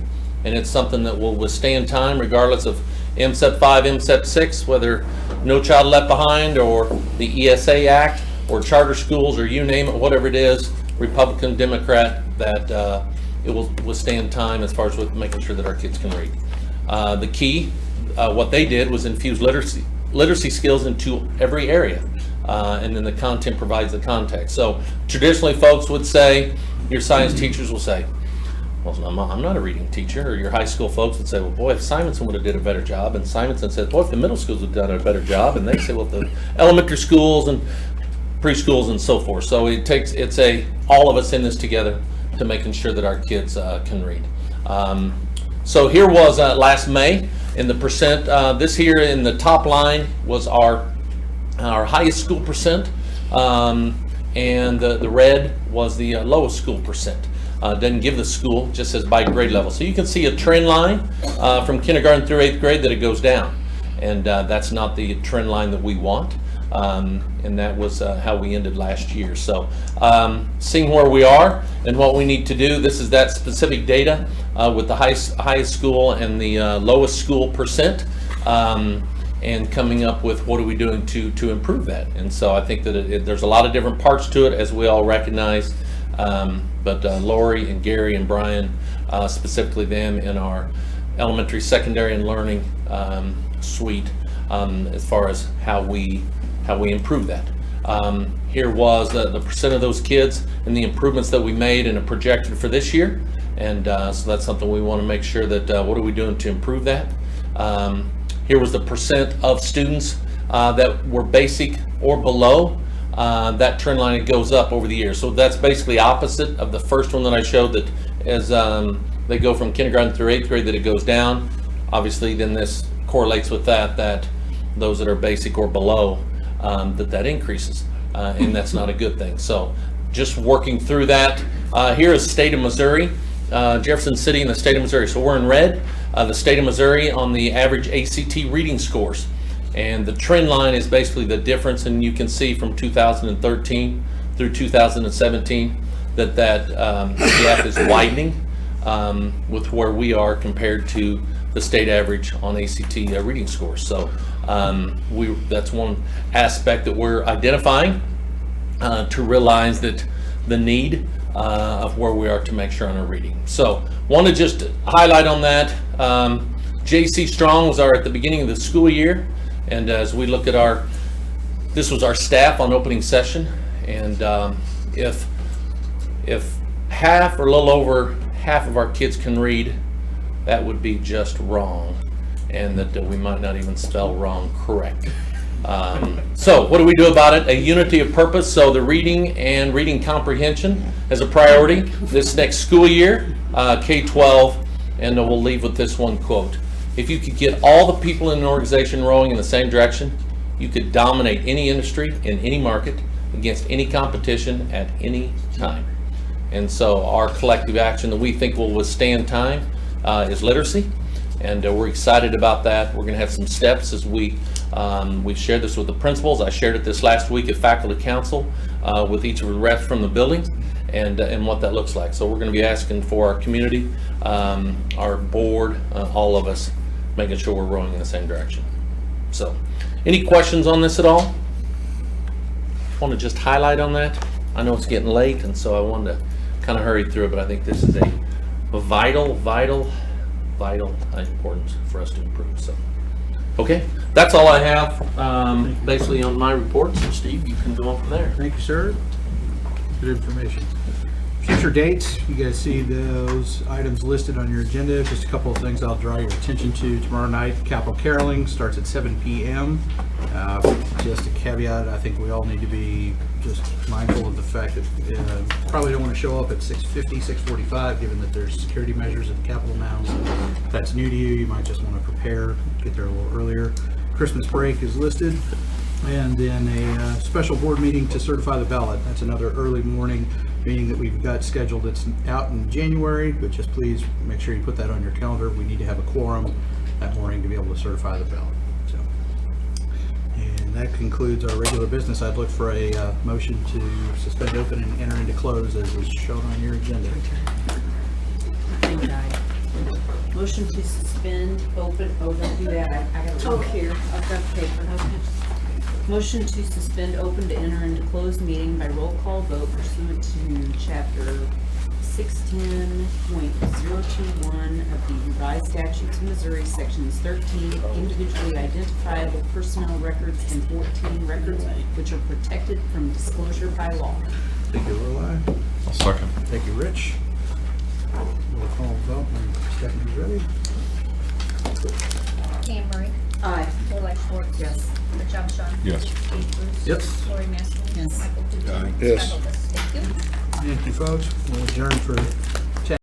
And it's something that will withstand time regardless of MSEP 5, MSEP 6, whether No Child Left Behind or the ESA Act or charter schools or you name it, whatever it is, Republican, Democrat, that it will withstand time as far as with making sure that our kids can read. The key, what they did was infuse literacy skills into every area, and then the content provides the context. So traditionally folks would say, your science teachers will say, well, I'm not a reading teacher, or your high school folks would say, well, boy, if Simonson would have did a better job, and Simonson says, boy, if the middle schools would have done a better job, and they say, well, the elementary schools and preschools and so forth. So it's all of us in this together to making sure that our kids can read. So here was last May, in the percent, this here in the top line was our highest school percent, and the red was the lowest school percent. Doesn't give the school, just says by grade level. So you can see a trend line from kindergarten through 8th grade that it goes down. And that's not the trend line that we want. And that was how we ended last year. So seeing where we are and what we need to do, this is that specific data with the highest school and the lowest school percent, and coming up with what are we doing to improve that. And so I think that there's a lot of different parts to it, as we all recognize. But Lori and Gary and Brian, specifically them in our elementary, secondary, and learning suite, as far as how we improve that. Here was the percent of those kids and the improvements that we made and are projected for this year. And so that's something we want to make sure that what are we doing to improve that. Here was the percent of students that were basic or below. That trend line, it goes up over the years. So that's basically opposite of the first one that I showed, that as they go from kindergarten through 8th grade, that it goes down. Obviously, then this correlates with that those that are basic or below, that increases. And that's not a good thing. So just working through that. Here is state of Missouri, Jefferson City in the state of Missouri. So we're in red, the state of Missouri on the average ACT reading scores. And the trend line is basically the difference, and you can see from 2013 through 2017 that gap is widening with where we are compared to the state average on ACT reading scores. So that's one aspect that we're identifying to realize that the need of where we are to make sure on our reading. So want to just highlight on that. JC Strong was at the beginning of the school year, and as we look at this was our staff on opening session, and if half or a little over half of our kids can read, that would be just wrong, and that we might not even spell wrong correct. So what do we do about it? A unity of purpose. So the reading and reading comprehension is a priority this next school year, K-12, and we'll leave with this one quote. If you could get all the people in an organization rowing in the same direction, you could dominate any industry in any market against any competition at any time. And so our collective action that we think will withstand time is literacy, and we're excited about that. We're going to have some steps as we've shared this with the principals. I shared it this last week at faculty council with each of the reps from the building, and what that looks like. So we're going to be asking for our community, our board, all of us, making sure we're rowing in the same direction. So any questions on this at all? Want to just highlight on that? I know it's getting late, and so I wanted to kind of hurry through it, but I think this is a vital importance for us to improve. So, okay, that's all I have basically on my report. So Steve, you can go on from there. Thank you, sir. Good information. Future dates, you guys see those items listed on your agenda. Just a couple of things I'll draw your attention to. Tomorrow night, Capital Caroling starts at 7 p.m. Just a caveat, I think we all need to be just mindful of the fact that probably don't want to show up at 6:50, 6:45, given that there's security measures at the Capitol now. So if that's new to you, you might just want to prepare, get there a little earlier. Christmas break is listed. And then a special board meeting to certify the ballot. That's another early morning meeting that we've got scheduled. It's out in January, but just please make sure you put that on your calendar. We need to have a quorum that morning to be able to certify the ballot. So, and that concludes our regular business. I'd look for a motion to suspend open and enter into close as is shown on your agenda. Motion to suspend, open, do that. I got to here. I've got the paper. Okay. Motion to suspend, open to enter into closed meeting by roll call vote pursuant to chapter 610.021 of the revised statutes of Missouri, sections 13, individually identifiable personnel records, and 14, records which are protected from disclosure by law. Thank you, Lorelei. I'll second. Thank you, Rich. Roll call vote when Stephanie's ready. Anne Marie. Aye. Lorelei Schwartz. Yes. Rich Abishon. Yes. Steve Bruce. Yes. Lori Massey. Yes. Michael Duty. Yes. Scott Holdis. Thank you. Thank you, folks. We'll adjourn for